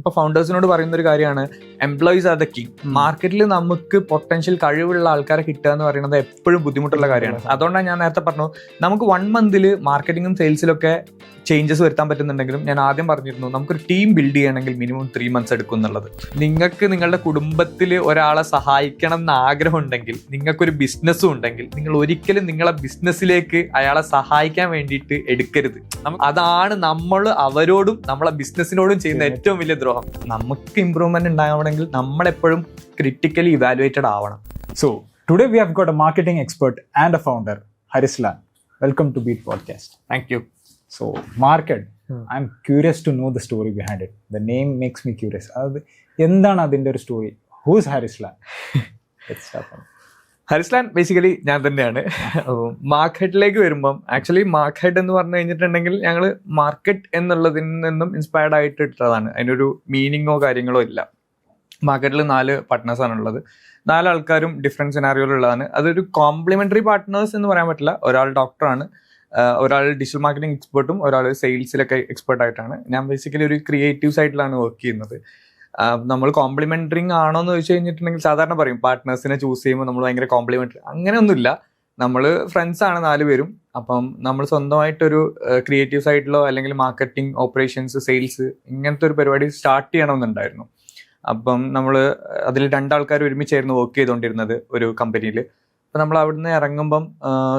ഇപ്പൊ ഫൗണ്ടേഴ്സിനോട് പറയുന്ന ഒരു കാര്യമാണ് എംപ്ലോയീസ് ആർ ദ കിങ്. മാർക്കറ്റിൽ നമുക്ക് പൊട്ടൻഷ്യൽ കഴിവുള്ള ആൾക്കാരെ കിട്ടുക എന്ന് പറയുന്നത് എപ്പോഴും ബുദ്ധിമുട്ടുള്ള കാര്യമാണ്. അതുകൊണ്ടാണ് ഞാൻ നേരത്തെ പറഞ്ഞു നമുക്ക് 1 മന്തിൽ മാർക്കറ്റിംഗും സെയിൽസിലൊക്കെ ചേഞ്ചസ് വരുത്താൻ പറ്റുന്നുണ്ടെങ്കിലും ഞാൻ ആദ്യം പറഞ്ഞിരുന്നു നമുക്കൊരു ടീം ബിൽഡ് ചെയ്യണമെങ്കിൽ മിനിമം 3 മന്ത്സ് എടുക്കും എന്നുള്ളത്. നിങ്ങൾക്ക് നിങ്ങളുടെ കുടുംബത്തിൽ ഒരാളെ സഹായിക്കണം എന്ന് ആഗ്രഹം ഉണ്ടെങ്കിൽ, നിങ്ങൾക്കൊരു ബിസിനസ്സും ഉണ്ടെങ്കിൽ, നിങ്ങൾ ഒരിക്കലും നിങ്ങളെ ബിസിനസ്സിലേക്ക് അയാളെ സഹായിക്കാൻ വേണ്ടിയിട്ട് എടുക്കരുത്. അതാണ് നമ്മൾ അവരോടും നമ്മളെ ബിസിനസ്സിനോടും ചെയ്യുന്ന ഏറ്റവും വലിയ ദ്രോഹം. നമുക്ക് ഇമ്പ്രൂവ്മെന്റ് ഉണ്ടാവണമെങ്കിൽ നമ്മളെപ്പോഴും ക്രിട്ടിക്കലി ഇവാലുവേറ്റഡ് ആവണം. So today we have got a marketing expert and a founder, Harislan. Welcome to Beat Podcast. Thank you. So market, I'm curious to know the story behind it. The name makes me curious. എന്താണ് അതിന്റെ ഒരു story? Who's Harislan? Let's start. Harislan basically ഞാൻ തന്നെയാണ്. മാർക്കറ്റിലേക്ക് വരുമ്പം actually market എന്ന് പറഞ്ഞു കഴിഞ്ഞിട്ടുണ്ടെങ്കിൽ ഞങ്ങൾ മാർക്കറ്റ് എന്നുള്ളതിൽ നിന്നും ഇൻസ്പയർഡ് ആയിട്ട് ഇട്ടതാണ്. അതിനൊരു മീനിങ്ങോ കാര്യങ്ങളോ ഇല്ല. മാർക്കറ്റിൽ 4 പാർട്ട്നേഴ്സാണ് ഉള്ളത്. 4 ആൾക്കാരും ഡിഫറെൻറ്റ് സിനാരിയോയിലുള്ളതാണ്. അതൊരു കോംപ്ലിമെന്ററി പാർട്ട്നേഴ്സ് എന്ന് പറയാൻ പറ്റില്ല. ഒരാൾ ഡോക്ടറാണ്, ഒരാൾ ഡിജിറ്റൽ മാർക്കറ്റിംഗ് എക്സ്പേർട്ടും, ഒരാൾ സെയിൽസിലൊക്കെ എക്സ്പേർട്ട് ആയിട്ടാണ്. ഞാൻ ബേസിക്കലി ഒരു ക്രിയേറ്റീവ് സൈഡിലാണ് വർക്ക് ചെയ്യുന്നത്. നമ്മൾ കോംപ്ലിമെന്ററിങ് ആണോ എന്ന് ചോദിച്ചു കഴിഞ്ഞിട്ടുണ്ടെങ്കിൽ സാധാരണ പറയും പാർട്ട്നേഴ്സിനെ ചൂസ് ചെയ്യുമ്പോൾ നമ്മൾ ഭയങ്കര കോംപ്ലിമെന്ററി. അങ്ങനെയൊന്നുമില്ല. നമ്മൾ ഫ്രണ്ട്സ് ആണ് 4 പേരും. അപ്പം നമ്മൾ സ്വന്തമായിട്ടൊരു ക്രിയേറ്റീവ് സൈഡിലോ അല്ലെങ്കിൽ മാർക്കറ്റിംഗ്, ഓപ്പറേഷൻസ്, സെയിൽസ് ഇങ്ങനത്തെ ഒരു പരിപാടി സ്റ്റാർട്ട് ചെയ്യണമെന്നുണ്ടായിരുന്നു. അപ്പം നമ്മൾ അതിൽ 2 ആൾക്കാർ ഒരുമിച്ചായിരുന്നു വർക്ക് ചെയ്തുകൊണ്ടിരുന്നത് ഒരു കമ്പനിയിൽ. അപ്പം നമ്മൾ അവിടുന്ന് ഇറങ്ങുമ്പം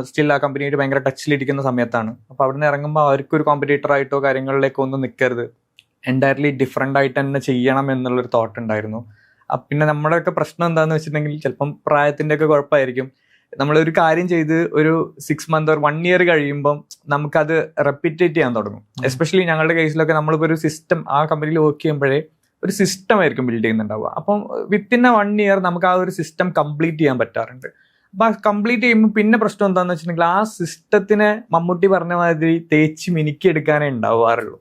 സ്റ്റിൽ ആ കമ്പനിയായിട്ട് ഭയങ്കര ടച്ചിലിരിക്കുന്ന സമയത്താണ്. അപ്പോൾ അവിടുന്ന് ഇറങ്ങുമ്പോൾ അവർക്കൊരു കോമ്പറ്റീറ്ററായിട്ടോ കാര്യങ്ങളിലേക്കോ ഒന്നും നിൽക്കരുത്, എൻറ്റയർലി ഡിഫറെൻ്റ് ആയിട്ട് തന്നെ ചെയ്യണം എന്നുള്ളൊരു തോട്ട് ഉണ്ടായിരുന്നു. പിന്നെ നമ്മുടെയൊക്കെ പ്രശ്നം എന്താണെന്ന് വെച്ചിട്ടുണ്ടെങ്കിൽ ചിലപ്പം പ്രായത്തിൻ്റെ ഒക്കെ കുഴപ്പമായിരിക്കും. നമ്മളൊരു കാര്യം ചെയ്ത് ഒരു 6 മന്ത് or 1 ഇയർ കഴിയുമ്പം നമുക്കത് റെപ്പിറ്റേറ്റ് ചെയ്യാൻ തുടങ്ങും. എസ്പെഷ്യലി ഞങ്ങളുടെ കേസിലൊക്കെ നമ്മളിപ്പോൾ ഒരു സിസ്റ്റം ആ കമ്പനിയിൽ വർക്ക് ചെയ്യുമ്പോഴേ ഒരു സിസ്റ്റം ആയിരിക്കും ബിൽഡ് ചെയ്യുന്നുണ്ടാവുക. അപ്പം വിത്തിൻ 1 ഇയർ നമുക്ക് ആ ഒരു സിസ്റ്റം കംപ്ലീറ്റ് ചെയ്യാൻ പറ്റാറുണ്ട്. അപ്പം ആ കംപ്ലീറ്റ് ചെയ്യുമ്പോൾ പിന്നെ പ്രശ്നം എന്താണെന്ന് വെച്ചിട്ടുണ്ടെങ്കിൽ ആ സിസ്റ്റത്തിനെ മമ്മൂട്ടി പറഞ്ഞ മാതിരി തേച്ച് മിനുക്കിയെടുക്കാനേ ഉണ്ടാവാറുള്ളൂ.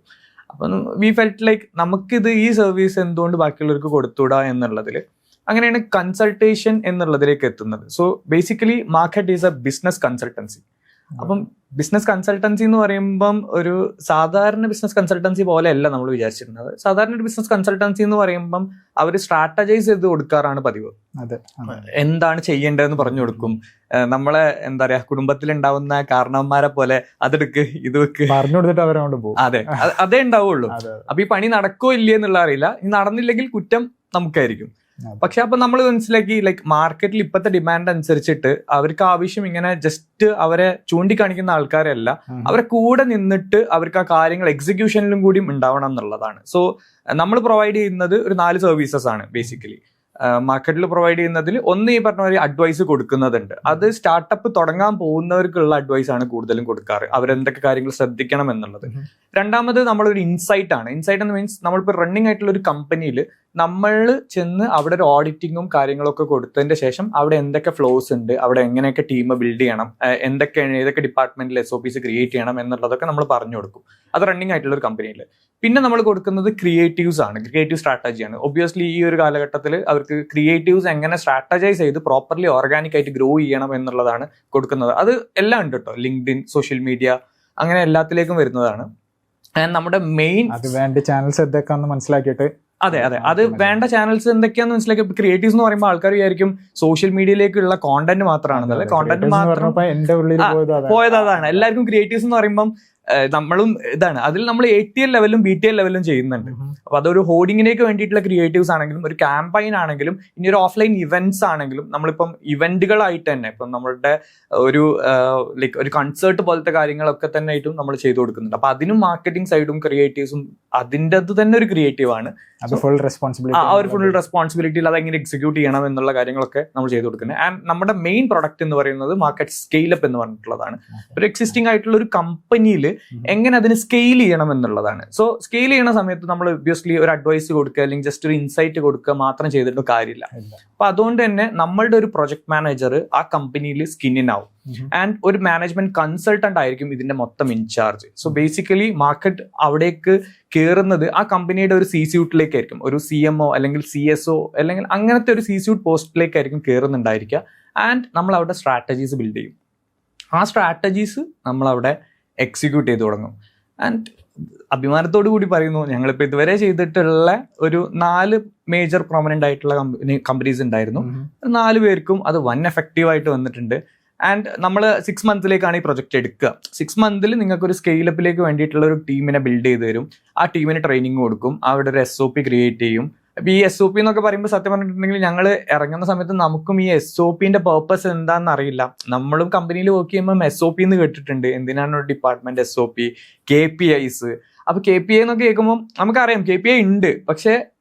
അപ്പം വി ഫെൽറ്റ് ലൈക്ക് നമുക്കിത് ഈ സർവീസ് എന്തുകൊണ്ട് ബാക്കിയുള്ളവർക്ക് കൊടുത്തുകൂടാ എന്നുള്ളതിൽ അങ്ങനെയാണ് കൺസൾട്ടേഷൻ എന്നുള്ളതിലേക്ക് എത്തുന്നത്. So basically market is A business consultancy. അപ്പം ബിസിനസ് കൺസൾട്ടൻസി എന്ന് പറയുമ്പം ഒരു സാധാരണ ബിസിനസ് കൺസൾട്ടൻസി പോലെയല്ല നമ്മൾ വിചാരിച്ചിരുന്നത്. സാധാരണ ഒരു ബിസിനസ് കൺസൾട്ടൻസി എന്ന് പറയുമ്പം അവർ സ്ട്രാറ്റജൈസ് ചെയ്ത് കൊടുക്കാറാണ് പതിവ്. എന്താണ് ചെയ്യേണ്ടതെന്ന് പറഞ്ഞു കൊടുക്കും. നമ്മളെ എന്താ പറയാ കുടുംബത്തിലുണ്ടാവുന്ന കാരണവന്മാരെ പോലെ അതെടുക്ക് ഇത് വെക്ക് പറഞ്ഞു കൊടുത്തിട്ട് അവരോട് പോകും. അതേ ഉണ്ടാവുള്ളൂ. അപ്പൊ ഈ പണി നടക്കോ ഇല്ലേ എന്നുള്ള അറിയില്ല. ഈ നടന്നില്ലെങ്കിൽ കുറ്റം നമുക്കായിരിക്കും. പക്ഷെ അപ്പൊ നമ്മൾ മനസ്സിലാക്കി ലൈക്ക് മാർക്കറ്റിൽ ഇപ്പോഴത്തെ ഡിമാൻഡ് അനുസരിച്ചിട്ട് അവർക്ക് ആവശ്യം ഇങ്ങനെ ജസ്റ്റ് അവരെ ചൂണ്ടിക്കാണിക്കുന്ന ആൾക്കാരല്ല, അവരെ കൂടെ നിന്നിട്ട് അവർക്ക് ആ കാര്യങ്ങൾ എക്സിക്യൂഷനിലും കൂടിയും ഉണ്ടാവണം എന്നുള്ളതാണ്. സോ നമ്മൾ പ്രൊവൈഡ് ചെയ്യുന്നത് ഒരു 4 സർവീസസ് ആണ് ബേസിക്കലി. മാർക്കറ്റിൽ പ്രൊവൈഡ് ചെയ്യുന്നതിൽ ഒന്ന് ഈ പറഞ്ഞ പോലെ അഡ്വൈസ് കൊടുക്കുന്നതുണ്ട്. അത് സ്റ്റാർട്ടപ്പ് തുടങ്ങാൻ പോകുന്നവർക്കുള്ള അഡ്വൈസ് ആണ് കൂടുതലും കൊടുക്കാറ്, അവരെന്തൊക്കെ കാര്യങ്ങൾ ശ്രദ്ധിക്കണം എന്നുള്ളത്. രണ്ടാമത് നമ്മളൊരു ഇൻസൈറ്റ് ആണ്. ഇൻസൈറ്റ് എന്ന് മീൻസ് നമ്മളിപ്പോൾ റണ്ണിങ് ആയിട്ടുള്ള ഒരു കമ്പനിയിൽ നമ്മൾ ചെന്ന് അവിടെ ഒരു ഓഡിറ്റിങ്ങും കാര്യങ്ങളൊക്കെ കൊടുത്തതിന്റെ ശേഷം അവിടെ എന്തൊക്കെ ഫ്ലോസ് ഉണ്ട്, അവിടെ എങ്ങനെയൊക്കെ ടീം ബിൽഡ് ചെയ്യണം, ഏതൊക്കെ ഡിപ്പാർട്ട്മെന്റിൽ SOPs ക്രിയേറ്റ് ചെയ്യണം എന്നുള്ളതൊക്കെ നമ്മൾ പറഞ്ഞു കൊടുക്കും. അത് റണ്ണിങ് ആയിട്ടുള്ള ഒരു കമ്പനിയിൽ. പിന്നെ നമ്മൾ കൊടുക്കുന്നത് ക്രിയേറ്റീവ്സ് ആണ്, ക്രിയേറ്റീവ് സ്ട്രാറ്റജിയാണ്. ഒബ്വിയസ്ലി ഈ ഒരു കാലഘട്ടത്തിൽ അവർക്ക് ക്രിയേറ്റീവ്സ് എങ്ങനെ സ്ട്രാറ്റജൈസ് ചെയ്ത് പ്രോപ്പർലി ഓർഗാനിക് ആയിട്ട് ഗ്രോ ചെയ്യണം എന്നുള്ളതാണ് കൊടുക്കുന്നത്. അത് എല്ലാം ഉണ്ട് കേട്ടോ, ലിങ്ക്ഡിൻ, സോഷ്യൽ മീഡിയ, അങ്ങനെ എല്ലാത്തിലേക്കും വരുന്നതാണ്. നമ്മുടെ മെയിൻ അത് വേണ്ട ചാനൽസ് എന്തൊക്കെയാണെന്ന് മനസ്സിലാക്കിയിട്ട് അതെ അത് വേണ്ട ചാനൽസ് എന്തൊക്കെയാണെന്ന് മനസ്സിലാക്കി. ക്രിയേറ്റീവ്സ് എന്ന് പറയുമ്പോൾ ആൾക്കാർ വിചാരിക്കും സോഷ്യൽ മീഡിയയിലേക്കുള്ള കോണ്ടന്റ് മാത്രമാണെന്നല്ലേ. കോണ്ടന്റ് മാത്രം പോയത് അതാണ്. എല്ലാവർക്കും ക്രിയേറ്റീവ്സ് എന്ന് പറയുമ്പം നമ്മളും ഇതാണ്. അതിൽ നമ്മൾ ATL ലെവലും BTL ലെവലും ചെയ്യുന്നുണ്ട്. അപ്പൊ അതൊരു ഹോർഡിങ്ങിലേക്ക് വേണ്ടിയിട്ടുള്ള ക്രിയേറ്റീവ്സ് ആണെങ്കിലും ഒരു ക്യാമ്പയിൻ ആണെങ്കിലും ഇനി ഒരു ഓഫ്ലൈൻ ഇവന്റ്സ് ആണെങ്കിലും നമ്മളിപ്പം ഇവന്റുകളായിട്ട് തന്നെ ഇപ്പം നമ്മളുടെ ഒരു ലൈക്ക് ഒരു കൺസേർട്ട് പോലത്തെ കാര്യങ്ങളൊക്കെ തന്നെ ആയിട്ടും നമ്മൾ ചെയ്തു കൊടുക്കുന്നുണ്ട്. അപ്പൊ അതിനും മാർക്കറ്റിംഗ് സൈഡും ക്രിയേറ്റീവ്സും അതിൻ്റെ അത് തന്നെ ഒരു ക്രിയേറ്റീവ് ആണ്. ഫുൾ റെസ്പോൺസിബിലിറ്റി ആ ഒരു ഫുൾ റെസ്പോൺസിബിലിറ്റിയിൽ അതെങ്ങനെ എക്സിക്യൂട്ട് ചെയ്യണം എന്നുള്ള കാര്യങ്ങളൊക്കെ നമ്മൾ ചെയ്തു കൊടുക്കുന്നത്. ആൻഡ് നമ്മുടെ മെയിൻ പ്രൊഡക്റ്റ് എന്ന് പറയുന്നത് മാർക്കറ്റ് സ്കെയിലപ്പ് എന്ന് പറഞ്ഞിട്ടുള്ളതാണ്. ഒരു എക്സിസ്റ്റിംഗ് ആയിട്ടുള്ള ഒരു കമ്പനിയിൽ എങ്ങനെ അതിന് സ്കെയിൽ ചെയ്യണം എന്നുള്ളതാണ്. സോ സ്കെയിൽ ചെയ്യുന്ന സമയത്ത് നമ്മൾ ഒബ്വിയസ്ലി ഒരു അഡ്വൈസ് കൊടുക്കുക അല്ലെങ്കിൽ ജസ്റ്റ് ഒരു ഇൻസൈറ്റ് കൊടുക്കുക മാത്രം ചെയ്തിട്ട് കാര്യമില്ല. അപ്പൊ അതുകൊണ്ട് തന്നെ നമ്മളുടെ ഒരു പ്രൊജക്ട് മാനേജർ ആ കമ്പനിയിൽ സ്കിന്നിനാവും. ആൻഡ് ഒരു മാനേജ്മെന്റ് കൺസൾട്ടന്റ് ആയിരിക്കും ഇതിന്റെ മൊത്തം ഇൻചാർജ്. സോ ബേസിക്കലി മാർക്കറ്റ് അവിടേക്ക് കയറുന്നത് ആ കമ്പനിയുടെ ഒരു C-സ്യൂട്ടിലേക്കായിരിക്കും, ഒരു CMO അല്ലെങ്കിൽ CSO അല്ലെങ്കിൽ അങ്ങനത്തെ ഒരു C-സ്യൂട്ട് പോസ്റ്റിലേക്കായിരിക്കും കയറുന്നുണ്ടായിരിക്കുക. ആൻഡ് നമ്മൾ അവിടെ സ്ട്രാറ്റജീസ് ബിൽഡ് ചെയ്യും. ആ സ്ട്രാറ്റജീസ് നമ്മളവിടെ എക്സിക്യൂട്ട് ചെയ്ത് തുടങ്ങും. ആൻഡ് അഭിമാനത്തോടു കൂടി പറയുന്നു, ഞങ്ങളിപ്പോൾ ഇതുവരെ ചെയ്തിട്ടുള്ള ഒരു 4 മേജർ പ്രൊമനന്റ് ആയിട്ടുള്ള കമ്പനീസ് ഉണ്ടായിരുന്നു. 4 പേർക്കും അത് വൻ എഫക്റ്റീവ് ആയിട്ട് വന്നിട്ടുണ്ട്. ആൻഡ് നമ്മൾ 6 മന്ത്സിലേക്കാണ് ഈ പ്രൊജക്ട് എടുക്കുക. 6 മന്തിൽ നിങ്ങൾക്ക് ഒരു സ്കെയിലപ്പിലേക്ക് വേണ്ടിയിട്ടുള്ള ഒരു ടീമിനെ ബിൽഡ് ചെയ്ത് തരും. ആ ടീമിന് ട്രെയിനിങ് കൊടുക്കും, അവിടെ ഒരു SOP ക്രിയേറ്റ് ചെയ്യും. അപ്പൊ ഈ SOP എന്നൊക്കെ പറയുമ്പോൾ സത്യം പറഞ്ഞിട്ടുണ്ടെങ്കിൽ ഞങ്ങൾ ഇറങ്ങുന്ന സമയത്ത് നമുക്കും ഈ SOPന്റെ പേർപ്പസ് എന്താണെന്ന് അറിയില്ല. നമ്മളും കമ്പനിയിൽ വർക്ക് ചെയ്യുമ്പോൾ SOP എന്ന് കേട്ടിട്ടുണ്ട്, എന്തിനാണ് ഒരു ഡിപ്പാർട്ട്മെന്റ് SOP, KPIs. അപ്പൊ KPI എന്നൊക്കെ കേൾക്കുമ്പോൾ നമുക്കറിയാം KPI ഉണ്ട്, പക്ഷെ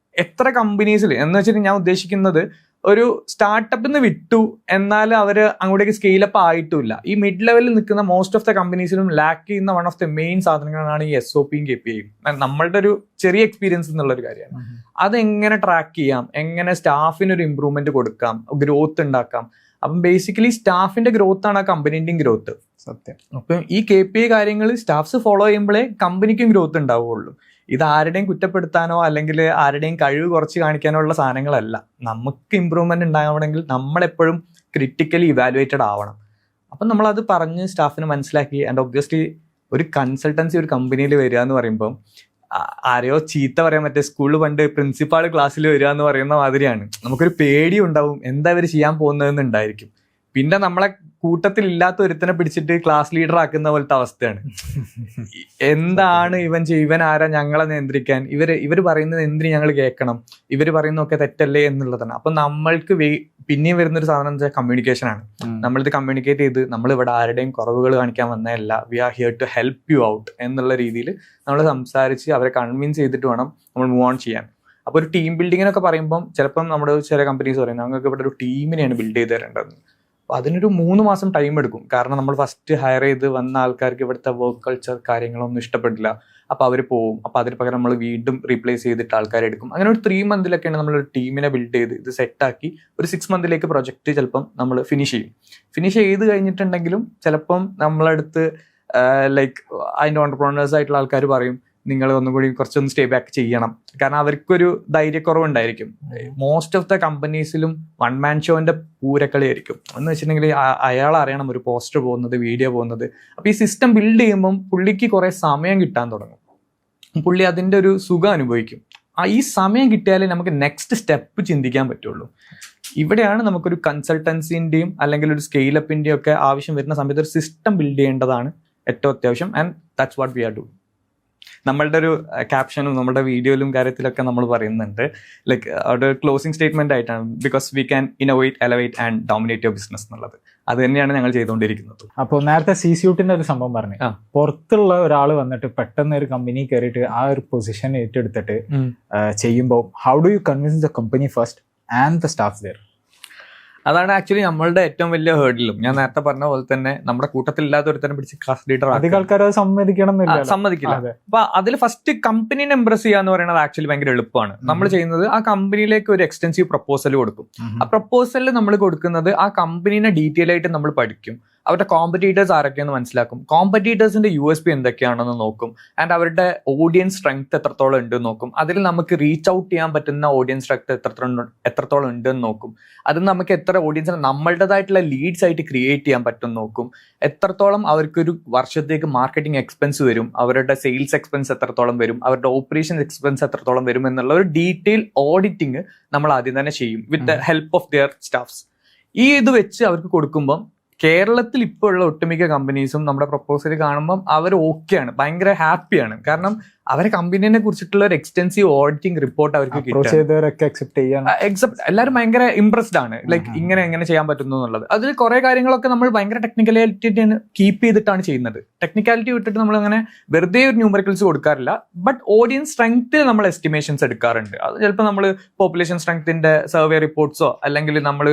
എത്ര കമ്പനീസിൽ എന്ന് വെച്ചിട്ട് ഞാൻ ഉദ്ദേശിക്കുന്നത് ഒരു സ്റ്റാർട്ടപ്പിൽ നിന്ന് വിട്ടു എന്നാൽ അവർ അങ്ങോട്ടേക്ക് സ്കെയിലപ്പ് ആയിട്ടുമില്ല. ഈ മിഡ് ലെവലിൽ നിൽക്കുന്ന മോസ്റ്റ് ഓഫ് ദ കമ്പനീസിലും ലാക്ക് ചെയ്യുന്ന വൺ ഓഫ് ദ മെയിൻ സാധനങ്ങളാണ് ഈ SOPയും KPIയും. നമ്മളുടെ ഒരു ചെറിയ എക്സ്പീരിയൻസ് എന്നുള്ള ഒരു കാര്യമാണ്. അതെങ്ങനെ ട്രാക്ക് ചെയ്യാം, എങ്ങനെ സ്റ്റാഫിന് ഒരു ഇമ്പ്രൂവ്മെന്റ് കൊടുക്കാം, ഗ്രോത്ത് ഉണ്ടാക്കാം. അപ്പം ബേസിക്കലി സ്റ്റാഫിന്റെ ഗ്രോത്ത് ആണ് ആ കമ്പനീന്റെയും ഗ്രോത്ത്. സത്യം. അപ്പം ഈ KPI കാര്യങ്ങൾ സ്റ്റാഫ്സ് ഫോളോ ചെയ്യുമ്പോഴേ കമ്പനിക്കും ഗ്രോത്ത് ഉണ്ടാവുകയുള്ളൂ. ഇത് ആരുടെയും കുറ്റപ്പെടുത്താനോ അല്ലെങ്കിൽ ആരുടെയും കഴിവ് കുറച്ച് കാണിക്കാനോ ഉള്ള സാധനങ്ങളല്ല. നമുക്ക് ഇമ്പ്രൂവ്മെന്റ് ഉണ്ടാവണമെങ്കിൽ നമ്മളെപ്പോഴും ക്രിട്ടിക്കലി ഇവാലുവേറ്റഡ് ആവണം. അപ്പം നമ്മളത് പറഞ്ഞ് സ്റ്റാഫിന് മനസ്സിലാക്കി. ആൻഡ് ഒബ്വിയസ്ലി ഒരു കൺസൾട്ടൻസി ഒരു കമ്പനിയിൽ വരിക എന്ന് പറയുമ്പോൾ ആരെയോ ചീത്ത പറയാൻ പറ്റിയ സ്കൂളിൽ പണ്ട് പ്രിൻസിപ്പാൾ ക്ലാസ്സിൽ വരിക എന്ന് പറയുന്ന മാതിരിയാണ്. നമുക്കൊരു പേടി ഉണ്ടാവും, എന്താ ഇവർ ചെയ്യാൻ പോകുന്നതെന്ന് ഉണ്ടായിരിക്കും. പിന്നെ നമ്മളെ കൂട്ടത്തിൽ ഇല്ലാത്ത ഒരുത്തനെ പിടിച്ചിട്ട് ക്ലാസ് ലീഡർ ആക്കുന്ന പോലത്തെ അവസ്ഥയാണ്. എന്താണ് ഇവൻ ആരാ ഞങ്ങളെ നിയന്ത്രിക്കാൻ, ഇവര് പറയുന്നത് എന്തിനു ഞങ്ങൾ കേൾക്കണം, ഇവര് പറയുന്നതൊക്കെ തെറ്റല്ലേ എന്നുള്ളതാണ്. അപ്പൊ നമ്മൾക്ക് പിന്നെയും വരുന്നൊരു സാധനം എന്ന് വെച്ചാൽ കമ്മ്യൂണിക്കേഷൻ ആണ്. നമ്മളിത് കമ്മ്യൂണിക്കേറ്റ് ചെയ്ത് നമ്മൾ ഇവിടെ ആരുടെയും കുറവുകൾ കാണിക്കാൻ വന്നതല്ല, we are here to help you out എന്നുള്ള രീതിയിൽ നമ്മൾ സംസാരിച്ച് അവരെ കൺവിൻസ് ചെയ്തിട്ട് വേണം നമ്മൾ മൂവ് ഓൺ ചെയ്യാൻ. അപ്പൊ ഒരു ടീം ബിൽഡിങ്ങിനൊക്കെ പറയുമ്പോൾ ചിലപ്പം നമ്മുടെ ചില കമ്പനീസ് പറയും ഞങ്ങൾക്ക് ഇവിടെ ഒരു ടീമിനെയാണ് ബിൽഡ് ചെയ്ത് തരേണ്ടത്. അപ്പോൾ അതിനൊരു 3 മാസം ടൈം എടുക്കും. കാരണം നമ്മൾ ഫസ്റ്റ് ഹയർ ചെയ്ത് വന്ന ആൾക്കാർക്ക് ഇവിടുത്തെ വർക്ക് കൾച്ചർ കാര്യങ്ങളൊന്നും ഇഷ്ടപ്പെടില്ല. അപ്പോൾ അവർ പോവും. അപ്പോൾ അതിന് പകരം നമ്മൾ വീണ്ടും റീപ്ലേസ് ചെയ്തിട്ട് ആൾക്കാരെ എടുക്കും. അങ്ങനെ ഒരു 3 മന്തിലൊക്കെയാണ് നമ്മളൊരു ടീമിനെ ബിൽഡ് ചെയ്ത് ഇത് സെറ്റാക്കി ഒരു 6 മന്തിലേക്ക് പ്രൊജക്റ്റ് ചിലപ്പം നമ്മൾ ഫിനിഷ് ചെയ്യും. ഫിനിഷ് ചെയ്ത് കഴിഞ്ഞിട്ടുണ്ടെങ്കിലും ചിലപ്പം നമ്മളടുത്ത് ലൈക്ക് അതിൻ്റെ ഓണ്ടർപ്രണേഴ്സ് ആയിട്ടുള്ള ആൾക്കാർ പറയും നിങ്ങൾ ഒന്നുകൂടി കുറച്ചൊന്ന് സ്റ്റേ ബാക്ക് ചെയ്യണം. കാരണം അവർക്കൊരു ധൈര്യക്കുറവുണ്ടായിരിക്കും. മോസ്റ്റ് ഓഫ് ദ കമ്പനീസിലും 1 മാൻ ഷോന്റെ പൂരക്കളി ആയിരിക്കും. എന്ന് വെച്ചിട്ടുണ്ടെങ്കിൽ അയാൾ അറിയണം ഒരു പോസ്റ്റർ പോകുന്നത്, വീഡിയോ പോകുന്നത്. അപ്പൊ ഈ സിസ്റ്റം ബിൽഡ് ചെയ്യുമ്പം പുള്ളിക്ക് കുറെ സമയം കിട്ടാൻ തുടങ്ങും. പുള്ളി അതിന്റെ ഒരു സുഖം അനുഭവിക്കും. ഈ സമയം കിട്ടിയാലേ നമുക്ക് നെക്സ്റ്റ് സ്റ്റെപ്പ് ചിന്തിക്കാൻ പറ്റുള്ളൂ. ഇവിടെയാണ് നമുക്കൊരു കൺസൾട്ടൻസിന്റെയും അല്ലെങ്കിൽ ഒരു സ്കെയിലപ്പിന്റെയും ഒക്കെ ആവശ്യം വരുന്ന സമയത്ത് ഒരു സിസ്റ്റം ബിൽഡ് ചെയ്യേണ്ടതാണ് ഏറ്റവും അത്യാവശ്യം. And that's what we are doing. നമ്മളുടെ ഒരു ക്യാപ്ഷനും നമ്മുടെ വീഡിയോയിലും കാര്യത്തിലൊക്കെ നമ്മൾ പറയുന്നുണ്ട് ലൈക്ക് അവിടെ ക്ലോസിംഗ് സ്റ്റേറ്റ്മെന്റ് ആയിട്ടാണ് because we can innovate, elevate and dominate your business എന്നുള്ളത്. അത് തന്നെയാണ് ഞങ്ങൾ ചെയ്തുകൊണ്ടിരിക്കുന്നത്. അപ്പോൾ നേരത്തെ C-സ്യൂട്ടിന്റെ ഒരു സംഭവം പറഞ്ഞു, പുറത്തുള്ള ഒരാൾ വന്നിട്ട് പെട്ടെന്ന് ഒരു കമ്പനി കയറിയിട്ട് ആ ഒരു പൊസിഷൻ ഏറ്റെടുത്തിട്ട് ചെയ്യുമ്പോൾ how do you convince the company first and the staff there? അതാണ് ആക്ച്വലി നമ്മളുടെ ഏറ്റവും വലിയ ഹേർഡിലും. ഞാൻ നേരത്തെ പറഞ്ഞ പോലെ തന്നെ നമ്മുടെ കൂട്ടത്തിൽ ഇല്ലാത്ത ഒരുത്തനെ പിടിച്ച് ക്ലാസ് ലീഡർ സമ്മതിക്കില്ല. അപ്പൊ അതിൽ ഫസ്റ്റ് കമ്പനീനെ ഇംപ്രസ് ചെയ്യുക എന്ന് പറയുന്നത് ആക്ച്വലി ഭയങ്കര എളുപ്പമാണ്. നമ്മൾ ചെയ്യുന്നത് ആ കമ്പനിയിലേക്ക് ഒരു എക്സ്റ്റെൻസീവ് പ്രപ്പോസൽ കൊടുക്കും. ആ പ്രപ്പോസലിൽ നമ്മൾ കൊടുക്കുന്നത് ആ കമ്പനീനെ ഡീറ്റെയിൽ ആയിട്ട് നമ്മൾ പഠിക്കും. അവരുടെ കോമ്പറ്റീറ്റേഴ്സ് ആരൊക്കെയെന്ന് മനസ്സിലാക്കും. കോമ്പറ്റീറ്റേഴ്സിന്റെ USP എന്തൊക്കെയാണെന്ന് നോക്കും. ആൻഡ് അവരുടെ ഓഡിയൻസ് സ്ട്രെങ്ത് എത്രത്തോളം ഉണ്ടെന്ന് നോക്കും. അതിൽ നമുക്ക് റീച്ച് ഔട്ട് ചെയ്യാൻ പറ്റുന്ന ഓഡിയൻസ് സ്ട്രെങ്ത് എത്രത്തോളം ഉണ്ടെന്ന് നോക്കും. അത് നമുക്ക് എത്ര ഓഡിയൻസിനെ നമ്മളുടേതായിട്ടുള്ള ലീഡ്സ് ആയിട്ട് ക്രിയേറ്റ് ചെയ്യാൻ പറ്റും നോക്കും. എത്രത്തോളം അവർക്കൊരു വർഷത്തേക്ക് മാർക്കറ്റിംഗ് എക്സ്പെൻസ് വരും, അവരുടെ സെയിൽസ് എക്സ്പെൻസ് എത്രത്തോളം വരും, അവരുടെ ഓപ്പറേഷൻ എക്സ്പെൻസ് എത്രത്തോളം വരും എന്നുള്ള ഒരു ഡീറ്റെയിൽ ഓഡിറ്റിംഗ് നമ്മൾ ആദ്യം തന്നെ ചെയ്യും with the help of their staffs. ഈ ഇത് വെച്ച് അവർക്ക് കൊടുക്കുമ്പം കേരളത്തിൽ ഇപ്പോൾ ഉള്ള ഒട്ടുമിക്ക കമ്പനീസും നമ്മുടെ പ്രപ്പോസൽ കാണുമ്പം അവർ ഓക്കെയാണ്, ഭയങ്കര ഹാപ്പിയാണ്. കാരണം അവരെ കമ്പനീനെ കുറിച്ചിട്ടുള്ള ഒരു എക്സ്റ്റെൻസീവ് ഓഡിറ്റിംഗ് റിപ്പോർട്ട് അവർക്ക് എല്ലാവരും ഭയങ്കര ഇംപ്രസ്ഡ് ആണ്. ലൈക്ക് ഇങ്ങനെ എങ്ങനെ ചെയ്യാൻ പറ്റുന്നു എന്നുള്ളത്. അതിൽ കുറെ കാര്യങ്ങളൊക്കെ നമ്മൾ ഭയങ്കര ടെക്നിക്കാലിറ്റി കീപ്പ് ചെയ്തിട്ടാണ് ചെയ്യുന്നത്. ടെക്നിക്കാലിറ്റി വിട്ടിട്ട് നമ്മൾ അങ്ങനെ വെറുതെ ഒരു ന്യൂമറിക്കൽസ് കൊടുക്കാറില്ല. ബട്ട് ഓഡിയൻസ് സ്ട്രെങ്ത്തിൽ നമ്മൾ എസ്റ്റിമേഷൻസ് എടുക്കാറുണ്ട്. അത് ചിലപ്പോൾ നമ്മൾ പോപ്പുലേഷൻ സ്ട്രെങ്ത്തിന്റെ സർവേ റിപ്പോർട്ട്സോ അല്ലെങ്കിൽ നമ്മൾ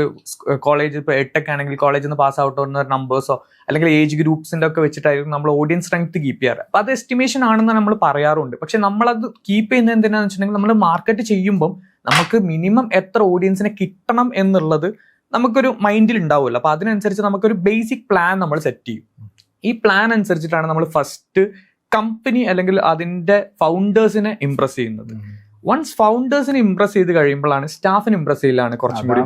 കോളേജ് ഇപ്പോൾ എട്ടൊക്കെ ആണെങ്കിൽ കോളേജിൽ നിന്ന് പാസ് ഔട്ട് ആവുന്ന നമ്പേഴ്സോ അല്ലെങ്കിൽ ഏജ് ഗ്രൂപ്പ്സിന്റെ ഒക്കെ വെച്ചിട്ടായിരിക്കും നമ്മൾ ഓഡിയൻസ് സ്ട്രെങ്ത് കീപ്പ് ചെയ്യാറ്. അപ്പൊ അത് എസ്റ്റിമേഷൻ ആണെന്ന് നമ്മൾ പറയാറുണ്ട്. പക്ഷെ നമ്മളത് കീപ്പ് ചെയ്യുന്നത് എന്തിനാന്ന് വെച്ചിട്ടുണ്ടെങ്കിൽ നമ്മൾ മാർക്കറ്റ് ചെയ്യുമ്പോൾ നമുക്ക് മിനിമം എത്ര ഓഡിയൻസിനെ കിട്ടണം എന്നുള്ളത് നമുക്കൊരു മൈൻഡിൽ ഉണ്ടാവുമല്ലോ. അപ്പൊ അതിനനുസരിച്ച് നമുക്കൊരു ബേസിക് പ്ലാൻ നമ്മൾ സെറ്റ് ചെയ്യും. ഈ പ്ലാൻ അനുസരിച്ചിട്ടാണ് നമ്മൾ ഫസ്റ്റ് കമ്പനി അല്ലെങ്കിൽ അതിന്റെ ഫൗണ്ടേഴ്സിനെ ഇംപ്രസ് ചെയ്യുന്നത്. വൺസ് ഫൗണ്ടേഴ്സിനെ ഇംപ്രസ് ചെയ്ത് കഴിയുമ്പോഴാണ് സ്റ്റാഫിന് ഇംപ്രസ് ചെയ്യലാണ് കുറച്ചും കൂടി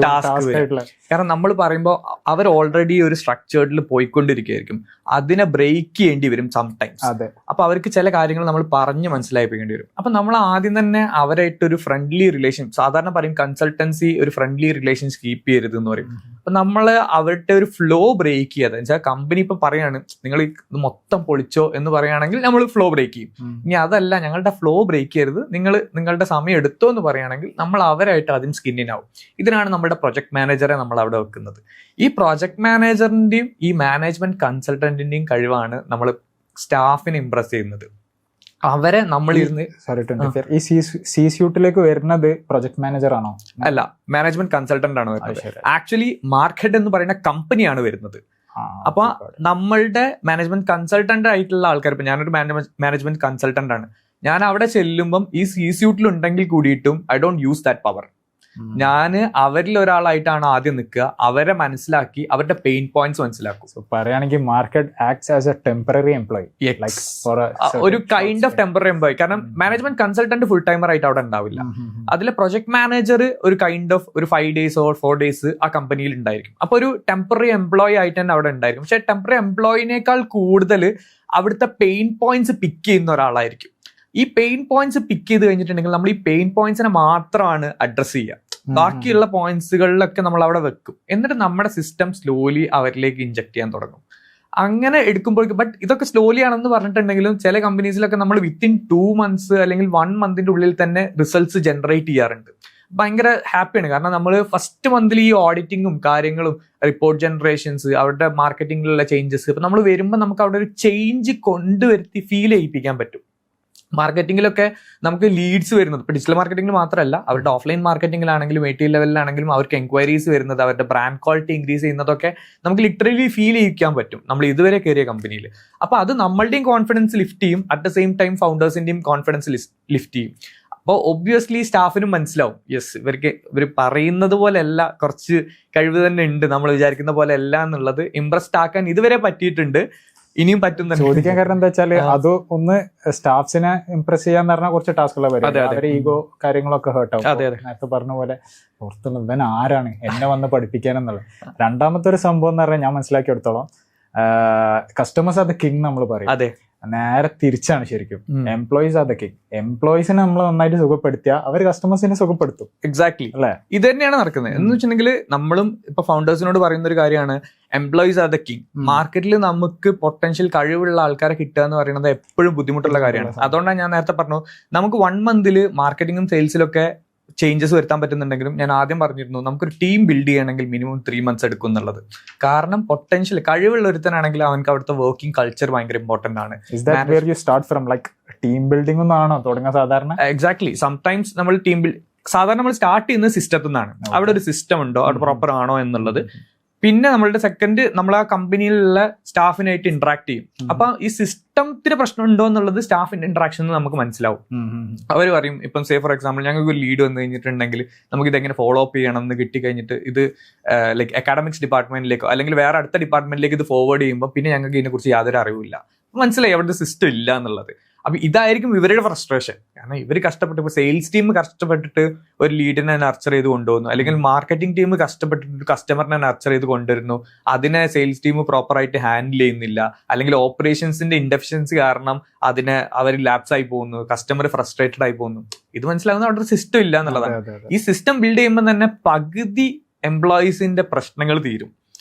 ടാസ്ക് വരിക. കാരണം നമ്മൾ പറയുമ്പോൾ അവർ ഓൾറെഡി ഒരു സ്ട്രക്ചേർഡിൽ പോയിക്കൊണ്ടിരിക്കുകയായിരിക്കും, അതിനെ ബ്രേക്ക് ചെയ്യേണ്ടി വരും സംടൈംസ്. അപ്പൊ അവർക്ക് ചില കാര്യങ്ങൾ നമ്മൾ പറഞ്ഞ് മനസ്സിലായിപ്പിക്കേണ്ടി വരും. അപ്പൊ നമ്മൾ ആദ്യം തന്നെ അവരായിട്ടൊരു ഫ്രണ്ട്ലി റിലേഷൻ, സാധാരണ പറയും കൺസൾട്ടൻസി ഒരു ഫ്രണ്ട്ലി റിലേഷൻസ് കീപ്പ് ചെയ്യരുത് എന്ന് പറയും. അപ്പൊ നമ്മൾ അവരുടെ ഒരു ഫ്ലോ ബ്രേക്ക് ചെയ്യാതെ, വെച്ചാൽ കമ്പനി ഇപ്പൊ പറയാണ് നിങ്ങൾ ഇത് മൊത്തം പൊളിച്ചോ എന്ന് പറയുകയാണെങ്കിൽ നമ്മൾ ഫ്ലോ ബ്രേക്ക് ചെയ്യും. ഇനി അതല്ല, ഞങ്ങളുടെ ഫ്ലോ ബ്രേക്ക് ചെയ്യരുത്, നിങ്ങൾ നിങ്ങളുടെ സമയം എടുത്തോ എന്ന് പറയുകയാണെങ്കിൽ നമ്മൾ അവരായിട്ട് ആദ്യം സ്കിന്നിനാവും. ഇതിനാണ് നമ്മുടെ പ്രൊജക്ട് മാനേജറെ നമ്മൾ അവിടെ വെക്കുന്നത്. ഈ പ്രൊജക്ട് മാനേജറിന്റെയും ഈ മാനേജ്മെന്റ് കൺസൾട്ടന്റിന്റെയും കഴിവാണ് നമ്മൾ സ്റ്റാഫിനെ ഇംപ്രസ് ചെയ്യുന്നത്. അവരെ നമ്മൾ ഇരുന്ന് ഈ സി സ്യൂട്ടിലേക്ക് വരുന്നത് പ്രൊജക്ട് മാനേജർ ആണോ? അല്ല, മാനേജ്മെന്റ് കൺസൾട്ടന്റ് ആണ് വരുന്നത്. ആക്ച്വലി മാർക്കറ്റ് എന്ന് പറയുന്ന കമ്പനിയാണ് വരുന്നത്. അപ്പൊ നമ്മളുടെ മാനേജ്മെന്റ് കൺസൾട്ടന്റ് ആയിട്ടുള്ള ആൾക്കാർ, ഇപ്പൊ ഞാനൊരു മാനേജ്മെന്റ് കൺസൾട്ടന്റ് ആണ്, ഞാൻ അവിടെ ചെല്ലുമ്പം ഈ സി സ്യൂട്ടിൽ ഉണ്ടെങ്കിൽ കൂടിയിട്ടും I don't use that power. ഞാൻ അവരിൽ ഒരാളായിട്ടാണ് ആദ്യം നിൽക്കുക, അവരെ മനസ്സിലാക്കി അവരുടെ പെയിൻ പോയിന്റ്സ് മനസ്സിലാക്കും. പറയുകയാണെങ്കിൽ market acts as A temporary employee, ഒരു കൈൻഡ് ഓഫ് ടെമ്പററി എംപ്ലോയി. കാരണം മാനേജ്മെന്റ് കൺസൾട്ടന്റ് ഫുൾ ടൈമർ ആയിട്ട് അവിടെ ഉണ്ടാവില്ല. അതിലെ പ്രൊജക്ട് മാനേജർ ഒരു കൈൻഡ് ഓഫ് ഒരു 5 days or 4 days ആ കമ്പനിയിൽ ഉണ്ടായിരിക്കും. അപ്പൊ ഒരു ടെമ്പററി എംപ്ലോയി ആയിട്ട് തന്നെ അവിടെ ഉണ്ടായിരിക്കും. പക്ഷെ ടെമ്പററി എംപ്ലോയിനേക്കാൾ കൂടുതൽ അവിടുത്തെ പെയിൻ പോയിന്റ്സ് പിക്ക് ചെയ്യുന്ന ഒരാളായിരിക്കും. ഈ പെയിൻ പോയിന്റ്സ് പിക്ക് ചെയ്ത് കഴിഞ്ഞിട്ടുണ്ടെങ്കിൽ നമ്മൾ ഈ പെയിൻ പോയിന്റ്സിനെ മാത്രമാണ് അഡ്രസ് ചെയ്യുക. ബാക്കിയുള്ള പോയിന്റ്സുകളിലൊക്കെ നമ്മൾ അവിടെ വെക്കും. എന്നിട്ട് നമ്മുടെ സിസ്റ്റം സ്ലോലി അവരിലേക്ക് ഇൻജക്ട് ചെയ്യാൻ തുടങ്ങും. അങ്ങനെ എടുക്കുമ്പോഴേക്കും, ബട്ട് ഇതൊക്കെ സ്ലോലി ആണെന്ന് പറഞ്ഞിട്ടുണ്ടെങ്കിലും ചില കമ്പനീസിലൊക്കെ നമ്മൾ വിത്തിൻ 2 months അല്ലെങ്കിൽ 1 month ഉള്ളിൽ തന്നെ റിസൾട്ട്സ് ജനറേറ്റ് ചെയ്യാറുണ്ട്. ഭയങ്കര ഹാപ്പിയാണ്. കാരണം നമ്മൾ ഫസ്റ്റ് മന്തിൽ ഈ ഓഡിറ്റിങ്ങും കാര്യങ്ങളും റിപ്പോർട്ട് ജനറേഷൻസ്, അവരുടെ മാർക്കറ്റിംഗിലുള്ള ചേഞ്ചസ്, ഇപ്പൊ നമ്മൾ വരുമ്പോൾ നമുക്ക് അവിടെ ഒരു ചേഞ്ച് കൊണ്ടുവരുത്തി ഫീൽ ചെയ്യിപ്പിക്കാൻ പറ്റും. മാർക്കറ്റിംഗിലൊക്കെ നമുക്ക് ലീഡ്സ് വരുന്നത്, ഇപ്പൊ ഡിജിറ്റൽ മാർക്കറ്റിംഗിൽ മാത്രമല്ല, അവരുടെ ഓഫ്ലൈൻ മാർക്കറ്റിംഗിലാണെങ്കിലും മെറ്റീരിയൽ ലെവലിലാണെങ്കിലും അവർക്ക് എൻക്വയറീസ് വരുന്നത്, അവരുടെ ബ്രാൻഡ് ക്വാളിറ്റി ഇൻക്രീസ് ചെയ്യുന്നതൊക്കെ നമുക്ക് ലിറ്ററലി ഫീൽ ചെയ്യിക്കാൻ പറ്റും നമ്മൾ ഇതുവരെ കയറിയ കമ്പനിയിൽ. അപ്പൊ അത് നമ്മളുടെയും കോൺഫിഡൻസ് ലിഫ്റ്റ് ചെയ്യും, അറ്റ് ദ സെയിം ടൈം ഫൗണ്ടേഴ്സിന്റെയും കോൺഫിഡൻസ് ലിഫ്റ്റ് ചെയ്യും. അപ്പോൾ ഒബ്വിയസ്ലി സ്റ്റാഫിനും മനസ്സിലാവും, യെസ് ഇവർ പറയുന്നത് പോലെ അല്ല, കുറച്ച് കഴിവ് തന്നെ ഉണ്ട്, നമ്മൾ വിചാരിക്കുന്ന പോലെ അല്ല എന്നുള്ളത് ഇംപ്രസ്ഡ് ആക്കാൻ ഇതുവരെ പറ്റിയിട്ടുണ്ട്, ഇനിയും പറ്റുന്ന. ചോദിക്കാൻ കാരണം എന്താ വെച്ചാല് അത് ഒന്ന് സ്റ്റാഫ്സിനെ ഇംപ്രസ് ചെയ്യാന്ന് പറഞ്ഞാൽ കുറച്ച് ടാസ്കുള്ള വരും. അവരുടെ ഈഗോ കാര്യങ്ങളൊക്കെ ഹേർട്ട് ആവും. നേരത്തെ പറഞ്ഞ പോലെ പുറത്തുള്ള ഇവൻ ആരാണ് എന്നെ വന്ന് പഠിപ്പിക്കാനെന്നുള്ളത്. രണ്ടാമത്തെ ഒരു സംഭവം എന്ന് പറഞ്ഞാൽ ഞാൻ മനസ്സിലാക്കിയെടുത്തോളം കസ്റ്റമേഴ്സ് ആർ ദ കിങ് നമ്മൾ പറയും. അതെ, നേരെ തിരിച്ചാണ് ശരിക്കും. Employees are the king. എംപ്ലോയീസിനെ നമ്മൾ നന്നായിട്ട് സുഖപ്പെടുത്തിയാൽ അവർ കസ്റ്റമേഴ്സിനെ സുഖപ്പെടുത്തും. എക്സാക്ട്ലി അല്ലെ, ഇത് തന്നെയാണ് നടക്കുന്നത്. എന്ന് വെച്ചിട്ടുണ്ടെങ്കിൽ നമ്മളും ഇപ്പൊ ഫൗണ്ടേഴ്സിനോട് പറയുന്ന ഒരു കാര്യമാണ്, എംപ്ലോയീസ് ആർ ദ കിങ്. മാർക്കറ്റിൽ നമുക്ക് പൊട്ടൻഷ്യൽ കഴിവുള്ള ആൾക്കാരെ കിട്ടുക എന്ന് പറയുന്നത് എപ്പോഴും ബുദ്ധിമുട്ടുള്ള കാര്യമാണ്. അതുകൊണ്ടാണ് ഞാൻ നേരത്തെ പറഞ്ഞു, നമുക്ക് 1 month മാർക്കറ്റിംഗും സെയിൽസിലൊക്കെ ചേഞ്ചസ് വരുത്താൻ പറ്റുന്നുണ്ടെങ്കിലും ഞാൻ ആദ്യം പറഞ്ഞിരുന്നു നമുക്കൊരു ടീം ബിൽഡ് ചെയ്യണമെങ്കിൽ മിനിമം 3 months എടുക്കും എന്നുള്ളത്. കാരണം പൊട്ടൻഷ്യൽ കഴിവുള്ള ഒരുത്തനാണെങ്കിൽ അവർക്ക് അവിടുത്തെ വർക്കിംഗ് കൾച്ചർ ഭയങ്കര ഇമ്പോർട്ടന്റ് ആണ്. ടീം ബിൽഡിംഗ് ഒന്നാണോ തുടങ്ങാൻ സാധാരണ? എക്സാക്ട്ലി. സംടൈംസ് നമ്മൾ സാധാരണ നമ്മൾ സ്റ്റാർട്ട് ചെയ്യുന്നത് സിസ്റ്റത്തിൽ നിന്നാണ്. അവിടെ ഒരു സിസ്റ്റം ഉണ്ടോ, അവിടെ പ്രോപ്പർ ആണോ എന്നുള്ളത്. പിന്നെ നമ്മളുടെ സെക്കൻഡ് നമ്മൾ ആ കമ്പനിയിലുള്ള സ്റ്റാഫിനായിട്ട് ഇന്ററാക്ട് ചെയ്യും. അപ്പൊ ഈ സിസ്റ്റത്തിന് പ്രശ്നം ഉണ്ടോ എന്നുള്ളത് സ്റ്റാഫിന്റെ ഇന്ററാക്ഷൻ നമുക്ക് മനസ്സിലാവും. അവർ പറയും, ഇപ്പം സേ ഫോർ എക്സാമ്പിൾ ഞങ്ങൾക്ക് ഒരു ലീഡ് വന്നു കഴിഞ്ഞിട്ടുണ്ടെങ്കിൽ നമുക്ക് ഇതെങ്ങനെ ഫോളോ അപ്പ് ചെയ്യണം എന്ന് കിട്ടിക്കഴിഞ്ഞിട്ട് ഇത് ലൈക്ക് അക്കാഡമിക്സ് ഡിപ്പാർട്ട്മെന്റിലേക്കോ അല്ലെങ്കിൽ വേറെ അടുത്ത ഡിപ്പാർട്ട്മെന്റിലേക്ക് ഇത് ഫോർവേഡ് ചെയ്യുമ്പോൾ പിന്നെ ഞങ്ങൾക്ക് ഇതിനെക്കുറിച്ച് യാതൊരു അറിവില്ല, മനസ്സിലായി അവിടെ സിസ്റ്റം ഇല്ല എന്നുള്ളത്. അപ്പൊ ഇതായിരിക്കും ഇവരുടെ ഫ്രസ്ട്രേഷൻ. കാരണം ഇവർ കഷ്ടപ്പെട്ട്, ഇപ്പൊ സെയിൽസ് ടീം കഷ്ടപ്പെട്ടിട്ട് ഒരു ലീഡിനെ നർച്ചർ ചെയ്ത് കൊണ്ടുപോകുന്നു, അല്ലെങ്കിൽ മാർക്കറ്റിംഗ് ടീം കഷ്ടപ്പെട്ടിട്ട് കസ്റ്റമറിനെ നർച്ചർ ചെയ്ത് കൊണ്ടുവരുന്നു, അതിനെ സെയിൽസ് ടീം പ്രോപ്പറായിട്ട് ഹാൻഡിൽ ചെയ്യുന്നില്ല, അല്ലെങ്കിൽ ഓപ്പറേഷൻസിന്റെ ഇൻഡെഫിഷ്യൻസി കാരണം അതിനെ അവർ ലാപ്സ് ആയി പോകുന്നു, കസ്റ്റമർ ഫ്രസ്ട്രേറ്റഡ് ആയി പോകുന്നു. ഇത് മനസ്സിലാവുന്ന അവിടെ ഒരു സിസ്റ്റം ഇല്ല എന്നുള്ളതാണ്. ഈ സിസ്റ്റം ബിൽഡ് ചെയ്യുമ്പോൾ തന്നെ പകുതി എംപ്ലോയീസിന്റെ പ്രശ്നങ്ങൾ തീരും.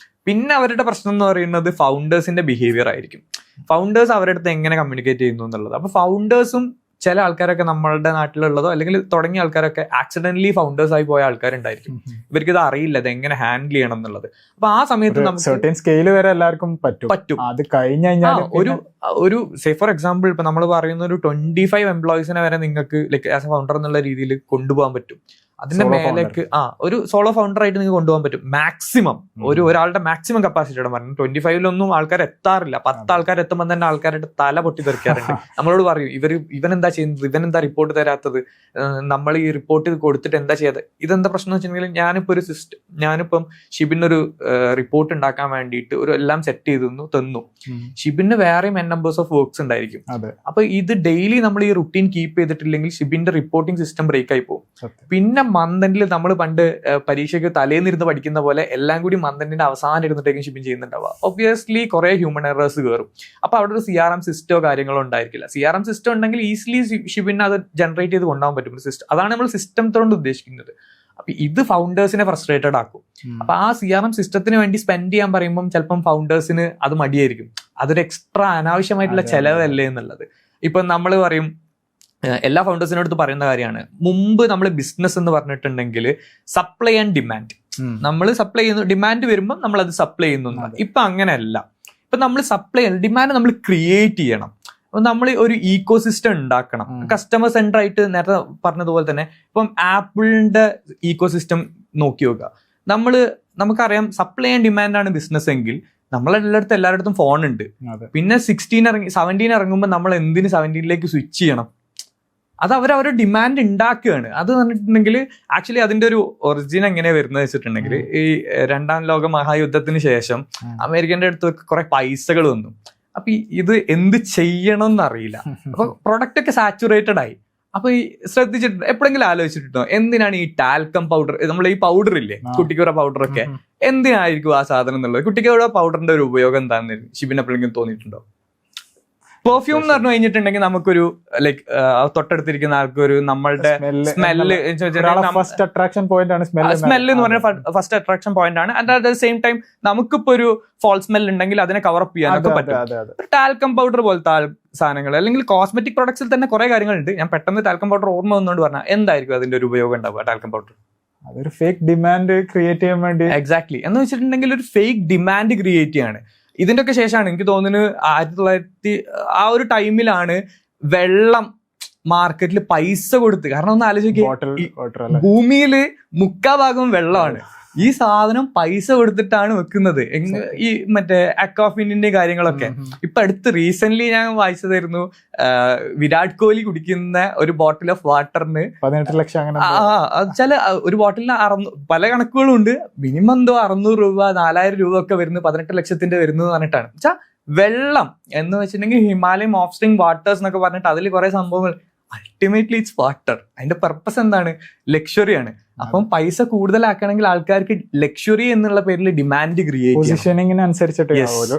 പിന്നെ അവരുടെ പ്രശ്നം എന്ന് പറയുന്നത് ഫൗണ്ടേഴ്സിന്റെ ബിഹേവിയർ ആയിരിക്കും. ഫൗണ്ടേഴ്സ് അവരുടെ അടുത്ത് എങ്ങനെ കമ്മ്യൂണിക്കേറ്റ് ചെയ്യുന്നു എന്നുള്ളത്. അപ്പൊ ഫൗണ്ടേഴ്സും ചില ആൾക്കാരൊക്കെ നമ്മളുടെ നാട്ടിലുള്ളതോ അല്ലെങ്കിൽ തുടങ്ങിയ ആൾക്കാരൊക്കെ ആക്സിഡന്റലി ഫൗണ്ടേഴ്സ് ആയി പോയ ആൾക്കാരുണ്ടായിരിക്കും. ഇവർക്ക് ഇത് അറിയില്ല ഇത് എങ്ങനെ ഹാൻഡിൽ ചെയ്യണം എന്നുള്ളത്. അപ്പൊ ആ സമയത്ത് നമുക്ക് സ്കെയിൽ വരെ എല്ലാവർക്കും പറ്റും. അത് കഴിഞ്ഞാൽ ഒരു സേ ഫോർ എക്സാമ്പിൾ ഇപ്പൊ നമ്മൾ പറയുന്ന ഒരു 25 എംപ്ലോയീസിനെ വരെ നിങ്ങൾക്ക് ലൈക്ക് ആസ് എ ഫൗണ്ടർ എന്നുള്ള രീതിയിൽ കൊണ്ടുപോകാൻ പറ്റും. അതിന്റെ മേലേക്ക് ഒരു സോളോ ഫൗണ്ടർ ആയിട്ട് നിങ്ങൾക്ക് കൊണ്ടുപോകാൻ പറ്റും. മാക്സിമം ഒരാളുടെ മാക്സിമം കപ്പാസിറ്റിയുടെ പറഞ്ഞു 25 ആൾക്കാർ എത്താറില്ല. 10 ആൾക്കാർ എത്തുമ്പോൾ തന്നെ ആൾക്കാരുടെ തല പൊട്ടി തെറിക്കാറുണ്ട്. നമ്മളോട് പറയും ഇവനെന്താ ചെയ്യുന്നത്, ഇവനെന്താ റിപ്പോർട്ട് തരാത്തത്, നമ്മൾ ഈ റിപ്പോർട്ട് കൊടുത്തിട്ട് എന്താ ചെയ്യാതെ. ഇതെന്താ പ്രശ്നം എന്ന് വെച്ചിട്ടുണ്ടെങ്കിൽ ഞാനിപ്പം ഷിബിനൊരു റിപ്പോർട്ട് ഉണ്ടാക്കാൻ വേണ്ടിയിട്ട് എല്ലാം സെറ്റ് ചെയ്തു തന്നു. ഷിബിന് വേറെയും നമ്പേഴ്സ് ഓഫ് വർക്ക്സ് ഉണ്ടായിരിക്കും. അപ്പൊ ഇത് ഡെയിലി നമ്മൾ ഈ റുട്ടീൻ കീപ്പ് ചെയ്തിട്ടില്ലെങ്കിൽ ഷിബിന്റെ റിപ്പോർട്ടിംഗ് സിസ്റ്റം ബ്രേക്ക് ആയി പോകും. പിന്നെ മന്ത് എൻഡിൽ നമ്മൾ പണ്ട് പരീക്ഷയ്ക്ക് തലേന്നിരുന്ന് പഠിക്കുന്ന പോലെ എല്ലാം കൂടി മന്ത് എൻഡിന്റെ അവസാനം ഇരുന്നിട്ടേക്കും ഷിബിൻ ചെയ്യുന്നുണ്ടാവുക. ഒബ്വിയസ്ലി കുറെ ഹ്യൂമൻ എറേഴ്സ് കയറും. അപ്പൊ അവിടെ ഒരു CRM സിസ്റ്റമോ കാര്യങ്ങളോ ഉണ്ടായിരിക്കില്ല. CRM സിസ്റ്റം ഉണ്ടെങ്കിൽ ഈസിലി ഷിബിന് അത് ജനറേറ്റ് ചെയ്ത് കൊണ്ടുപോകാൻ പറ്റും സിസ്റ്റം. അതാണ് നമ്മൾ സിസ്റ്റത്തോട് ഉദ്ദേശിക്കുന്നത്. അപ്പൊ ഇത് ഫൗണ്ടേഴ്സിനെ ഫ്രസ്ട്രേറ്റഡ് ആക്കും. അപ്പൊ ആ CRM സിസ്റ്റത്തിന് വേണ്ടി സ്പെൻഡ് ചെയ്യാൻ പറയുമ്പോൾ ചിലപ്പം ഫൗണ്ടേഴ്സിന് അത് മടിയായിരിക്കും. അതൊരു എക്സ്ട്രാ അനാവശ്യമായിട്ടുള്ള ചെലവല്ലേ എന്നുള്ളത്. ഇപ്പൊ നമ്മൾ പറയും, എല്ലാ ഫൗണ്ടേഴ്സിനോട് പറയുന്ന കാര്യമാണ്, മുമ്പ് നമ്മൾ ബിസിനസ് എന്ന് പറഞ്ഞിട്ടുണ്ടെങ്കിൽ സപ്ലൈ ആൻഡ് ഡിമാൻഡ്, നമ്മൾ സപ്ലൈ ചെയ്യുന്നു, ഡിമാൻഡ് വരുമ്പോൾ നമ്മൾ അത് സപ്ലൈ ചെയ്യുന്നു. ഇപ്പൊ അങ്ങനെയല്ല. ഇപ്പൊ നമ്മൾ സപ്ലൈ ഡിമാൻഡ് നമ്മൾ ക്രിയേറ്റ് ചെയ്യണം. അപ്പൊ നമ്മൾ ഒരു ഈക്കോ സിസ്റ്റം ഉണ്ടാക്കണം. കസ്റ്റമർ സെന്റർ ആയിട്ട് നേരത്തെ പറഞ്ഞതുപോലെ തന്നെ ഇപ്പം ആപ്പിളിന്റെ ഈക്കോ സിസ്റ്റം നോക്കി നോക്കുക. നമുക്കറിയാം സപ്ലൈ ആൻഡ് ഡിമാൻഡ് ആണ് ബിസിനസ് എങ്കിൽ എല്ലായിടത്തും ഫോൺ ഉണ്ട്. പിന്നെ 17 ഇറങ്ങുമ്പോൾ നമ്മൾ എന്തിന് 17ലേക്ക് സ്വിച്ച് ചെയ്യണം? അത് അവരവരുടെ ഡിമാൻഡ് ഉണ്ടാക്കുകയാണ്. അത് പറഞ്ഞിട്ടുണ്ടെങ്കിൽ ആക്ച്വലി അതിന്റെ ഒരു ഒറിജിൻ എങ്ങനെയാ വരുന്നത് വെച്ചിട്ടുണ്ടെങ്കിൽ, ഈ 2ാം ലോക മഹായുദ്ധത്തിന് ശേഷം അമേരിക്കന്റെ അടുത്ത് കുറെ പൈസകൾ വന്നു. അപ്പൊ ഇത് എന്ത് ചെയ്യണം എന്നറിയില്ല. അപ്പൊ പ്രൊഡക്റ്റ് ഒക്കെ സാച്ചുറേറ്റഡ് ആയി. അപ്പൊ ഈ ശ്രദ്ധിച്ചിട്ട് എപ്പോഴെങ്കിലും ആലോചിച്ചിട്ടുണ്ടോ എന്തിനാണ് ഈ ടാൽക്കം പൗഡർ, നമ്മൾ ഈ പൗഡർ ഇല്ലേ കുട്ടിക്കൂറ പൗഡർ ഒക്കെ, എന്തിനായിരിക്കും ആ സാധനം എന്നുള്ളത്? കുട്ടിക്കൂറ പൗഡറിന്റെ ഒരു ഉപയോഗം എന്താണെന്ന് ഷിബിൻ എപ്പോഴെങ്കിലും തോന്നിയിട്ടുണ്ടോ? പെർഫ്യൂം എന്ന് പറഞ്ഞു കഴിഞ്ഞിട്ടുണ്ടെങ്കിൽ നമുക്കൊരു ലൈക്ക് തൊട്ടടുത്തിരിക്കുന്ന ആൾക്കൊരു നമ്മളുടെ സ്മെല്ല് ഫസ്റ്റ് അട്രാക്ഷൻ പോയിന്റ് ആണ്. സ്മെല്ല് എന്ന് പറഞ്ഞാൽ ഫസ്റ്റ് അട്രാക്ഷൻ പോയിന്റ് ആണ്. And at the same time നമുക്കിപ്പോ ഒരു ഫോൾ സ്മെൽ ഉണ്ടെങ്കിൽ അതിനെ കവറപ്പ് ചെയ്യാനൊക്കെ പറ്റും. ടാൽക്കം പൗഡർ പോലത്തെ സാധനങ്ങൾ അല്ലെങ്കിൽ കോസ്മെറ്റിക് പ്രൊഡക്ട്സിൽ തന്നെ കുറെ കാര്യങ്ങളുണ്ട്. ഞാൻ പെട്ടെന്ന് ടാൽക്കം പൗഡർ ഓർമ്മ വന്നുകൊണ്ട് പറഞ്ഞാൽ എന്തായിരിക്കും അതിന്റെ ഒരു ഉപയോഗം ഉണ്ടാവുക? ടാൽക്കം പൗഡർ അതൊരു ഫേക്ക് ഡിമാൻഡ് ക്രിയേറ്റ് ചെയ്യാൻ വേണ്ടി. എക്സാക്ട്ലി. എന്ന് വെച്ചിട്ടുണ്ടെങ്കിൽ ഒരു ഫേക്ക് ഡിമാൻഡ് ക്രിയേറ്റ് ചെയ്യാണ്. ഇതിന്റെ ഒക്കെ ശേഷമാണ് എനിക്ക് തോന്നുന്നത് 1900 ആ ഒരു ടൈമിലാണ് വെള്ളം മാർക്കറ്റിൽ പൈസ കൊടുത്ത്. കാരണം ഒന്ന് ആലോചിക്കുക, ഭൂമിയില് 3/4 ഭാഗം വെള്ളമാണ്. ഈ സാധനം പൈസ കൊടുത്തിട്ടാണ് വെക്കുന്നത്. ഈ മറ്റേ അക്വാഫിനിന്റെ കാര്യങ്ങളൊക്കെ. ഇപ്പൊ അടുത്ത് റീസെന്റ് ഞാൻ വായിച്ചതായിരുന്നു, വിരാട് കോഹ്ലി കുടിക്കുന്ന ഒരു ബോട്ടിൽ ഓഫ് വാട്ടറിന് 18 ലക്ഷം. ചില ഒരു ബോട്ടിലിന് പല കണക്കുകളും ഉണ്ട്. മിനിമം എന്തോ 600 രൂപ 4000 രൂപ ഒക്കെ വരുന്നത് 18 ലക്ഷത്തിന്റെ വരുന്നത് പറഞ്ഞിട്ടാണ്. വെച്ചാൽ വെള്ളം എന്ന് വെച്ചിട്ടുണ്ടെങ്കിൽ ഹിമാലയം ഓഫ് സ്ട്രിങ് വാട്ടേഴ്സ് എന്നൊക്കെ പറഞ്ഞിട്ട് അതിൽ കുറെ സംഭവങ്ങൾ. Ultimately it's water. അതിന്റെ പർപ്പസ് എന്താണ്? ലക്ഷറിയാണ്. അപ്പം പൈസ കൂടുതലാക്കണമെങ്കിൽ ആൾക്കാർക്ക് ലക്ഷറി എന്നുള്ള പേരിൽ ഡിമാൻഡ് ക്രിയേറ്റ് പൊസിഷനിങ്ങിനനുസരിച്ചിട്ട്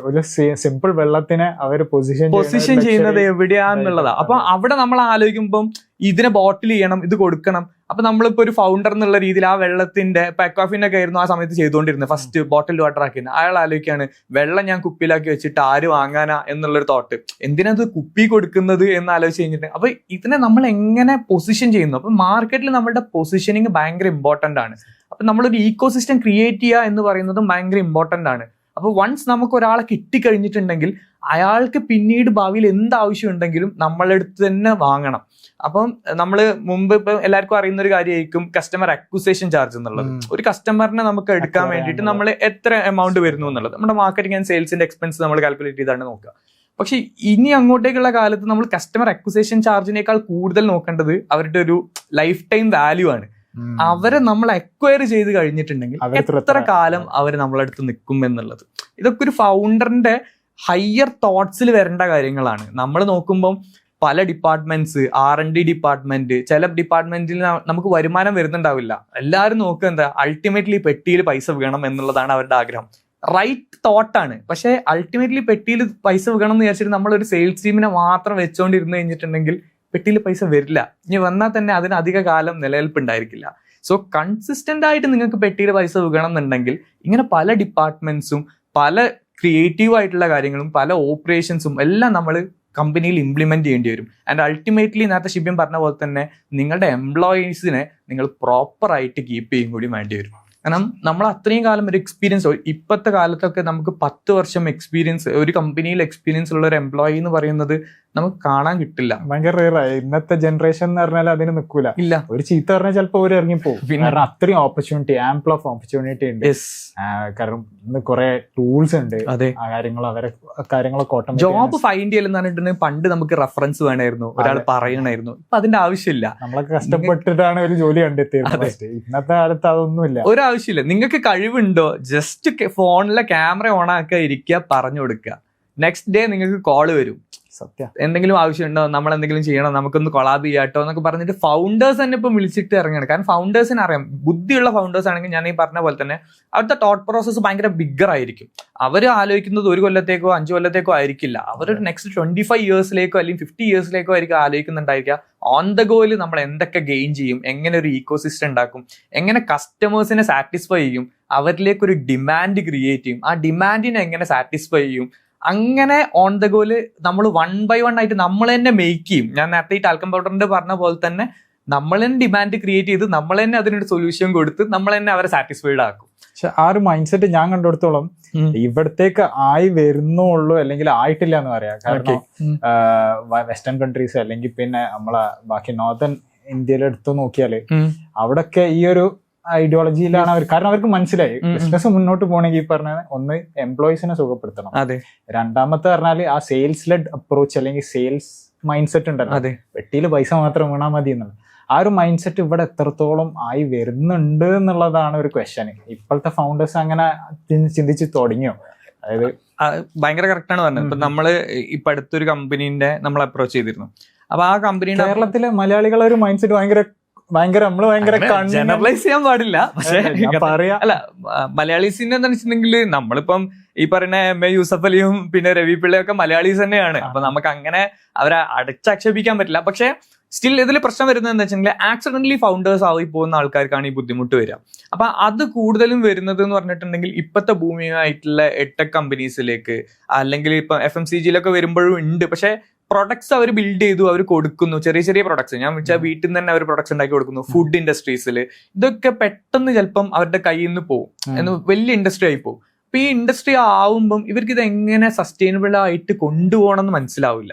ഒരു സിമ്പിൾ വെള്ളത്തിനെ അവർ പൊസിഷൻ ചെയ്യുന്നത് എവിടെയാന്നുള്ളതാ. അപ്പൊ അവിടെ നമ്മൾ ആലോചിക്കുമ്പം ഇതിനെ ബോട്ടിൽ ചെയ്യണം, ഇത് കൊടുക്കണം. അപ്പൊ നമ്മളിപ്പോ ഒരു ഫൗണ്ടർ എന്നുള്ള രീതിയിൽ ആ വെള്ളത്തിന്റെ പാക്കോഫിനൊക്കെ ആയിരുന്നു ആ സമയത്ത് ചെയ്തുകൊണ്ടിരുന്നത്, ഫസ്റ്റ് ബോട്ടിൽ വാട്ടർ ആക്കിയിരുന്നത്. അയാൾ ആലോചിക്കുകയാണ്, വെള്ളം ഞാൻ കുപ്പിയിലാക്കി വെച്ചിട്ട് ആര് വാങ്ങാനാ എന്നുള്ളൊരു തോട്ട്, എന്തിനത് കുപ്പി കൊടുക്കുന്നത് എന്ന് ആലോചിച്ച് കഴിഞ്ഞിട്ട്. അപ്പൊ ഇതിനെ നമ്മൾ എങ്ങനെ പൊസിഷൻ ചെയ്യുന്നു? അപ്പൊ മാർക്കറ്റിൽ നമ്മുടെ പൊസിഷനിങ് ഭയങ്കര ഇമ്പോർട്ടന്റ് ആണ്. അപ്പൊ നമ്മളൊരു ഈക്കോ സിസ്റ്റം ക്രിയേറ്റ് ചെയ്യുക എന്ന് പറയുന്നതും ഭയങ്കര ഇമ്പോർട്ടന്റ് ആണ്. അപ്പൊ വൺസ് നമുക്ക് ഒരാളെ കിട്ടിക്കഴിഞ്ഞിട്ടുണ്ടെങ്കിൽ അയാൾക്ക് പിന്നീട് ഭാവിയിൽ എന്താവശ്യം ഉണ്ടെങ്കിലും നമ്മളെടുത്ത് തന്നെ വാങ്ങണം. അപ്പം നമ്മൾ മുമ്പ് ഇപ്പം എല്ലാവർക്കും അറിയുന്ന ഒരു കാര്യമായിരിക്കും കസ്റ്റമർ അക്വിസിഷൻ ചാർജ് എന്നുള്ളത്. ഒരു കസ്റ്റമറിനെ നമുക്ക് എടുക്കാൻ വേണ്ടിയിട്ട് നമ്മൾ എത്ര എമൗണ്ട് വരുന്നു എന്നുള്ളത് നമ്മുടെ മാർക്കറ്റിംഗ് ആൻഡ് സെയിൽസിന്റെ എക്സ്പെൻസ് നമ്മൾ കാൽക്കുലേറ്റ് ചെയ്താണ് നോക്കുക. പക്ഷെ ഇനി അങ്ങോട്ടേക്കുള്ള കാലത്ത് നമ്മൾ കസ്റ്റമർ അക്വിസിഷൻ ചാർജിനേക്കാൾ കൂടുതൽ നോക്കേണ്ടത് അവരുടെ ഒരു ലൈഫ് ടൈം വാല്യൂ ആണ്. അവരെ നമ്മൾ അക്വയർ ചെയ്ത് കഴിഞ്ഞിട്ടുണ്ടെങ്കിൽ എത്ര കാലം അവർ നമ്മളടുത്ത് നിൽക്കും എന്നുള്ളത്. ഇതൊക്കെ ഒരു ഫൗണ്ടറിന്റെ ഹയർ തോട്ട്സിൽ വരേണ്ട കാര്യങ്ങളാണ്. നമ്മൾ നോക്കുമ്പോൾ പല ഡിപ്പാർട്ട്മെന്റ്സ്, R&D ഡിപ്പാർട്ട്മെന്റ്, ചില ഡിപ്പാർട്ട്മെന്റിൽ നമുക്ക് വരുമാനം വരുന്നുണ്ടാവില്ല. എല്ലാവരും നോക്കുക എന്താ, അൾട്ടിമേറ്റ്ലി പെട്ടിയിൽ പൈസ വീണം എന്നുള്ളതാണ് അവരുടെ ആഗ്രഹം. റൈറ്റ് തോട്ടാണ്. പക്ഷെ അൾട്ടിമേറ്റ്ലി പെട്ടിയിൽ പൈസ വീണം എന്ന് വിചാരിച്ചിട്ട് നമ്മളൊരു സെയിൽസ് ടീമിനെ മാത്രം വെച്ചുകൊണ്ടിരുന്നു കഴിഞ്ഞിട്ടുണ്ടെങ്കിൽ പെട്ടിയിൽ പൈസ വരില്ല. ഇനി വന്നാൽ തന്നെ അതിന് അധിക കാലം നിലനിൽപ്പുണ്ടായിരിക്കില്ല. സോ കൺസിസ്റ്റന്റ് ആയിട്ട് നിങ്ങൾക്ക് പെട്ടിയിൽ പൈസ വീകണം എന്നുണ്ടെങ്കിൽ ഇങ്ങനെ പല ഡിപ്പാർട്ട്മെന്റ്സും പല ക്രിയേറ്റീവ് ആയിട്ടുള്ള കാര്യങ്ങളും പല ഓപ്പറേഷൻസും എല്ലാം നമ്മൾ കമ്പനിയിൽ ഇംപ്ലിമെന്റ് ചെയ്യേണ്ടി വരും. ആൻഡ് അൾട്ടിമേറ്റ്ലി നേരത്തെ ഷിബിൻ പറഞ്ഞ പോലെ തന്നെ നിങ്ങളുടെ എംപ്ലോയീസിനെ നിങ്ങൾ പ്രോപ്പർ ആയിട്ട് കീപ്പ് ചെയ്യും കൂടി വേണ്ടി വരും. കാരണം നമ്മൾ അത്രയും കാലം ഒരു എക്സ്പീരിയൻസ്, ഇപ്പോഴത്തെ കാലത്തൊക്കെ നമുക്ക് 10 വർഷം എക്സ്പീരിയൻസ്, ഒരു കമ്പനിയിൽ എക്സ്പീരിയൻസ് ഉള്ള ഒരു എംപ്ലോയി എന്ന് പറയുന്നത് നമുക്ക് കാണാൻ കിട്ടില്ല. ഭയങ്കര റെയറായി. ഇന്നത്തെ ജനറേഷൻ എന്ന് പറഞ്ഞാൽ അതിന് നിൽക്കൂല. ഇല്ല, ഒരു ചീത്ത പറഞ്ഞാൽ ചിലപ്പോ അവർ ഇറങ്ങിപ്പോകും. കാരണം അത്രയും ഓപ്പർച്യൂണിറ്റി, ആംപിൾ ഓഫ് ഓപ്പർച്യൂണിറ്റി ഉണ്ട്. കാരണം ഇന്ന് കുറെ ടൂൾസ് ഉണ്ട്. ആ കാര്യങ്ങളൊക്കെ ജോബ് ഫൈൻഡ് ചെയ്യലെന്ന് പറഞ്ഞിട്ടുണ്ടെങ്കിൽ പണ്ട് നമുക്ക് റെഫറൻസ് വേണമായിരുന്നു, ഒരാൾ പറയണമായിരുന്നു. ഇപ്പൊ അതിന്റെ ആവശ്യമില്ല. നമ്മളൊക്കെ കഷ്ടപ്പെട്ടിട്ടാണ് ഒരു ജോലി കണ്ടെത്തിയത്. ഇന്നത്തെ കാലത്ത് അതൊന്നുമില്ല, ഒരാവശ്യമില്ല. നിങ്ങൾക്ക് കഴിവുണ്ടോ, ജസ്റ്റ് ഫോണിലെ ക്യാമറ ഓൺ ആക്കുക, ഇരിക്കുക, പറഞ്ഞു കൊടുക്കുക. നെക്സ്റ്റ് ഡേ നിങ്ങൾക്ക് കോള് വരും. സത്യം. എന്തെങ്കിലും ആവശ്യമുണ്ടോ, നമ്മൾ എന്തെങ്കിലും ചെയ്യണം, നമുക്കൊന്ന് കൊളാബ് ചെയ്യാട്ടോ എന്നൊക്കെ പറഞ്ഞിട്ട് ഫൗണ്ടേഴ്സ് തന്നെ ഇപ്പം വിളിച്ചിട്ട് ഇറങ്ങുകയാണ്. കാരണം ഫൗണ്ടേഴ്സിന് അറിയാം, ബുദ്ധിയുള്ള ഫൗണ്ടേഴ്സ് ആണെങ്കിൽ ഞാൻ ഈ പറഞ്ഞ പോലെ തന്നെ അവരുടെ തോട്ട് പ്രോസസ്സ് ഭയങ്കര ബിഗ്ഗർ ആയിരിക്കും. അവർ ആലോചിക്കുന്നത് 1 കൊല്ലത്തേക്കോ 5 കൊല്ലത്തേക്കോ ആയിരിക്കില്ല. അവരൊരു നെക്സ്റ്റ് 25 ഇയേഴ്സിലേക്കോ അല്ലെങ്കിൽ 50 ഇയേഴ്സിലേക്കോ ആയിരിക്കും ആലോചിക്കുന്നുണ്ടായിരിക്കുക. ഓൺ ദ ഗോയിൽ നമ്മൾ എന്തൊക്കെ ഗെയിൻ ചെയ്യും, എങ്ങനെ ഒരു ഈക്കോ സിസ്റ്റം ഉണ്ടാക്കും, എങ്ങനെ കസ്റ്റമേഴ്സിനെ സാറ്റിസ്ഫൈ ചെയ്യും, അവരിലേക്ക് ഒരു ഡിമാൻഡ് ക്രിയേറ്റ് ചെയ്യും, ആ ഡിമാൻഡിനെ എങ്ങനെ സാറ്റിസ്ഫൈ ചെയ്യും. അങ്ങനെ ഓൺ ദ ഗോല് നമ്മൾ 1 by 1 ആയിട്ട് നമ്മൾ തന്നെ മേക്ക് ചെയ്യും. ഞാൻ നേരത്തെ ഈ ടാൽക്കം പൗഡറിന്റെ പറഞ്ഞ പോലെ തന്നെ നമ്മൾ തന്നെ ഡിമാൻഡ് ക്രിയേറ്റ് ചെയ്ത് നമ്മൾ തന്നെ അതിനൊരു സൊല്യൂഷൻ കൊടുത്ത് നമ്മൾ തന്നെ അവരെ സാറ്റിസ്ഫൈഡ് ആക്കും. പക്ഷെ ആ ഒരു മൈൻഡ് സെറ്റ് ഞാൻ കണ്ടെടുത്തോളം ഇവിടത്തേക്ക് ആയി വരുന്നുള്ളൂ, അല്ലെങ്കിൽ ആയിട്ടില്ല എന്ന് പറയാം. കാരണം വെസ്റ്റേൺ കൺട്രീസ് അല്ലെങ്കിൽ പിന്നെ നമ്മളെ ബാക്കി നോർത്തേൺ ഇന്ത്യയിൽ എടുത്തു നോക്കിയാല് അവിടൊക്കെ ഈ ഒരു ഐഡിയോളജിയിലാണ് അവർ. കാരണം അവർക്ക് മനസ്സിലായി ബിസിനസ് മുന്നോട്ട് പോകണമെങ്കിൽ ഈ പറഞ്ഞ ഒന്ന് എംപ്ലോയീസിനെ സുഖപ്പെടുത്തണം, രണ്ടാമത്തെ പറഞ്ഞാല് ആ സെയിൽസ് ലെഡ് അപ്രോച്ച് അല്ലെങ്കിൽ സെയിൽസ് മൈൻഡ് സെറ്റ് ഉണ്ടല്ലോ, വെട്ടിയിൽ പൈസ മാത്രം വീണാൽ മതി എന്നുള്ളത്. ആ ഒരു മൈൻഡ് സെറ്റ് ഇവിടെ എത്രത്തോളം ആയി വരുന്നുണ്ട് എന്നുള്ളതാണ് ഒരു ക്വസ്റ്റ്യൻ. ഇപ്പോഴത്തെ ഫൗണ്ടേഴ്സ് അങ്ങനെ ചിന്തിച്ച് തുടങ്ങിയോ? അതായത് ഭയങ്കര കറക്റ്റ് ആണ് പറഞ്ഞത്. ഇപ്പൊ നമ്മള് ഇപ്പൊ അടുത്തൊരു കമ്പനീന്റെ നമ്മൾ അപ്രോച്ച് ചെയ്തിരുന്നു. അപ്പൊ ആ കമ്പനിയുടെ കേരളത്തിലെ മലയാളികളെ ഒരു മൈൻഡ് സെറ്റ് ജനറലൈസ് ചെയ്യാൻ പാടില്ല. പക്ഷെ അല്ല, മലയാളീസിന്റെ എന്താ വെച്ചിട്ടുണ്ടെങ്കിൽ നമ്മളിപ്പം ഈ പറയുന്ന എം എ യൂസഫ് അലിയും പിന്നെ രവി പിള്ളയൊക്കെ മലയാളീസ് തന്നെയാണ്. അപ്പൊ നമുക്ക് അങ്ങനെ അവരെ അടച്ചാക്ഷേപിക്കാൻ പറ്റില്ല. പക്ഷെ സ്റ്റിൽ ഇതിൽ പ്രശ്നം വരുന്നത് എന്താ വെച്ചിട്ടുണ്ടെങ്കിൽ ആക്സിഡന്റലി ഫൗണ്ടേഴ്സ് ആയി പോകുന്ന ആൾക്കാർക്കാണ് ഈ ബുദ്ധിമുട്ട് വരിക. അപ്പൊ അത് കൂടുതലും വരുന്നത് എന്ന് പറഞ്ഞിട്ടുണ്ടെങ്കിൽ ഇപ്പോഴത്തെ ഭൂമിയായിട്ടുള്ള എട്ടെക് കമ്പനീസിലേക്ക് അല്ലെങ്കിൽ ഇപ്പൊ FMCG വരുമ്പോഴും ഉണ്ട്. പക്ഷെ പ്രൊഡക്ട്സ് അവർ ബിൽഡ് ചെയ്തു, അവർ കൊടുക്കുന്നു, ചെറിയ ചെറിയ പ്രൊഡക്ട്സ്. ഞാൻ വെച്ചാൽ വീട്ടിൽ നിന്ന് തന്നെ അവർ പ്രൊഡക്ട്സ് ഉണ്ടാക്കി കൊടുക്കുന്നു. ഫുഡ് ഇൻഡസ്ട്രീസിൽ ഇതൊക്കെ പെട്ടെന്ന് ചിലപ്പം അവരുടെ കയ്യിൽ നിന്ന് പോകും, വലിയ ഇൻഡസ്ട്രി ആയി പോകും. അപ്പൊ ഈ ഇൻഡസ്ട്രി ആവുമ്പം ഇവർക്ക് ഇത് എങ്ങനെ സസ്റ്റൈനബിൾ ആയിട്ട് കൊണ്ടുപോകണം എന്ന് മനസ്സിലാവില്ല.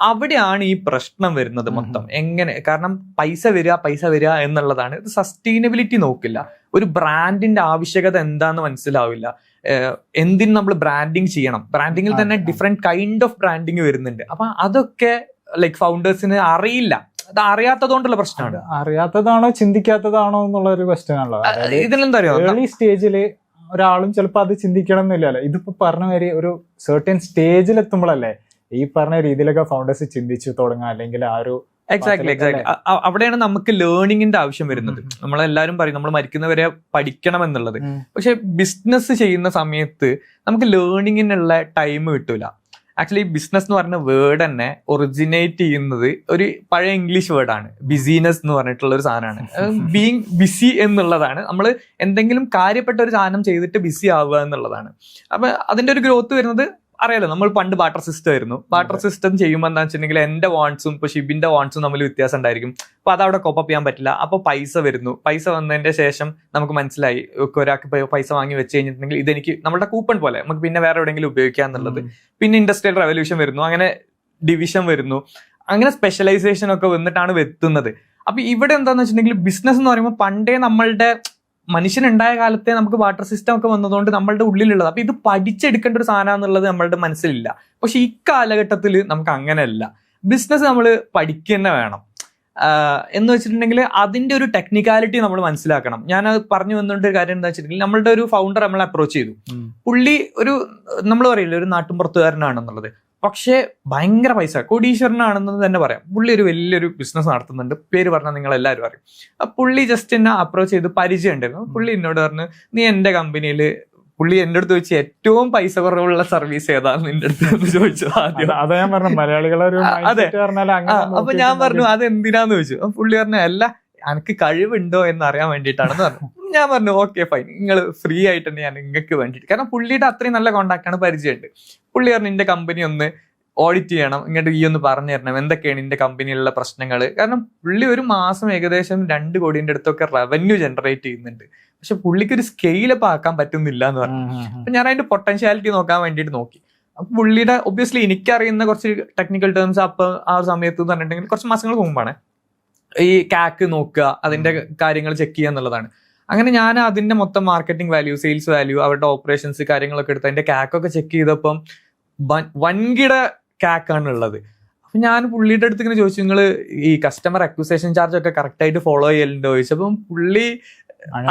അവിടെയാണ് ഈ പ്രശ്നം വരുന്നത് മൊത്തം. എങ്ങനെ, കാരണം പൈസ വരിക എന്നുള്ളതാണ്. ഇത് സസ്റ്റൈനബിലിറ്റി നോക്കില്ല. ഒരു ബ്രാൻഡിന്റെ ആവശ്യകത എന്താന്ന് മനസ്സിലാവില്ല. എന്തിനും നമ്മൾ ബ്രാൻഡിങ് ചെയ്യണം. ബ്രാൻഡിങ്ങിൽ തന്നെ ഡിഫറെന്റ് കൈൻഡ് ഓഫ് ബ്രാൻഡിങ് വരുന്നുണ്ട്. അപ്പൊ അതൊക്കെ ലൈക്ക് ഫൗണ്ടേഴ്സിന് അറിയില്ല. അത് അറിയാത്തതുകൊണ്ടുള്ള പ്രശ്നമാണ്. അറിയാത്തതാണോ ചിന്തിക്കാത്തതാണോ എന്നുള്ള ഒരു ക്വസ്റ്റ്യൻ ആണല്ലോ. ഇതിലെന്താ അറിയാം, ഏർലി സ്റ്റേജില് ഒരാളും ചിലപ്പോൾ അത് ചിന്തിക്കണം എന്നില്ലല്ലോ. ഇതിപ്പോ പറഞ്ഞ മാതിരി ഒരു സെർട്ടൻ സ്റ്റേജിൽ എത്തുമ്പോഴല്ലേ ഈ പറഞ്ഞ രീതിയിലൊക്കെ ഫൗണ്ടേഴ്സ് ചിന്തിച്ചു തുടങ്ങുക, അല്ലെങ്കിൽ ആ ഒരു എക്സാക്ട്ലി അവിടെയാണ് നമുക്ക് ലേണിങ്ങിന്റെ ആവശ്യം വരുന്നത്. നമ്മളെല്ലാരും പറയും നമ്മൾ മരിക്കുന്നവരെ പഠിക്കണം എന്നുള്ളത്. പക്ഷെ ബിസിനസ് ചെയ്യുന്ന സമയത്ത് നമുക്ക് ലേണിങ്ങിനുള്ള ടൈം കിട്ടൂല. ആക്ച്വലി ബിസിനസ് എന്ന് പറഞ്ഞ വേർഡ് തന്നെ ഒറിജിനേറ്റ് ചെയ്യുന്നത് ഒരു പഴയ ഇംഗ്ലീഷ് വേർഡാണ്. ബിസിനസ് എന്ന് പറഞ്ഞിട്ടുള്ള ഒരു സാധനമാണ്. ബീങ് ബിസി എന്നുള്ളതാണ്. നമ്മൾ എന്തെങ്കിലും കാര്യപ്പെട്ട ഒരു സാധനം ചെയ്തിട്ട് ബിസി ആവുക എന്നുള്ളതാണ്. അപ്പൊ അതിന്റെ ഒരു ഗ്രോത്ത് വരുന്നത് അറിയാലോ. നമ്മൾ പണ്ട് ബാർട്ടർ സിസ്റ്റം ആയിരുന്നു. ബാർട്ടർ സിസ്റ്റം ചെയ്യുമ്പോൾ എന്താ വെച്ചിട്ടുണ്ടെങ്കിൽ എന്റെ വാണ്ട്സും ഇപ്പൊ ഷിബിന്റെ വാണ്ട്സും തമ്മിൽ വ്യത്യാസം ഉണ്ടായിരിക്കും. അപ്പൊ അതവിടെ കോപ്പപ്പ് ചെയ്യാൻ പറ്റില്ല. അപ്പൊ പൈസ വരുന്നു. പൈസ വന്നതിന്റെ ശേഷം നമുക്ക് മനസ്സിലായി ഒരാൾക്ക് പൈസ വാങ്ങി വെച്ച് കഴിഞ്ഞിട്ടുണ്ടെങ്കിൽ ഇതെനിക്ക് നമ്മുടെ കൂപ്പൺ പോലെ നമുക്ക് പിന്നെ വേറെ എവിടെയെങ്കിലും ഉപയോഗിക്കാം എന്നുള്ളത്. പിന്നെ ഇൻഡസ്ട്രിയൽ റെവല്യൂഷൻ വരുന്നു, അങ്ങനെ ഡിവിഷൻ വരുന്നു, അങ്ങനെ സ്പെഷ്യലൈസേഷൻ ഒക്കെ വന്നിട്ടാണ് എത്തുന്നത്. അപ്പൊ ഇവിടെ എന്താന്ന് വെച്ചിട്ടുണ്ടെങ്കിൽ ബിസിനസ് എന്ന് പറയുമ്പോൾ പണ്ടേ നമ്മളുടെ മനുഷ്യനുണ്ടായ കാലത്തെ നമുക്ക് വാട്ടർ സിസ്റ്റം ഒക്കെ വന്നതുകൊണ്ട് നമ്മളുടെ ഉള്ളിലുള്ളത്. അപ്പൊ ഇത് പഠിച്ചെടുക്കേണ്ട ഒരു സാധനം എന്നുള്ളത് നമ്മളുടെ മനസ്സിലില്ല. പക്ഷെ ഈ കാലഘട്ടത്തിൽ നമുക്ക് അങ്ങനെയല്ല. ബിസിനസ് നമ്മൾ പഠിക്കുക തന്നെ വേണം. എന്ന് വെച്ചിട്ടുണ്ടെങ്കിൽ അതിന്റെ ഒരു ടെക്നിക്കാലിറ്റി നമ്മൾ മനസ്സിലാക്കണം. ഞാൻ പറഞ്ഞു വന്നുകൊണ്ട് ഒരു കാര്യം എന്താ വെച്ചിട്ടുണ്ടെങ്കിൽ നമ്മളുടെ ഒരു ഫൗണ്ടർ നമ്മളെ അപ്രോച്ച് ചെയ്തു. പുള്ളി ഒരു നമ്മൾ പറയില്ല ഒരു നാട്ടുംപുറത്തുകാരനാണെന്നുള്ളത്. പക്ഷെ ഭയങ്കര പൈസ, കോടീശ്വരനാണെന്ന് തന്നെ പറയാം. പുള്ളി ഒരു വലിയൊരു ബിസിനസ് നടത്തുന്നുണ്ട്. പേര് പറഞ്ഞാൽ നിങ്ങൾ എല്ലാവരും അറിയും. പുള്ളി ജസ്റ്റ് എന്നെ അപ്രോച്ച് ചെയ്ത് പരിചയം ഉണ്ടായിരുന്നു. പുള്ളി എന്നോട് പറഞ്ഞു, നീ എന്റെ കമ്പനിയിൽ, പുള്ളി എന്റെ അടുത്ത് ചോദിച്ചു ഏറ്റവും പൈസ കുറവുള്ള സർവീസ് ഏതാന്ന് നിന്റെ അടുത്ത് ചോദിച്ചത് ആദ്യം. അതെ. അപ്പൊ ഞാൻ പറഞ്ഞു അത് എന്തിനാന്ന് ചോദിച്ചു. അപ്പൊ പുള്ളി പറഞ്ഞു അല്ല എനിക്ക് കഴിവുണ്ടോ എന്ന് അറിയാൻ വേണ്ടിയിട്ടാണെന്ന് പറഞ്ഞു. ഞാൻ പറഞ്ഞു ഓക്കെ ഫൈൻ, നിങ്ങൾ ഫ്രീ ആയിട്ട് തന്നെ ഞാൻ നിങ്ങൾക്ക് വേണ്ടിയിട്ട്. കാരണം പുള്ളിയുടെ അത്രയും നല്ല കോണ്ടാക്ട് ആണ്, പരിചയമുണ്ട്. പുള്ളി പറഞ്ഞു എന്റെ കമ്പനി ഒന്ന് ഓഡിറ്റ് ചെയ്യണം, ഇങ്ങോട്ട് ഈ ഒന്ന് പറഞ്ഞു തരണം എന്തൊക്കെയാണ് എന്റെ കമ്പനിയിലുള്ള പ്രശ്നങ്ങൾ. കാരണം പുള്ളി ഒരു മാസം ഏകദേശം 2 കോടിയുടെ അടുത്തൊക്കെ റവന്യൂ ജനറേറ്റ് ചെയ്യുന്നുണ്ട്. പക്ഷെ പുള്ളിക്ക് ഒരു സ്കെയിലപ്പ് ആക്കാൻ പറ്റുന്നില്ല എന്ന് പറഞ്ഞു. അപ്പൊ ഞാൻ അതിന്റെ പൊട്ടൻഷ്യാലിറ്റി നോക്കാൻ വേണ്ടിയിട്ട് നോക്കി. പുള്ളിയുടെ ഒബ്വിയസ്ലി എനിക്കറിയുന്ന കുറച്ച് ടെക്നിക്കൽ ടേംസ് അപ്പൊ ആ സമയത്ത് എന്ന് പറഞ്ഞിട്ടുണ്ടെങ്കിൽ കുറച്ച് മാസങ്ങൾക്ക് മുമ്പാണ് ഈ കാക്ക് നോക്കുക, അതിന്റെ കാര്യങ്ങൾ ചെക്ക് ചെയ്യുക എന്നുള്ളതാണ്. അങ്ങനെ ഞാൻ അതിന്റെ മൊത്തം മാർക്കറ്റിംഗ് വാല്യൂ, സെയിൽസ് വാല്യൂ, അവരുടെ ഓപ്പറേഷൻസ് കാര്യങ്ങളൊക്കെ എടുത്ത് അതിന്റെ കാക്കൊക്കെ ചെക്ക് ചെയ്തപ്പം വൻകിട കാക്കാണ് ഉള്ളത്. അപ്പൊ ഞാൻ പുള്ളിയുടെ അടുത്ത് ഇങ്ങനെ ചോദിച്ചു, നിങ്ങൾ ഈ കസ്റ്റമർ അക്വിസിഷൻ ചാർജ് ഒക്കെ കറക്റ്റ് ആയിട്ട് ഫോളോ ചെയ്യലുണ്ടോ ചോദിച്ചപ്പം പുള്ളി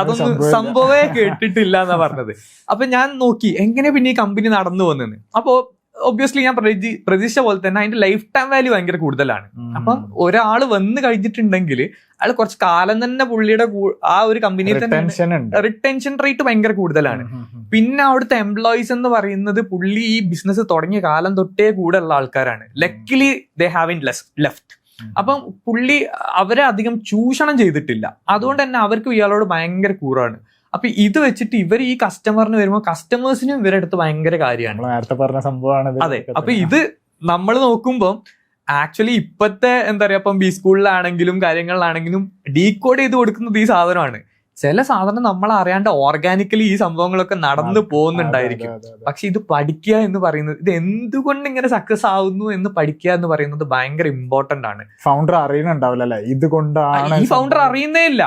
അതൊന്നും സംഭവമേ കേട്ടിട്ടില്ല എന്നാ പറഞ്ഞത്. അപ്പൊ ഞാൻ നോക്കി എങ്ങനെ പിന്നെ ഈ കമ്പനി നടന്നു പോകുന്നത്. അപ്പോ ഒബ്വിയസ്ലി ഞാൻ പ്രതീക്ഷിച്ച പോലെ തന്നെ അതിന്റെ ലൈഫ് ടൈം വാല്യൂ ഭയങ്കര കൂടുതലാണ്. അപ്പം ഒരാൾ വന്ന് കഴിഞ്ഞിട്ടുണ്ടെങ്കിൽ അയാൾ കുറച്ച് കാലം തന്നെ പുള്ളിയുടെ ആ ഒരു കമ്പനിയിൽ തന്നെ റിട്ടൻഷൻ റേറ്റ് ഭയങ്കര കൂടുതലാണ്. പിന്നെ അവിടുത്തെ എംപ്ലോയീസ് എന്ന് പറയുന്നത് പുള്ളി ഈ ബിസിനസ് തുടങ്ങിയ കാലം തൊട്ടേ കൂടെ ഉള്ള ആൾക്കാരാണ്. Luckily they have in left. അപ്പം പുള്ളി അവരെ അധികം ചൂഷണം ചെയ്തിട്ടില്ല. അതുകൊണ്ട് തന്നെ അവർക്ക് ഇയാളോട് ഭയങ്കര കൂറാണ്. അപ്പൊ ഇത് വെച്ചിട്ട് ഇവർ ഈ കസ്റ്റമറിന് വരുമ്പോൾ കസ്റ്റമേഴ്സിനും ഇവരുടെ അടുത്ത് ഭയങ്കര കാര്യമാണ്. നേരത്തെ പറഞ്ഞ സംഭവമാണ്. അതെ. അപ്പൊ ഇത് നമ്മൾ നോക്കുമ്പോൾ ആക്ച്വലി ഇപ്പത്തെ എന്താ പറയാ, ഇപ്പം ബി സ്കൂളിലാണെങ്കിലും കാര്യങ്ങളിലാണെങ്കിലും ഡീകോഡ് ചെയ്ത് കൊടുക്കുന്നത് ഈ സാധനമാണ്. ചില സാധനം നമ്മൾ അറിയാണ്ട് ഓർഗാനിക്കലി ഈ സംഭവങ്ങളൊക്കെ നടന്നു പോകുന്നുണ്ടായിരിക്കും. പക്ഷെ ഇത് പഠിക്കുക എന്ന് പറയുന്നത്, ഇത് എന്തുകൊണ്ട് ഇങ്ങനെ സക്സസ് ആവുന്നു എന്ന് പഠിക്കുക എന്ന് പറയുന്നത് ഭയങ്കര ഇമ്പോർട്ടന്റ് ആണ്. ഫൗണ്ടർ അറിയുന്നുണ്ടാവില്ല ഇതുകൊണ്ടാണ്. ഈ ഫൗണ്ടർ അറിയുന്നേ ഇല്ല.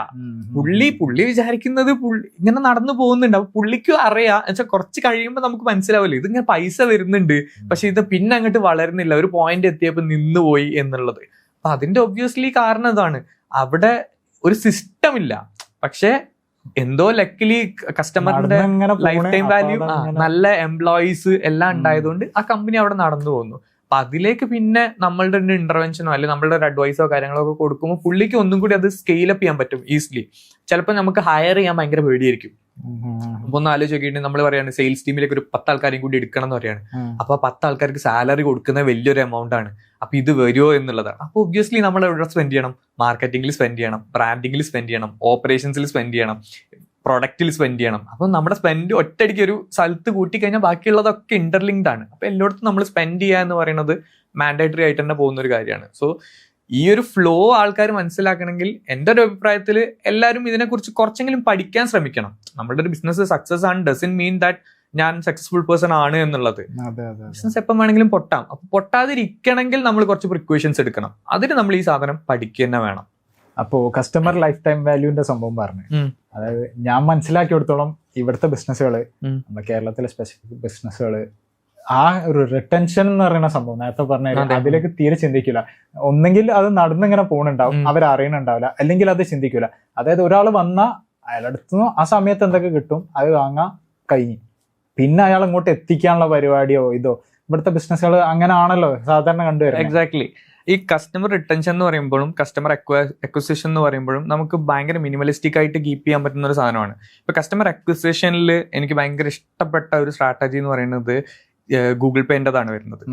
പുള്ളി വിചാരിക്കുന്നത് ഇങ്ങനെ നടന്നു പോകുന്നുണ്ട്. അപ്പൊ പുള്ളിക്കും അറിയാം. എന്നുവെച്ചാൽ കുറച്ച് കഴിയുമ്പോൾ നമുക്ക് മനസ്സിലാവില്ല ഇതിങ്ങനെ പൈസ വരുന്നുണ്ട്, പക്ഷെ ഇത് പിന്നെ അങ്ങോട്ട് വളരുന്നില്ല, ഒരു പോയിന്റ് എത്തിയപ്പോൾ നിന്നുപോയി എന്നുള്ളത്. അപ്പൊ അതിന്റെ ഒബ്വിയസ്ലി കാരണം ഇതാണ്, അവിടെ ഒരു സിസ്റ്റം ഇല്ല. പക്ഷെ എന്തോ ലക്കിലി കസ്റ്റമറിന്റെ ലൈഫ് ടൈം വാല്യൂ, നല്ല എംപ്ലോയീസ് എല്ലാം ഉണ്ടായതുകൊണ്ട് ആ കമ്പനി അവിടെ നടന്നു പോകുന്നു. അപ്പൊ അതിലേക്ക് പിന്നെ നമ്മളുടെ ഒരു ഇന്റർവെൻഷനോ അല്ലെങ്കിൽ നമ്മളുടെ ഒരു അഡ്വൈസോ കാര്യങ്ങളോ ഒക്കെ കൊടുക്കുമ്പോൾ പുള്ളിക്ക് ഒന്നും കൂടി അത് സ്കെയിൽ അപ്പ് ചെയ്യാൻ പറ്റും ഈസിലി. ചിലപ്പോൾ നമുക്ക് ഹയർ ചെയ്യാൻ ഭയങ്കര പേടിയായിരിക്കും. അപ്പൊ ഒന്ന് ആലോചിച്ച് നോക്കിയിട്ട് നമ്മൾ പറയാണ് സെയിൽസ് ടീമിലേക്ക് ഒരു 10 ആൾക്കാരെയും കൂടി എടുക്കണം എന്ന് പറയാണ്. അപ്പൊ 10 ആൾക്കാർക്ക് സാലറി കൊടുക്കുന്ന വലിയൊരു എമൗണ്ട് ആണ്. അപ്പൊ ഇത് വരുമോ എന്നുള്ളതാണ്. അപ്പൊ ഒബ്വിയസ്ലി നമ്മൾ എവിടെ സ്പെൻഡ് ചെയ്യണം? മാർക്കറ്റിംഗിൽ സ്പെൻഡ് ചെയ്യണം, ബ്രാൻഡിങ്ങിൽ സ്പെൻഡ് ചെയ്യണം, ഓപ്പറേഷൻസിൽ സ്പെൻഡ് ചെയ്യണം, പ്രൊഡക്റ്റിൽ സ്പെൻഡ് ചെയ്യണം. അപ്പൊ നമ്മുടെ സ്പെൻഡ് ഒറ്റയടിക്ക് ഒരു സ്ഥലത്ത് കൂട്ടിക്കഴിഞ്ഞാൽ ബാക്കിയുള്ളതൊക്കെ ഇന്റർലിങ്ക്ഡ് ആണ്. അപ്പൊ എല്ലായിടത്തും നമ്മൾ സ്പെൻഡ് ചെയ്യുക എന്ന് പറയുന്നത് മാൻഡേറ്ററി ആയിട്ട് തന്നെ പോകുന്ന ഒരു കാര്യമാണ്. സോ ഈ ഒരു ഫ്ലോ ആൾക്കാർ മനസ്സിലാക്കണമെങ്കിൽ എൻ്റെ ഒരു അഭിപ്രായത്തിൽ എല്ലാവരും ഇതിനെക്കുറിച്ച് കുറച്ചെങ്കിലും പഠിക്കാൻ ശ്രമിക്കണം. നമ്മുടെ ഒരു ബിസിനസ് സക്സസ് ആണ് ഡസന്റ് മീൻ ദാറ്റ് ഞാൻ സക്സസ്ഫുൾ പേഴ്സൺ ആണ് എന്നുള്ളത്. ബിസിനസ് എപ്പം വേണമെങ്കിലും പൊട്ടാം. അപ്പൊ പൊട്ടാതിരിക്കണമെങ്കിൽ നമ്മൾ കുറച്ച് പ്രിക്കോഷൻസ് എടുക്കണം. അതിന് നമ്മൾ ഈ സാധനം പഠിക്കുക തന്നെ വേണം. അപ്പോ കസ്റ്റമർ ലൈഫ് ടൈം വാല്യൂന്റെ സംഭവം പറഞ്ഞു. അതായത് ഞാൻ മനസ്സിലാക്കിയെടുത്തോളം ഇവിടുത്തെ ബിസിനസ്സുകള്, നമ്മുടെ കേരളത്തിലെ സ്പെസിഫിക് ബിസിനസ്സുകള്, ആ ഒരു റിട്ടൻഷൻ എന്ന് പറയുന്ന സംഭവം നേരത്തെ പറഞ്ഞ അതിലേക്ക് തീരെ ചിന്തിക്കില്ല. ഒന്നെങ്കിൽ അത് നടന്നിങ്ങനെ പോകുന്നുണ്ടാവും, അവരറിയണുണ്ടാവില്ല, അല്ലെങ്കിൽ അത് ചിന്തിക്കില്ല. അതായത് ഒരാൾ വന്നാൽ അയാളടുത്തുനിന്ന് ആ സമയത്ത് എന്തൊക്കെ കിട്ടും അത് വാങ്ങാൻ കഴിഞ്ഞു, പിന്നെ അയാൾ ഇങ്ങോട്ട് എത്തിക്കാനുള്ള പരിപാടിയോ ഇതോ. ഇവിടുത്തെ ബിസിനസ്സുകൾ അങ്ങനെ ആണല്ലോ സാധാരണ കണ്ടുവരുന്നത്. എക്സാക്ട്ലി. ഈ കസ്റ്റമർ റിട്ടൻഷൻ എന്ന് പറയുമ്പോഴും കസ്റ്റമർ അക്വിസിഷൻ എന്ന് പറയുമ്പോഴും നമുക്ക് ഭയങ്കര മിനിമലിസ്റ്റിക് ആയിട്ട് കീപ്പ് ചെയ്യാൻ പറ്റുന്ന ഒരു സാധനമാണ്. ഇപ്പൊ കസ്റ്റമർ അക്വിസിഷനിൽ എനിക്ക് ഭയങ്കര ഇഷ്ടപ്പെട്ട ഒരു സ്ട്രാറ്റജി എന്ന് പറയുന്നത് ഗൂഗിൾ പേൻ്റെതാണ് വരുന്നത്.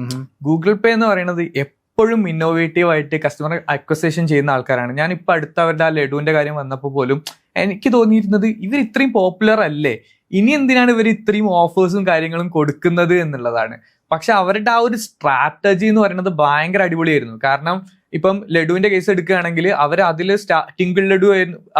ഗൂഗിൾ പേ എന്ന് പറയുന്നത് എപ്പോഴും ഇന്നോവേറ്റീവ് ആയിട്ട് കസ്റ്റമർ അക്വിസിഷൻ ചെയ്യുന്ന ആൾക്കാരാണ്. ഞാൻ ഇപ്പൊ അടുത്ത അവരുടെ ആ ലഡുവിന്റെ കാര്യം വന്നപ്പോൾ പോലും എനിക്ക് തോന്നിയിരുന്നത് ഇവർ ഇത്രയും പോപ്പുലർ അല്ലേ, ഇനി എന്തിനാണ് ഇവർ ഇത്രയും ഓഫേഴ്സും കാര്യങ്ങളും കൊടുക്കുന്നത് എന്നുള്ളതാണ്. പക്ഷെ അവരുടെ ആ ഒരു സ്ട്രാറ്റജി എന്ന് പറയുന്നത് ഭയങ്കര അടിപൊളിയായിരുന്നു. കാരണം ഇപ്പം ലഡുവിന്റെ കേസ് എടുക്കുകയാണെങ്കിൽ അവർ അതിൽ ടിങ്കിൾ ലഡു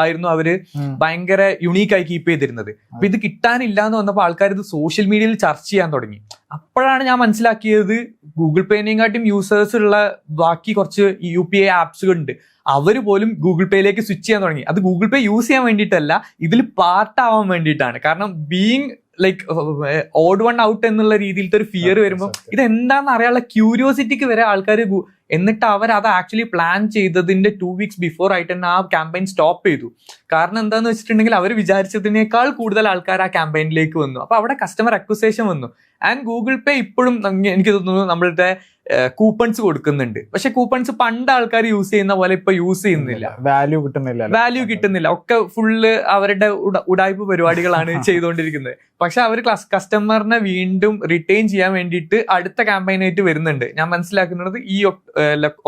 ആയിരുന്നു അവര് ഭയങ്കര യുണീക്ക് ആയി കീപ്പ് ചെയ്തിരുന്നത്. അപ്പൊ ഇത് കിട്ടാനില്ല എന്ന് വന്നപ്പോൾ ആൾക്കാർ ഇത് സോഷ്യൽ മീഡിയയിൽ ചർച്ച ചെയ്യാൻ തുടങ്ങി. അപ്പോഴാണ് ഞാൻ മനസ്സിലാക്കിയത് ഗൂഗിൾ പേനെക്കാട്ടും യൂസേഴ്സ് ഉള്ള ബാക്കി കുറച്ച് UPI ആപ്സുകൾ ഉണ്ട്, അവര് പോലും ഗൂഗിൾ പേയിലേക്ക് സ്വിച്ച് ചെയ്യാൻ തുടങ്ങി. അത് ഗൂഗിൾ പേ യൂസ് ചെയ്യാൻ വേണ്ടിയിട്ടല്ല, ഇതിൽ പാർട്ടാവാൻ വേണ്ടിയിട്ടാണ്. കാരണം being like odd one out എന്നുള്ള രീതിയിലത്തെ ഒരു ഫിയർ വരുമ്പോൾ ഇതെന്താണെന്ന് അറിയാനുള്ള ക്യൂരിയോസിറ്റിക്ക് വരെ ആൾക്കാർ, എന്നിട്ട് അവർ അത് ആക്ച്വലി പ്ലാൻ ചെയ്തതിന്റെ 2 വീക്സ് ബിഫോർ ആയിട്ട് തന്നെ ആ ക്യാമ്പയിൻ സ്റ്റോപ്പ് ചെയ്തു. കാരണം എന്താന്ന് വെച്ചിട്ടുണ്ടെങ്കിൽ അവർ വിചാരിച്ചതിനേക്കാൾ കൂടുതൽ ആൾക്കാർ ആ ക്യാമ്പയിനിലേക്ക് വന്നു. അപ്പൊ അവിടെ കസ്റ്റമർ അക്വിസിഷൻ വന്നു. ആൻഡ് ഗൂഗിൾ പേ ഇപ്പോഴും എനിക്ക് തോന്നുന്നു നമ്മളുടെ കൂപ്പൺസ് കൊടുക്കുന്നുണ്ട്. പക്ഷെ കൂപ്പൺസ് പണ്ട് ആൾക്കാർ യൂസ് ചെയ്യുന്ന പോലെ ഇപ്പൊ യൂസ് ചെയ്യുന്നില്ല, വാല്യൂ കിട്ടുന്നില്ല. ഒക്കെ ഫുള്ള് അവരുടെ ഉടായ്പ പരിപാടികളാണ് ചെയ്തുകൊണ്ടിരിക്കുന്നത്. പക്ഷെ അവർ കസ്റ്റമറിനെ വീണ്ടും റിട്ടൈൻ ചെയ്യാൻ വേണ്ടിയിട്ട് അടുത്ത ക്യാമ്പയിനായിട്ട് വരുന്നുണ്ട്. ഞാൻ മനസ്സിലാക്കുന്നത് ഈ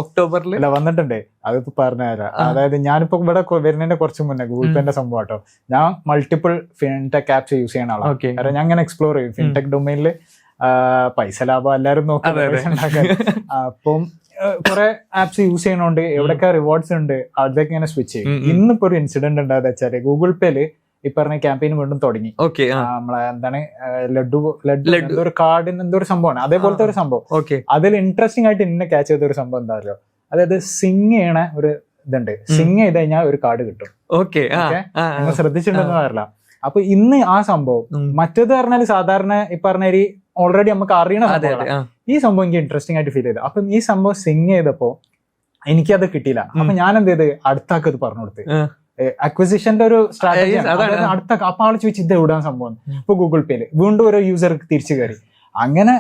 ഒക്ടോബറിൽ വന്നിട്ടുണ്ട്. അതിപ്പോ പറഞ്ഞുതരാം. അതായത് ഞാനിപ്പോ ഇവിടെ വരുന്നതിന്റെ കുറച്ച് മുന്നേ ഗൂഗിൾ പേന്റെ സംഭവം കേട്ടോ, ഞാൻ മൾട്ടിപ്പിൾ ഫിൻടെക് ആപ്സ് യൂസ് ചെയ്യണ ആളാണ്. കാരണം ഞാൻ അങ്ങനെ എക്സ്പ്ലോർ ചെയ്യും ഫിൻടെക് ഡൊമൈനിൽ. പൈസ ലാഭം എല്ലാരും നോക്കാം. അപ്പം കുറെ ആപ്സ് യൂസ് ചെയ്യണോണ്ട് എവിടെയൊക്കെ റിവാർഡ്സ് ഉണ്ട് അവിടേക്ക് ഇങ്ങനെ സ്വിച്ച് ചെയ്യും. ഇന്നിപ്പോ ഒരു ഇൻസിഡന്റ് ഉണ്ടായത് വെച്ചാല് ഗൂഗിൾ പേയില് ഈ പറഞ്ഞ ക്യാമ്പയിൻ വീണ്ടും തുടങ്ങി. ഓക്കെ, നമ്മളെ എന്താണ് ലഡു എന്തോ ഒരു കാർഡിന് എന്തോ ഒരു സംഭവമാണ്, അതേപോലത്തെ ഒരു സംഭവം. ഓക്കെ, അതിൽ ഇൻട്രസ്റ്റിംഗ് ആയിട്ട് ഇന്നെ ക്യാച്ച് ചെയ്ത ഒരു സംഭവം എന്താ പറയുക, അതായത് സിങ് ചെയ്യണ ഒരു ഇതുണ്ട്. സിങ് ചെയ്ത് കഴിഞ്ഞാൽ ഒരു കാർഡ് കിട്ടും. ഓക്കെ, നിങ്ങൾ ശ്രദ്ധിച്ചിട്ടുണ്ടെന്ന് പറയില്ല. അപ്പൊ ഇന്ന് ആ സംഭവം, മറ്റേത് പറഞ്ഞാൽ സാധാരണ ഈ പറഞ്ഞ ഓൾറെഡി നമുക്ക് അറിയണ സംഭവമാണ്. ഈ സംഭവം എനിക്ക് ഇൻട്രസ്റ്റിംഗ് ആയിട്ട് ഫീൽ ചെയ്തു. അപ്പം ഈ സംഭവം സിങ് ചെയ്തപ്പോ എനിക്കത് കിട്ടിയില്ല. അപ്പൊ ഞാൻ എന്ത് ചെയ്ത് അടുത്താക്ക് അത് പറഞ്ഞു കൊടുത്ത്. അക്വിസിഷന്റെ ഒരു സ്ട്രാറ്റജി അടുത്ത. അപ്പൊ ആള് ചോദിച്ചു ഇത് എവിടാൻ സംഭവം. ഇപ്പൊ ഗൂഗിൾ പേയില് വീണ്ടും ഒരു യൂസർക്ക് തിരിച്ചു കയറി. അങ്ങനെ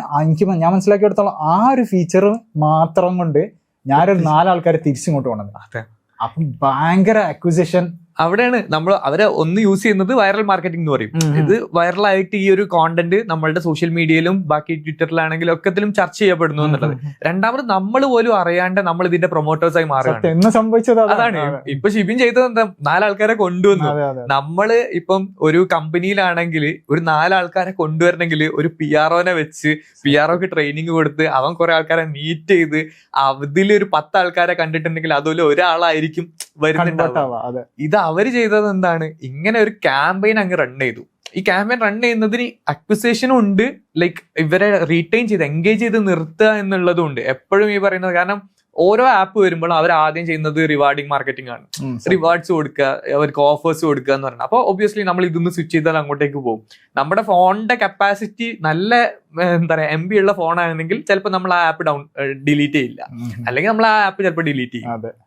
ഞാൻ മനസ്സിലാക്കിയെടുത്തോളം ആ ഒരു ഫീച്ചർ മാത്രം കൊണ്ട് ഞാനൊരു 4 ആൾക്കാരെ തിരിച്ചിങ്ങോട്ട് കൊണ്ടുവന്നത്. അപ്പം ഭയങ്കര അക്വിസിഷൻ. അവിടെയാണ് നമ്മൾ അവരെ ഒന്ന് യൂസ് ചെയ്യുന്നത് വൈറൽ മാർക്കറ്റിംഗ് എന്ന് പറയും. ഇത് വൈറലായിട്ട് ഈ ഒരു കോണ്ടന്റ് നമ്മളുടെ സോഷ്യൽ മീഡിയയിലും ബാക്കി ട്വിറ്ററിലാണെങ്കിലും ഒക്കത്തിലും ചർച്ച ചെയ്യപ്പെടുന്നു എന്നുള്ളത്. രണ്ടാമത് നമ്മൾ പോലും അറിയാണ്ട് നമ്മൾ ഇതിന്റെ പ്രൊമോട്ടേഴ്സായി മാറുകയാണ്. സംഭവിച്ചത് അതാണ് ഇപ്പൊ ഷിബിൻ ചെയ്തത്. എന്താ 4 ആൾക്കാരെ കൊണ്ടുവന്നു. നമ്മള് ഇപ്പം ഒരു കമ്പനിയിലാണെങ്കിൽ ഒരു 4 ആൾക്കാരെ കൊണ്ടുവരണമെങ്കിൽ ഒരു PR-ഓനെ വെച്ച് PR-ഓക്ക് ട്രെയിനിങ് കൊടുത്ത് അവൻ കുറെ ആൾക്കാരെ മീറ്റ് ചെയ്ത് അതിലൊരു 10 ആൾക്കാരെ കണ്ടിട്ടുണ്ടെങ്കിൽ അതുപോലെ ഒരാളായിരിക്കും വരുന്നുണ്ടാവുക. ഇത് അവര് ചെയ്തത് എന്താണ്, ഇങ്ങനെ ഒരു ക്യാമ്പയിൻ അങ്ങ് റൺ ചെയ്തു. ഈ ക്യാമ്പയിൻ റൺ ചെയ്യുന്നതിന് അക്വിസിഷനും ഉണ്ട്, ലൈക്ക് ഇവരെ റീറ്റെയിൻ ചെയ്ത് എൻഗേജ് ചെയ്ത് നിർത്തുക എന്നുള്ളതും ഉണ്ട്. എപ്പോഴും ഈ പറയുന്നത്, കാരണം ഓരോ ആപ്പ് വരുമ്പോൾ അവർ ആദ്യം ചെയ്യുന്നത് റിവാർഡിങ് മാർക്കറ്റിംഗ് ആണ്. റിവാർഡ്സ് കൊടുക്കുക, അവർക്ക് ഓഫേഴ്സ് കൊടുക്കുക എന്ന് പറഞ്ഞാൽ. അപ്പോൾ ഒബ്വിയസ്ലി നമ്മൾ ഇതൊന്ന് സ്വിച്ച് ചെയ്താൽ അങ്ങോട്ടേക്ക് പോകും. നമ്മുടെ ഫോണിന്റെ കപ്പാസിറ്റി നല്ല എന്താ പറയാ MB ഉള്ള ഫോണാണെങ്കിൽ ചിലപ്പോൾ നമ്മൾ ആ ആപ്പ് ഡിലീറ്റ് ചെയ്യില്ല, അല്ലെങ്കിൽ നമ്മൾ ആ ആപ്പ് ചിലപ്പോൾ ഡിലീറ്റ് ചെയ്യും.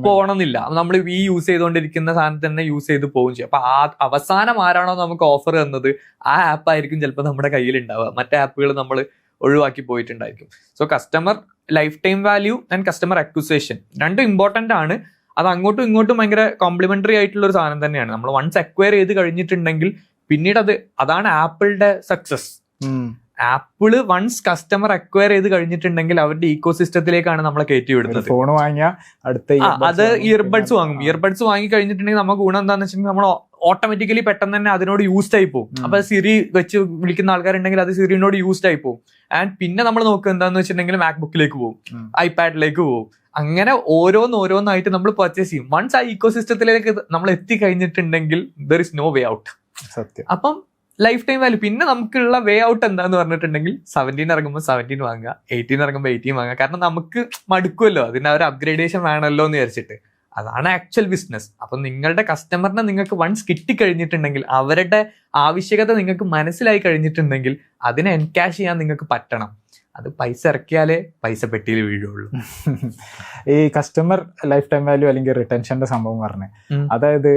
പോകണമെന്നില്ല, നമ്മൾ ഈ യൂസ് ചെയ്തുകൊണ്ടിരിക്കുന്ന സാധനം തന്നെ യൂസ് ചെയ്ത് പോകും ചെയ്യും. അപ്പൊ ആ അവസാനം ആരാണോ നമുക്ക് ഓഫർ തന്നത് ആ ആപ്പ് ആയിരിക്കും ചിലപ്പോൾ നമ്മുടെ കയ്യിൽ ഉണ്ടാവുക. മറ്റേ ആപ്പുകൾ നമ്മൾ ഒഴിവാക്കി പോയിട്ടുണ്ടായിരിക്കും. So customer lifetime value and customer acquisition രണ്ടും ഇമ്പോർട്ടന്റ് ആണ്. അത് അങ്ങോട്ടും ഇങ്ങോട്ടും ഭയങ്കര കോംപ്ലിമെന്ററി ആയിട്ടുള്ള ഒരു സാധനം തന്നെയാണ്. നമ്മൾ വൺസ് അക്വയർ ചെയ്ത് കഴിഞ്ഞിട്ടുണ്ടെങ്കിൽ പിന്നീട് അതാണ് ആപ്പിളിന്റെ success. Apple once customer acquire ചെയ്ത് കഴിഞ്ഞിട്ടുണ്ടെങ്കിൽ അവരുടെ ഇക്കോസിസ്റ്റത്തിലേക്കാണ് നമ്മളെ കയറ്റി വിടുന്നത്. ഫോൺ വാങ്ങിയ അടുത്ത അത് ഇയർബഡ്സ് വാങ്ങും. ഇയർബഡ്സ് വാങ്ങി കഴിഞ്ഞിട്ടുണ്ടെങ്കിൽ നമുക്ക് ഗുണം എന്താണെന്ന് വെച്ചിട്ടുണ്ടെങ്കിൽ നമ്മൾ ഓട്ടോമാറ്റിക്കലി പെട്ടെന്ന് തന്നെ അതിനോട് യൂസ്ഡ് ആയി പോകും. അപ്പൊ സിറി വെച്ച് വിളിക്കുന്ന ആൾക്കാരുണ്ടെങ്കിൽ അത് സിറിനോട് യൂസ്ഡ് ആയി പോകും. ആൻഡ് പിന്നെ നമ്മൾ നോക്കുക എന്താന്ന് വെച്ചിട്ടുണ്ടെങ്കിൽ മാക്ബുക്കിലേക്ക് പോകും, ഐപാഡിലേക്ക് പോകും. അങ്ങനെ ഓരോന്നായിട്ട് നമ്മൾ പർച്ചേസ് ചെയ്യും. വൺസ് ആ ഇക്കോസിസ്റ്റത്തിലേക്ക് നമ്മൾ എത്തി കഴിഞ്ഞിട്ടുണ്ടെങ്കിൽ there is no way out. സത്യം. അപ്പം ലൈഫ് ടൈം വാല്യൂ. പിന്നെ നമുക്കുള്ള വേ ഔട്ട് എന്താന്ന് പറഞ്ഞിട്ടുണ്ടെങ്കിൽ 17 ഇറങ്ങുമ്പോൾ 17 വാങ്ങുക, 18 ഇറങ്ങുമ്പോൾ 18 വാങ്ങുക. കാരണം നമുക്ക് മടുക്കുമല്ലോ, അതിന് ഒരു അപ്ഗ്രേഡേഷൻ വേണമല്ലോ എന്ന് വിചാരിച്ചിട്ട്. അതാണ് ആക്ച്വൽ ബിസിനസ്. അപ്പൊ നിങ്ങളുടെ കസ്റ്റമറിനെ നിങ്ങൾക്ക് വൺസ് കിട്ടിക്കഴിഞ്ഞിട്ടുണ്ടെങ്കിൽ, അവരുടെ ആവശ്യകത നിങ്ങൾക്ക് മനസ്സിലായി കഴിഞ്ഞിട്ടുണ്ടെങ്കിൽ അതിനെ എൻകാഷ് ചെയ്യാൻ നിങ്ങൾക്ക് പറ്റണം. അത് പൈസ ഇറക്കിയാലേ പൈസ പെട്ടിയിൽ വീഴുള്ളൂ. ഈ കസ്റ്റമർ ലൈഫ് ടൈം വാല്യൂ അല്ലെങ്കിൽ റിട്ടൻഷന്റെ സംഭവം പറഞ്ഞേ, അതായത്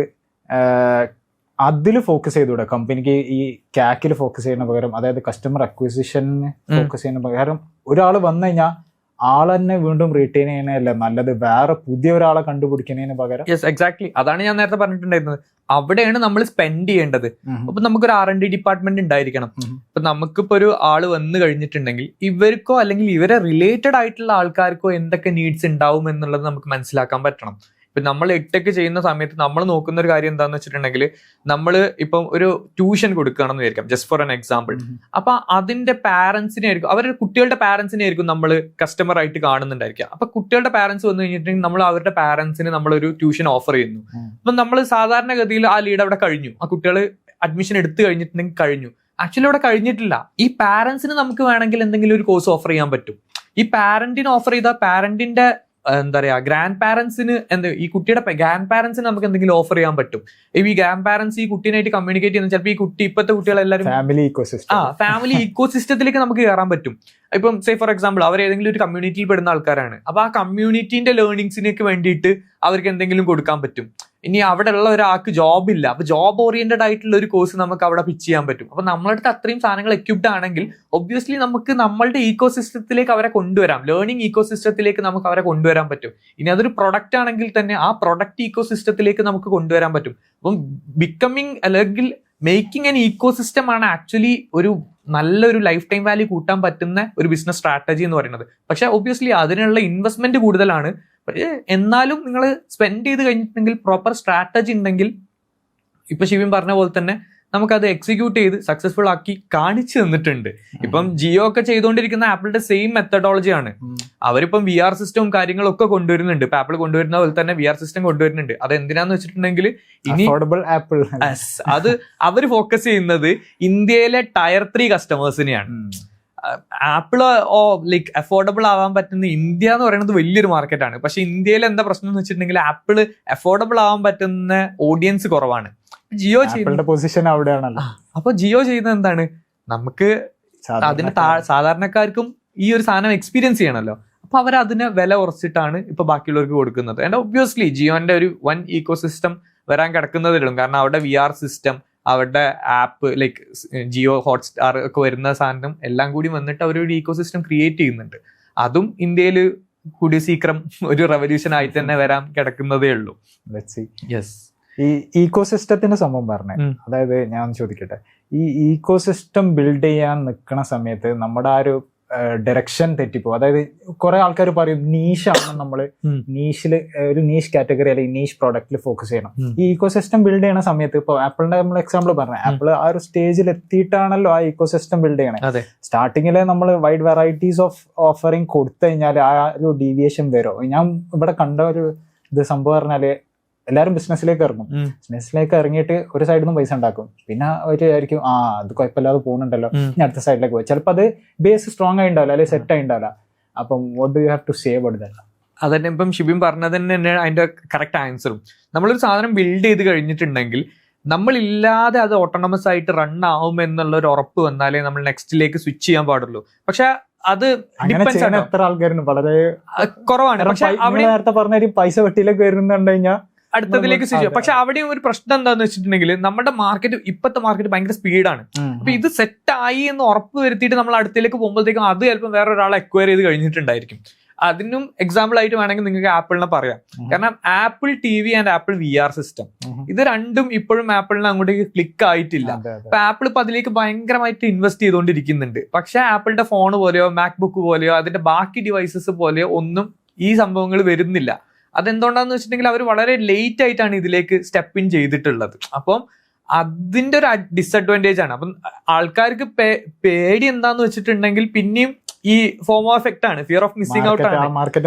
അതിൽ ഫോക്കസ് ചെയ്തുകൂടെ കമ്പനിക്ക്? ഈ CAC ഫോക്കസ് ചെയ്യുന്ന പകരം, അതായത് കസ്റ്റമർ അക്വിസിഷന് ഫോക്കസ് ചെയ്യുന്ന പകരം, ഒരാൾ വന്നു കഴിഞ്ഞാൽ ആൾ തന്നെ വീണ്ടും റീറ്റെയിൻ ചെയ്യണല്ലേ നല്ലത്, വേറെ പുതിയ ഒരാളെ കണ്ടുപിടിക്കുന്നതിന് പകരം? Yes, exactly. അതാണ് ഞാൻ നേരത്തെ പറഞ്ഞിട്ടുണ്ടായിരുന്നത്. അവിടെയാണ് നമ്മൾ സ്പെൻഡ് ചെയ്യേണ്ടത്. അപ്പൊ നമുക്കൊരു R&D ഡിപ്പാർട്ട്മെന്റ് ഉണ്ടായിരിക്കണം. ഇപ്പൊ നമുക്കിപ്പോ ഒരു ആള് വന്നു കഴിഞ്ഞിട്ടുണ്ടെങ്കിൽ ഇവർക്കോ അല്ലെങ്കിൽ ഇവരെ റിലേറ്റഡ് ആയിട്ടുള്ള ആൾക്കാർക്കോ എന്തൊക്കെ നീഡ്സ് ഉണ്ടാവും എന്നുള്ളത് നമുക്ക് മനസ്സിലാക്കാൻ പറ്റണം. ഇപ്പൊ നമ്മൾ എട്ടൊക്കെ ചെയ്യുന്ന സമയത്ത് നമ്മൾ നോക്കുന്ന ഒരു കാര്യം എന്താന്ന് വെച്ചിട്ടുണ്ടെങ്കിൽ, നമ്മൾ ഇപ്പം ഒരു ട്യൂഷൻ കൊടുക്കുകയാണെന്ന് വിചാരിക്കാം, ജസ്റ്റ് ഫോർ ആൻ എക്സാമ്പിൾ. അപ്പൊ അതിന്റെ പാരന്റ്സിനെ ആയിരിക്കും, അവരുടെ കുട്ടികളുടെ പാരന്റ്സിനെ ആയിരിക്കും നമ്മൾ കസ്റ്റമർ ആയിട്ട് കാണുന്നുണ്ടായിരിക്കാം. അപ്പൊ കുട്ടികളുടെ പാരന്റ്സ് വന്നു കഴിഞ്ഞിട്ടുണ്ടെങ്കിൽ നമ്മൾ അവരുടെ പാരന്റ്സിന് നമ്മളൊരു ട്യൂഷൻ ഓഫർ ചെയ്യുന്നു. അപ്പൊ നമ്മൾ സാധാരണഗതിയിൽ ആ ലീഡ് അവിടെ കഴിഞ്ഞു, ആ കുട്ടികൾ അഡ്മിഷൻ എടുത്തു കഴിഞ്ഞിട്ടുണ്ടെങ്കിൽ കഴിഞ്ഞു. ആക്ച്വലി അവിടെ കഴിഞ്ഞിട്ടില്ല. ഈ പാരന്റ്സിന് നമുക്ക് വേണമെങ്കിൽ എന്തെങ്കിലും ഒരു കോഴ്സ് ഓഫർ ചെയ്യാൻ പറ്റും. ഈ പാരന്റിന് ഓഫർ ചെയ്ത പാരന്റിന്റെ എന്താ പറയാ ഗ്രാൻഡ് പാരന്റ്സിന് ഈ കുട്ടിയുടെ ഗ്രാൻഡ് പാരന്റ്സിന് നമുക്ക് എന്തെങ്കിലും ഓഫർ ചെയ്യാൻ പറ്റും. ഈ ഗ്രാൻഡ് പാരന്റ്സ് ഈ കുട്ടീനായിട്ട് കമ്മ്യൂണിക്കേറ്റ് ചെയ്യുന്നത് ചിലപ്പോൾ ഈ കുട്ടി ഇപ്പോഴത്തെ കുട്ടികളെല്ലാവരും ഫാമിലി ഇക്കോസിസ്റ്റത്തിലേക്ക് നമുക്ക് കയറാൻ പറ്റും. ഇപ്പം സേ ഫോർ എക്സാമ്പിൾ അവർ ഏതെങ്കിലും ഒരു കമ്മ്യൂണിറ്റിയിൽ പെടുന്ന ആൾക്കാരാണ്. അപ്പൊ ആ കമ്മ്യൂണിറ്റിന്റെ ലേണിംഗ്സിനൊക്കെ വേണ്ടിയിട്ട് അവർക്ക് എന്തെങ്കിലും കൊടുക്കാൻ പറ്റും. ഇനി അവിടെ ഉള്ള ഒരാൾക്ക് ജോബ് ഇല്ല, അപ്പൊ ജോബ് ഓറിയന്റഡ് ആയിട്ടുള്ള ഒരു കോഴ്സ് നമുക്ക് അവിടെ പിച്ച് ചെയ്യാൻ പറ്റും. അപ്പൊ നമ്മളടുത്ത് അത്രയും സാധനങ്ങൾ എക്യുപ്ഡ് ആണെങ്കിൽ ഒബ്വിയസ്ലി നമുക്ക് നമ്മളുടെ ഇക്കോസിസ്റ്റത്തിലേക്ക് അവരെ കൊണ്ടുവരാം, ലേണിംഗ് ഇക്കോസിസ്റ്റത്തിലേക്ക് നമുക്ക് അവരെ കൊണ്ടുവരാൻ പറ്റും. ഇനി അതൊരു പ്രൊഡക്റ്റ് ആണെങ്കിൽ തന്നെ ആ പ്രൊഡക്റ്റ് ഇക്കോസിസ്റ്റത്തിലേക്ക് നമുക്ക് കൊണ്ടുവരാൻ പറ്റും. അപ്പം ബിക്കമിങ് അല്ലെങ്കിൽ മേക്കിംഗ് ആൻ ഇക്കോസിസ്റ്റം ആണ് ആക്ച്വലി ഒരു നല്ലൊരു ലൈഫ് ടൈം വാല്യൂ കൂട്ടാൻ പറ്റുന്ന ഒരു ബിസിനസ് സ്ട്രാറ്റജി എന്ന് പറയുന്നത്. പക്ഷെ ഒബ്വിയസ്ലി അതിനുള്ള ഇൻവെസ്റ്റ്മെന്റ് കൂടുതലാണ്. പക്ഷേ എന്നാലും നിങ്ങൾ സ്പെൻഡ് ചെയ്ത് കഴിഞ്ഞിട്ടുണ്ടെങ്കിൽ, പ്രോപ്പർ സ്ട്രാറ്റജി ഉണ്ടെങ്കിൽ, ഇപ്പൊ ശിവൻ പറഞ്ഞ പോലെ തന്നെ നമുക്കത് എക്സിക്യൂട്ട് ചെയ്ത് സക്സസ്ഫുൾ ആക്കി കാണിച്ചു തന്നിട്ടുണ്ട്. ഇപ്പം ജിയോ ഒക്കെ ചെയ്തുകൊണ്ടിരിക്കുന്ന ആപ്പിളിന്റെ സെയിം മെത്തഡോളജിയാണ്. അവരിപ്പം VR സിസ്റ്റവും കാര്യങ്ങളൊക്കെ കൊണ്ടുവരുന്നുണ്ട്. ഇപ്പൊ ആപ്പിൾ കൊണ്ടുവരുന്ന പോലെ തന്നെ VR സിസ്റ്റം കൊണ്ടുവരുന്നുണ്ട്. അത് എന്തിനാന്ന് വെച്ചിട്ടുണ്ടെങ്കിൽ ഇനി ആപ്പിൾ അത് അവര് ഫോക്കസ് ചെയ്യുന്നത് ഇന്ത്യയിലെ ടയർ 3 കസ്റ്റമേഴ്സിനെയാണ്. ആപ്പിള് ലൈക്ക് അഫോർഡബിൾ ആവാൻ പറ്റുന്ന ഇന്ത്യ എന്ന് പറയുന്നത് വലിയൊരു മാർക്കറ്റാണ്. പക്ഷെ ഇന്ത്യയിൽ എന്താ പ്രശ്നം എന്ന് വെച്ചിട്ടുണ്ടെങ്കിൽ ആപ്പിള് അഫോർഡബിൾ ആവാൻ പറ്റുന്ന ഓഡിയൻസ് കുറവാണ്. ജിയോ ചെയ്യുന്ന പൊസിഷൻ അവിടെയാണല്ലോ. അപ്പൊ ജിയോ ചെയ്യുന്നത് എന്താണ്, നമുക്ക് അതിന് സാധാരണക്കാർക്കും ഈ ഒരു സാധനം എക്സ്പീരിയൻസ് ചെയ്യണമല്ലോ. അപ്പൊ അവർ അതിന് വില കുറച്ചിട്ടാണ് ഇപ്പൊ ബാക്കിയുള്ളവർക്ക് കൊടുക്കുന്നത്. ആൻഡ് ഒബ്വിയസ്ലി ജിയോന്റെ ഒരു വൺ ഈക്കോ സിസ്റ്റം വരാൻ കിടക്കുന്നതിലും, കാരണം അവിടെ VR സിസ്റ്റം, അവരുടെ ആപ്പ് ലൈക്ക് ജിയോ ഹോട്ട്സ്റ്റാർ ഒക്കെ വരുന്ന സാധനം എല്ലാം കൂടി വന്നിട്ട് അവരൊരു ഈക്കോ സിസ്റ്റം ക്രിയേറ്റ് ചെയ്യുന്നുണ്ട്. അതും ഇന്ത്യയിൽ കൂടി സീക്രം ഒരു റെവല്യൂഷൻ ആയിട്ട് തന്നെ വരാൻ കിടക്കുന്നതേ ഉള്ളൂ. ഈ ഈക്കോ സിസ്റ്റത്തിന്റെ സംഭവം പറഞ്ഞേ, അതായത് ഞാൻ ചോദിക്കട്ടെ, ഈ ഈക്കോ സിസ്റ്റം ബിൽഡ് ചെയ്യാൻ നിൽക്കുന്ന സമയത്ത് നമ്മുടെ ആ ഒരു ഡയറക്ഷൻ തെറ്റിപ്പോകും. അതായത് കുറെ ആൾക്കാർ പറയും നീഷാണ്, നമ്മള് നീഷില് ഒരു നീഷ് കാറ്റഗറി അല്ലെങ്കിൽ നീഷ് പ്രോഡക്റ്റിൽ ഫോക്കസ് ചെയ്യണം. ഈ ഈക്കോ സിസ്റ്റം ബിൽഡ് ചെയ്യണ സമയത്ത് ഇപ്പൊ ആപ്പിളിന്റെ നമ്മൾ എക്സാമ്പിൾ പറഞ്ഞ, ആപ്പിൾ ആ ഒരു സ്റ്റേജിൽ എത്തിയിട്ടാണല്ലോ ആ ഈക്കോ സിസ്റ്റം ബിൽഡ് ചെയ്യണേ. സ്റ്റാർട്ടിങ്ങില് നമ്മൾ വൈഡ് വെറൈറ്റീസ് ഓഫ് ഓഫറിങ് കൊടുത്തു കഴിഞ്ഞാൽ ആ ഒരു ഡീവിയേഷൻ വരും. ഞാൻ ഇവിടെ കണ്ട ഒരു ഇത് സംഭവം പറഞ്ഞാല്, എല്ലാവരും ബിസിനസ്സിലേക്ക് ഇറങ്ങും. ബിസിനസ്സിലേക്ക് ഇറങ്ങിയിട്ട് ഒരു സൈഡിൽ നിന്നും പൈസ ഉണ്ടാക്കും. പിന്നെ അവര് ആയിരിക്കും അത് കുഴപ്പമില്ലാതെ പോകുന്നുണ്ടല്ലോ, ഇനി അടുത്ത സൈഡിലേക്ക് പോയി. ചിലപ്പോൾ അത് ബേസ് സ്ട്രോങ് ആയി ഉണ്ടാവില്ല, അല്ലെങ്കിൽ സെറ്റ് ആയി ഉണ്ടാവില്ല. അപ്പം what do you have to say about that? അതന്നെ ഇപ്പം ഷിബിൻ പറഞ്ഞത് തന്നെ അതിന്റെ കറക്റ്റ് ആൻസറും. നമ്മളൊരു സാധനം ബിൽഡ് ചെയ്ത് കഴിഞ്ഞിട്ടുണ്ടെങ്കിൽ നമ്മളില്ലാതെ അത് ഓട്ടോണമസ് ആയിട്ട് റൺ ആവും എന്നുള്ള ഒരു ഉറപ്പ് വന്നാലേ നമ്മൾ നെക്സ്റ്റിലേക്ക് സ്വിച്ച് ചെയ്യാൻ പാടുള്ളൂ. പക്ഷെ അത് എത്ര ആൾക്കാരുണ്ട്, വളരെ കുറവാണ്. പക്ഷെ അവിടെ നേരത്തെ പറഞ്ഞ പൈസ വെട്ടിയിലേക്ക് വരുന്നുണ്ട് കഴിഞ്ഞാൽ അടുത്തതിലേക്ക് സ്വിച്ച്. പക്ഷെ അവിടെയും ഒരു പ്രശ്നം എന്താന്ന് വെച്ചിട്ടുണ്ടെങ്കിൽ നമ്മുടെ മാർക്കറ്റ്, ഇപ്പോഴത്തെ മാർക്കറ്റ് ഭയങ്കര സ്പീഡാണ്. അപ്പൊ ഇത് സെറ്റ് ആയി എന്ന് ഉറപ്പ് വരുത്തിയിട്ട് നമ്മൾ അടുത്തേക്ക് പോകുമ്പോഴത്തേക്കും അത് ചിലപ്പോൾ വേറെ ഒരാളെ അക്വയർ ചെയ്ത് കഴിഞ്ഞിട്ടുണ്ടായിരിക്കും. അതിനും എക്സാമ്പിൾ ആയിട്ട് വേണമെങ്കിൽ നിങ്ങൾക്ക് ആപ്പിളിനെ പറയാം. കാരണം apple TV and apple VR system, ഇത് രണ്ടും ഇപ്പോഴും ആപ്പിളിന് അങ്ങോട്ടേക്ക് ക്ലിക്ക് ആയിട്ടില്ല. അപ്പൊ ആപ്പിൾ ഇപ്പൊ അതിലേക്ക് ഭയങ്കരമായിട്ട് ഇൻവെസ്റ്റ് ചെയ്തുകൊണ്ടിരിക്കുന്നുണ്ട്. പക്ഷെ ആപ്പിളിന്റെ ഫോൺ പോലെയോ മാക്ബുക്ക് പോലെയോ അതിന്റെ ബാക്കി ഡിവൈസസ് പോലെയോ ഒന്നും ഈ സംഭവങ്ങൾ വരുന്നില്ല. അതെന്തുകൊണ്ടാന്ന് വെച്ചിട്ടുണ്ടെങ്കിൽ അവർ വളരെ ലേറ്റ് ആയിട്ടാണ് ഇതിലേക്ക് സ്റ്റെപ്പ് ഇൻ ചെയ്തിട്ടുള്ളത്. അപ്പം അതിന്റെ ഒരു ഡിസഡ്വാൻറ്റേജ് ആണ്. അപ്പം ആൾക്കാർക്ക് പേടി എന്താന്ന് വെച്ചിട്ടുണ്ടെങ്കിൽ പിന്നെയും ഈ ഫോമോ എഫക്റ്റ് ആണ്, ഫിയർ ഓഫ് മിസ്സിംഗ് ഔട്ട് ആണ്.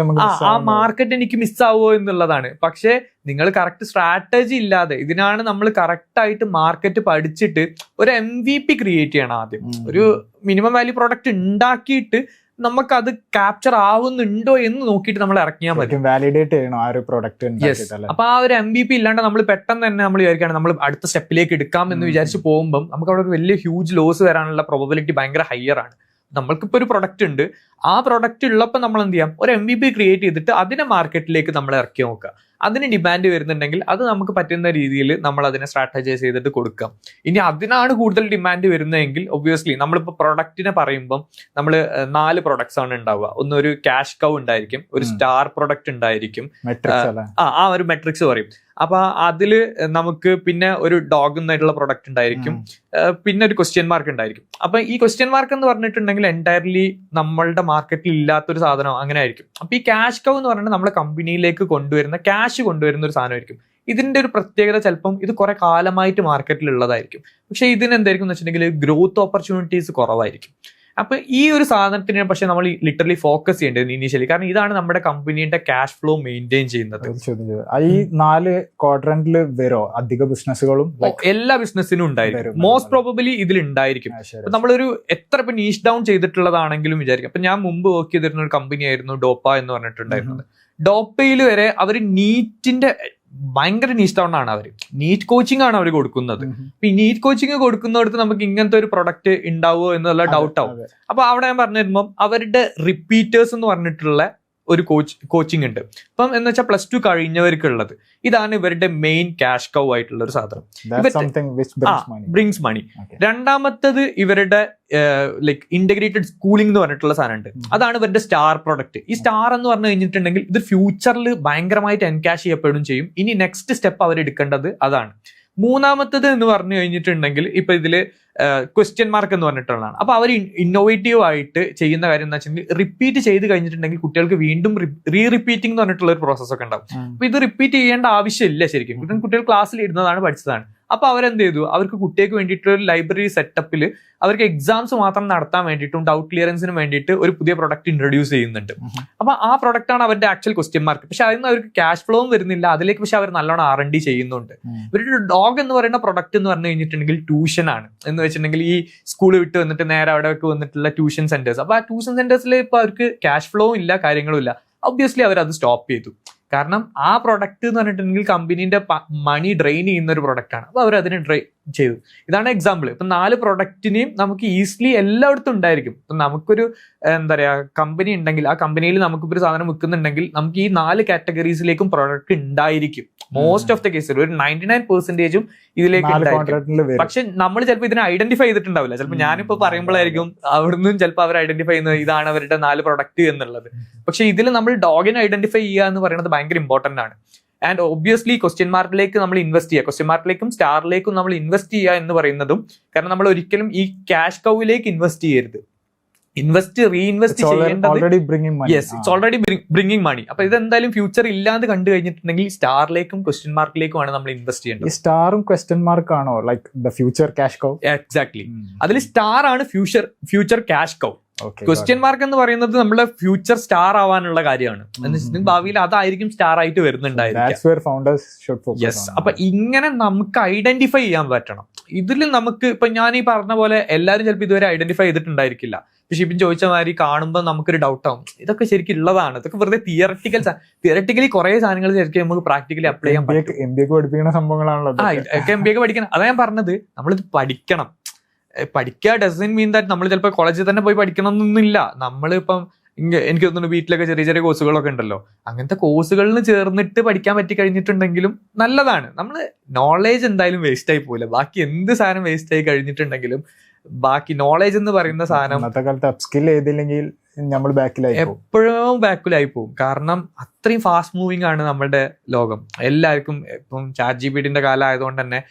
ആ മാർക്കറ്റ് എനിക്ക് മിസ്സാവോ എന്നുള്ളതാണ്. പക്ഷെ നിങ്ങൾ കറക്റ്റ് സ്ട്രാറ്റജി ഇല്ലാതെ, ഇതിനാണ് നമ്മൾ കറക്റ്റ് ആയിട്ട് മാർക്കറ്റ് പഠിച്ചിട്ട് ഒരു MVP ക്രിയേറ്റ് ചെയ്യണം. ആദ്യം ഒരു മിനിമം വാല്യൂ പ്രോഡക്റ്റ് ഉണ്ടാക്കിയിട്ട് നമുക്കത് ക്യാപ്ചർ ആവുന്നുണ്ടോ എന്ന് നോക്കിയിട്ട് നമ്മൾ ഇറക്കിയാൽ മതി. വാലിഡേറ്റ് ചെയ്യണം ആ ഒരു പ്രോഡക്റ്റ്. അപ്പൊ ആ ഒരു MVP ഇല്ലാണ്ട് നമ്മൾ പെട്ടെന്ന് തന്നെ നമ്മൾ വിചാരിക്കുകയാണ് നമ്മൾ അടുത്ത സ്റ്റെപ്പിലേക്ക് എടുക്കാം എന്ന് വിചാരിച്ച് പോകുമ്പോൾ നമുക്ക് അവിടെ ഒരു വലിയ ഹ്യൂജ് ലോസ് വരാനുള്ള പ്രോബബിലിറ്റി ഭയങ്കര ഹയർ ആണ്. നമ്മൾക്കിപ്പോ ഒരു പ്രൊഡക്റ്റ് ഉണ്ട്, ആ പ്രൊഡക്റ്റ് ഉള്ളപ്പോൾ നമ്മൾ എന്ത് ചെയ്യാം, ഒരു MVP ക്രിയേറ്റ് ചെയ്തിട്ട് അതിനെ മാർക്കറ്റിലേക്ക് നമ്മൾ ഇറക്കി നോക്കുക. അതിന് ഡിമാൻഡ് വരുന്നുണ്ടെങ്കിൽ അത് നമുക്ക് പറ്റുന്ന രീതിയിൽ നമ്മൾ അതിനെ സ്ട്രാറ്റജൈസ് ചെയ്തിട്ട് കൊടുക്കാം. ഇനി അതിനാണ് കൂടുതൽ ഡിമാൻഡ് വരുന്നതെങ്കിൽ ഒബ്വിയസ്ലി നമ്മളിപ്പോൾ പ്രൊഡക്റ്റിനെ പറയുമ്പം നമ്മൾ 4 പ്രൊഡക്ട്സ് ആണ് ഉണ്ടാവുക. ഒന്നൊരു ക്യാഷ് കൗ ഉണ്ടായിരിക്കും, ഒരു സ്റ്റാർ പ്രൊഡക്റ്റ് ഉണ്ടായിരിക്കും, ആ ഒരു മെട്രിക്സ് പറയും. അപ്പൊ അതില് നമുക്ക് പിന്നെ ഒരു ഡോഗ് എന്നായിട്ടുള്ള പ്രൊഡക്റ്റ് ഉണ്ടായിരിക്കും, പിന്നെ ഒരു ക്വസ്റ്റ്യൻ മാർക്ക് ഉണ്ടായിരിക്കും. അപ്പൊ ഈ ക്വസ്റ്റ്യൻ മാർക്ക് എന്ന് പറഞ്ഞിട്ടുണ്ടെങ്കിൽ എൻറ്റയർലി നമ്മളുടെ മാർക്കറ്റിൽ ഇല്ലാത്തൊരു സാധനം അങ്ങനെ ആയിരിക്കും. അപ്പൊ ഈ ക്യാഷ് കൗ എന്ന് പറഞ്ഞാൽ നമ്മുടെ കമ്പനിയിലേക്ക് കൊണ്ടുവരുന്ന ക്യാഷ് കൊണ്ടുവരുന്ന ഒരു സാധനമായിരിക്കും. ഇതിന്റെ ഒരു പ്രത്യേകത ചിലപ്പം ഇത് കുറെ കാലമായിട്ട് മാർക്കറ്റിൽ ഉള്ളതായിരിക്കും. പക്ഷെ ഇതിന് എന്തായിരിക്കും എന്ന് വെച്ചിട്ടുണ്ടെങ്കിൽ ഗ്രോത്ത് ഓപ്പർച്യൂണിറ്റീസ് കുറവായിരിക്കും. അപ്പൊ ഈ ഒരു സാധനത്തിന് പക്ഷെ നമ്മൾ ലിറ്ററലി ഫോക്കസ് ചെയ്യേണ്ടത് ഇനീഷ്യലി, കാരണം ഇതാണ് നമ്മുടെ കമ്പനിയുടെ ക്യാഷ് ഫ്ലോ മെയിൻറ്റെയിൻ ചെയ്യുന്നത്. ഈ 4 ക്വാഡ്രന്റിൽ വരോ അധിക ബിസിനസ്സുകളും? എല്ലാ ബിസിനസ്സിനും ഉണ്ടായിരിക്കും, മോസ്റ്റ് പ്രോബബിലി ഇതിൽ ഉണ്ടായിരിക്കും. അപ്പൊ നമ്മളൊരു എത്ര ഇപ്പൊ നീഷ് ഡൗൺ ചെയ്തിട്ടുള്ളതാണെങ്കിലും വിചാരിക്കും. അപ്പൊ ഞാൻ മുമ്പ് വർക്ക് ചെയ്തിരുന്ന ഒരു കമ്പനി ആയിരുന്നു ഡോപ്പ എന്ന് പറഞ്ഞിട്ടുണ്ടായിരുന്നത്. ഡോപ്പയിൽ വരെ അവർ നീറ്റിന്റെ ഭയങ്കര നീറ്റ് ഡൗൺ ആണ്. അവർ നീറ്റ് കോച്ചിങ് ആണ് അവർ കൊടുക്കുന്നത്. ഈ നീറ്റ് കോച്ചിങ് കൊടുക്കുന്നിടത്ത് നമുക്ക് ഇങ്ങനത്തെ ഒരു പ്രൊഡക്റ്റ് ഉണ്ടാവുമോ എന്നുള്ള ഡൗട്ട് ആവും. അപ്പൊ അവിടെ ഞാൻ പറഞ്ഞു തരുമ്പോൾ അവരുടെ റിപ്പീറ്റേഴ്സ് എന്ന് പറഞ്ഞിട്ടുള്ള ഒരു കോച്ചിങ് ഉണ്ട്. അപ്പം എന്ന് വെച്ചാൽ +2 കഴിഞ്ഞവർക്കുള്ളത്. ഇതാണ് ഇവരുടെ മെയിൻ ക്യാഷ് കൗ ആയിട്ടുള്ള ഒരു സാധനം, ബ്രിങ്സ് മണി. രണ്ടാമത്തത് ഇവരുടെ ലൈക്ക് ഇന്റഗ്രേറ്റഡ് സ്കൂളിംഗ് എന്ന് പറഞ്ഞിട്ടുള്ള സാധനമുണ്ട്. അതാണ് ഇവരുടെ സ്റ്റാർ പ്രൊഡക്റ്റ്. ഈ സ്റ്റാർ എന്ന് പറഞ്ഞു കഴിഞ്ഞിട്ടുണ്ടെങ്കിൽ ഇത് ഫ്യൂച്ചറിൽ ഭയങ്കരമായിട്ട് എൻകാഷ് ചെയ്യപ്പെടുകയും ചെയ്യും. ഇനി നെക്സ്റ്റ് സ്റ്റെപ്പ് അവർ എടുക്കേണ്ടത് അതാണ്. മൂന്നാമത്തത് എന്ന് പറഞ്ഞു കഴിഞ്ഞിട്ടുണ്ടെങ്കിൽ ഇപ്പൊ ഇതില് ക്വസ്റ്റ്യൻ മാർക്ക് എന്ന് പറഞ്ഞിട്ടുള്ളതാണ്. അപ്പൊ അവർ ഇന്നോവേറ്റീവ് ആയിട്ട് ചെയ്യുന്ന കാര്യം എന്ന് വെച്ചിട്ടുണ്ടെങ്കിൽ റിപ്പീറ്റ് ചെയ്ത് കഴിഞ്ഞിട്ടുണ്ടെങ്കിൽ കുട്ടികൾക്ക് വീണ്ടും റിപ്പീറ്റിംഗ് എന്ന് പറഞ്ഞിട്ടുള്ള ഒരു പ്രോസസ് ഒക്കെ ഉണ്ടാവും. അപ്പൊ ഇത് റിപ്പീറ്റ് ചെയ്യേണ്ട ആവശ്യമില്ല ശരിക്കും. കുട്ടികൾ ക്ലാസ്സിൽ ഇരുന്നതാണ് പഠിച്ചതാണ്. അപ്പൊ അവരെന്ത് ചെയ്തു, അവർക്ക് കുട്ടികൾക്ക് വേണ്ടിയിട്ട് ഒരു ലൈബ്രറി സെറ്റപ്പിൽ അവർക്ക് എക്സാംസ് മാത്രം നടത്താൻ വേണ്ടിയിട്ടും ഡൗട്ട് ക്ലിയറൻസിന് വേണ്ടിയിട്ട് ഒരു പുതിയ പ്രൊഡക്റ്റ് ഇൻട്രൊഡ്യൂസ് ചെയ്യുന്നുണ്ട്. അപ്പൊ ആ പ്രൊഡക്റ്റ് ആണ് അവരുടെ ആക്ച്വൽ ക്വസ്റ്റ്യൻ മാർക്ക്. പക്ഷെ അതിൽ നിന്ന് അവർക്ക് ക്യാഷ് ഫ്ലോവും വരുന്നില്ല, അതിലേക്ക് പക്ഷെ അവർ നല്ലോണം R&D ചെയ്യുന്നുണ്ട്. ഇവരുടെ ഡോഗ് എന്ന് പറയുന്ന പ്രൊഡക്റ്റ് എന്ന് പറഞ്ഞു കഴിഞ്ഞിട്ടുണ്ടെങ്കിൽ ട്യൂഷൻ ആണ്. എന്ന് വെച്ചിട്ടുണ്ടെങ്കിൽ ഈ സ്കൂൾ വിട്ട് വന്നിട്ട് നേരെ അവിടേക്ക് വന്നിട്ടുള്ള ട്യൂഷൻ സെന്റേഴ്സ്. അപ്പൊ ആ ട്യൂഷൻ സെന്റേഴ്സിൽ ഇപ്പൊ അവർക്ക് ക്യാഷ് ഫ്ലോവും ഇല്ല, കാര്യങ്ങളും ഇല്ല. ഒബ്വിയസ്ലി അവർ അത് സ്റ്റോപ്പ് ചെയ്തു. കാരണം ആ പ്രൊഡക്റ്റ് എന്ന് പറഞ്ഞിട്ടുണ്ടെങ്കിൽ കമ്പനീന്റെ മണി ഡ്രെയിൻ ചെയ്യുന്ന ഒരു പ്രൊഡക്റ്റ് ആണ്. അപ്പൊ അവർ അതിനെ ഡ്രെയിൻ ചെയ്തു. ഇതാണ് എക്സാമ്പിൾ. ഇപ്പൊ 4 പ്രൊഡക്റ്റിനെയും നമുക്ക് ഈസിലി എല്ലായിടത്തും ഉണ്ടായിരിക്കും. ഇപ്പൊ നമുക്കൊരു എന്താ പറയാ കമ്പനി ഉണ്ടെങ്കിൽ ആ കമ്പനിയിൽ നമുക്കിപ്പോ ഒരു സാധനം വിൽക്കുന്നുണ്ടെങ്കിൽ നമുക്ക് ഈ 4 കാറ്റഗറീസിലേക്കും പ്രൊഡക്റ്റ് ഉണ്ടായിരിക്കും. മോസ്റ്റ് ഓഫ് ദ കേസിൽ ഒരു 99% ഇതിലേക്ക് ഉണ്ടായിരിക്കും. പക്ഷെ നമ്മൾ ചിലപ്പോൾ ഇതിനെ ഐഡന്റിഫൈ ചെയ്തിട്ടുണ്ടാവില്ല. ചിലപ്പോൾ ഞാനിപ്പോ പറയുമ്പോഴായിരിക്കും അവിടുന്ന് ചിലപ്പോൾ അവർ ഐഡന്റിഫൈ ചെയ്യുന്നത് ഇതാണ് അവരുടെ 4 പ്രൊഡക്റ്റ് എന്നുള്ളത്. പക്ഷെ ഇതിൽ നമ്മൾ ഡോഗിനെ ഐഡന്റിഫൈ ചെയ്യുക എന്ന് പറയുന്നത് ഭയങ്കര ഇമ്പോർട്ടന്റ് ആണ്. ആൻഡ് ഒബ്വിയസ്ലി ക്വസ്റ്റ്യൻ മാർക്കിലേക്ക് നമ്മൾ ഇൻവെസ്റ്റ് ചെയ്യുക, ക്വസ്റ്റ്യൻ മാർക്കിലേക്കും സ്റ്റാറിലേക്കും നമ്മൾ ഇൻവെസ്റ്റ് ചെയ്യുക എന്ന് പറയുന്നതും, കാരണം നമ്മൾ ഒരിക്കലും ഈ ക്യാഷ് കൗവിലേക്ക് ഇൻവെസ്റ്റ് ചെയ്യരുത്. റീഇൻവെസ്റ്റ് ചെയ്യേണ്ടത് യെസ് ഇറ്റ്സ് ഓൾറെഡി ബ്രിങ്ങിങ് മണി. അപ്പൊ ഇതെന്തായാലും ഫ്യൂച്ചർ ഇല്ലാതെ കണ്ടു കഴിഞ്ഞിട്ടുണ്ടെങ്കിൽ സ്റ്റാറിലേക്കും ക്വസ്റ്റ്യൻ മാർക്കിലേക്കുമാണ് നമ്മൾ ഇൻവെസ്റ്റ് ചെയ്യേണ്ടത്. സ്റ്റാറും ക്വസ്റ്റ്യൻ മാർക്ക് ആണോ like the future cash cow? Exactly. അതിൽ സ്റ്റാർ ആണ് ഫ്യൂച്ചർ ക്യാഷ് കൗ. ക്വസ്റ്റ്യൻ മാർക്ക് എന്ന് പറയുന്നത് നമ്മുടെ ഫ്യൂച്ചർ സ്റ്റാർ ആവാനുള്ള കാര്യമാണ്. എന്ന് വെച്ചിട്ടുണ്ടെങ്കിൽ ഭാവിയിൽ അതായിരിക്കും സ്റ്റാർ ആയിട്ട് വരുന്നുണ്ടായിരിക്കും. യെസ്. അപ്പൊ ഇങ്ങനെ നമുക്ക് ഐഡന്റിഫൈ ചെയ്യാൻ പറ്റണം. ഇതിൽ നമുക്ക് ഇപ്പൊ ഞാൻ ഈ പറഞ്ഞ പോലെ എല്ലാവരും ചിലപ്പോൾ ഇതുവരെ ഐഡന്റിഫൈ ചെയ്തിട്ടുണ്ടായിരിക്കില്ല. പക്ഷെ ഇപ്പം ചോദിച്ച മാതിരി കാണുമ്പോൾ നമുക്കൊരു ഡൗട്ട് ആവും, ഇതൊക്കെ ശരിക്കും ഉള്ളതാണ്, ഇതൊക്കെ വെറുതെ തിയററ്റിക്കലി കുറെ സാധനങ്ങൾ ശരിക്കും നമുക്ക് പ്രാക്ടിക്കലി അപ്ലൈ ചെയ്യാൻ പറ്റും. MBA പഠിപ്പിക്കുന്ന സംഭവങ്ങളാണല്ലോ. MBA പഠിക്കണം. അതാ ഞാൻ പറഞ്ഞത്, നമ്മളിത് പഠിക്കണം. പഠിക്കുക ഡസൻ മീൻ ദാറ്റ് നമ്മൾ ചിലപ്പോൾ കോളേജിൽ തന്നെ പോയി പഠിക്കണം എന്നൊന്നുമില്ല. നമ്മളിപ്പം എനിക്ക് തോന്നുന്നു വീട്ടിലൊക്കെ ചെറിയ ചെറിയ കോഴ്സുകളൊക്കെ ഉണ്ടല്ലോ, അങ്ങനത്തെ കോഴ്സുകളിൽ ചേർന്നിട്ട് പഠിക്കാൻ പറ്റി കഴിഞ്ഞിട്ടുണ്ടെങ്കിലും നല്ലതാണ്. നമ്മൾ നോളേജ് എന്തായാലും വേസ്റ്റ് ആയി പോകില്ല. ബാക്കി എന്ത് സാധനം വേസ്റ്റ് ആയി കഴിഞ്ഞിട്ടുണ്ടെങ്കിലും ബാക്കി നോളേജ് എന്ന് പറയുന്ന സാധനം എപ്പോഴും ബാക്കിലായി പോകും. കാരണം അത്രയും ഫാസ്റ്റ് മൂവിങ് ആണ് നമ്മുടെ ലോകം. എല്ലാവർക്കും ഇപ്പം ChatGPT കാലം ആയതുകൊണ്ട് തന്നെ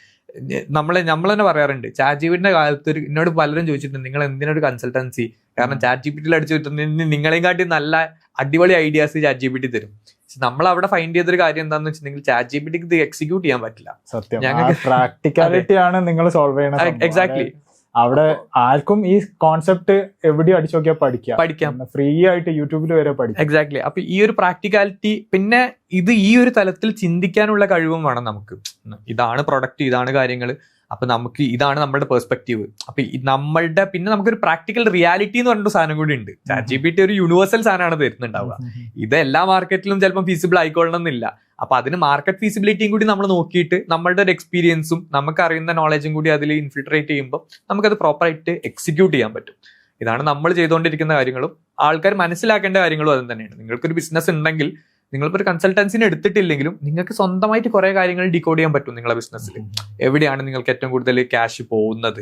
നമ്മൾ തന്നെ പറയാറുണ്ട്, ChatGPT കാലത്ത് എന്നോട് പലരും ചോദിച്ചിട്ടുണ്ട് നിങ്ങൾ എന്തിനൊരു കൺസൾട്ടൻസി, കാരണം ChatGPT അടിച്ചു കിട്ടുന്ന നിങ്ങളെയും കാട്ടി നല്ല അടിപൊളി ഐഡിയാസ് ChatGPT തരും. നമ്മൾ അവിടെ ഫൈൻഡ് ചെയ്തൊരു കാര്യം എന്താണെന്ന് വെച്ചിട്ടുണ്ടെങ്കിൽ ChatGPT ഇത് എക്സിക്യൂട്ട് ചെയ്യാൻ പറ്റില്ല. ഞങ്ങൾക്ക് പ്രാക്ടിക്കാലിറ്റി ആണ് നിങ്ങൾ സോൾവ് ചെയ്യണം. എക്സാക്ട്ലി. അവിടെ ആർക്കും ഈ കോൺസെപ്റ്റ് എവിടെ അടിച്ചു നോക്കിയാൽ പഠിക്കാം. ഫ്രീ ആയിട്ട് യൂട്യൂബിൽ വരെ പഠിക്കാം. എക്സാക്ട്ലി. അപ്പൊ ഈ ഒരു പ്രാക്ടിക്കാലിറ്റി, പിന്നെ ഇത് ഈ ഒരു തലത്തിൽ ചിന്തിക്കാനുള്ള കഴിവും വേണം നമുക്ക്. ഇതാണ് പ്രൊഡക്റ്റ്, ഇതാണ് കാര്യങ്ങൾ, അപ്പൊ നമുക്ക് ഇതാണ് നമ്മുടെ പെർസ്പെക്റ്റീവ്. അപ്പൊ നമ്മളുടെ പിന്നെ നമുക്കൊരു പ്രാക്ടിക്കൽ റിയാലിറ്റി എന്ന് പറഞ്ഞൊരു സാധനം കൂടി ഉണ്ട്. ChatGPT ഒരു യൂണിവേഴ്സൽ സാധനമാണ് തരുന്നുണ്ടാവുക. ഇത് എല്ലാ മാർക്കറ്റിലും ചിലപ്പോൾ ഫീസിബിൾ ആയിക്കൊള്ളണം എന്നില്ല. അപ്പൊ അതിന് മാർക്കറ്റ് ഫീസിബിലിറ്റിയും കൂടി നമ്മൾ നോക്കിയിട്ട് നമ്മളുടെ ഒരു എക്സ്പീരിയൻസും നമുക്ക് അറിയുന്ന നോളജും കൂടി അതിൽ ഇൻഫിൽട്രേറ്റ് ചെയ്യുമ്പോൾ നമുക്കത് പ്രോപ്പറായിട്ട് എക്സിക്യൂട്ട് ചെയ്യാൻ പറ്റും. ഇതാണ് നമ്മൾ ചെയ്തുകൊണ്ടിരിക്കുന്ന കാര്യങ്ങളും ആൾക്കാർ മനസ്സിലാക്കേണ്ട കാര്യങ്ങളും അതും തന്നെയാണ്. നിങ്ങൾക്കൊരു ബിസിനസ് ഉണ്ടെങ്കിൽ, നിങ്ങളിപ്പോൾ ഒരു കൺസൾട്ടൻസിനെ എടുത്തിട്ടില്ലെങ്കിലും നിങ്ങൾക്ക് സ്വന്തമായിട്ട് കുറെ കാര്യങ്ങൾ ഡീകോഡ് ചെയ്യാൻ പറ്റും നിങ്ങളുടെ ബിസിനസ്സിൽ. എവിടെയാണ് നിങ്ങൾക്ക് ഏറ്റവും കൂടുതൽ ക്യാഷ് പോകുന്നത്,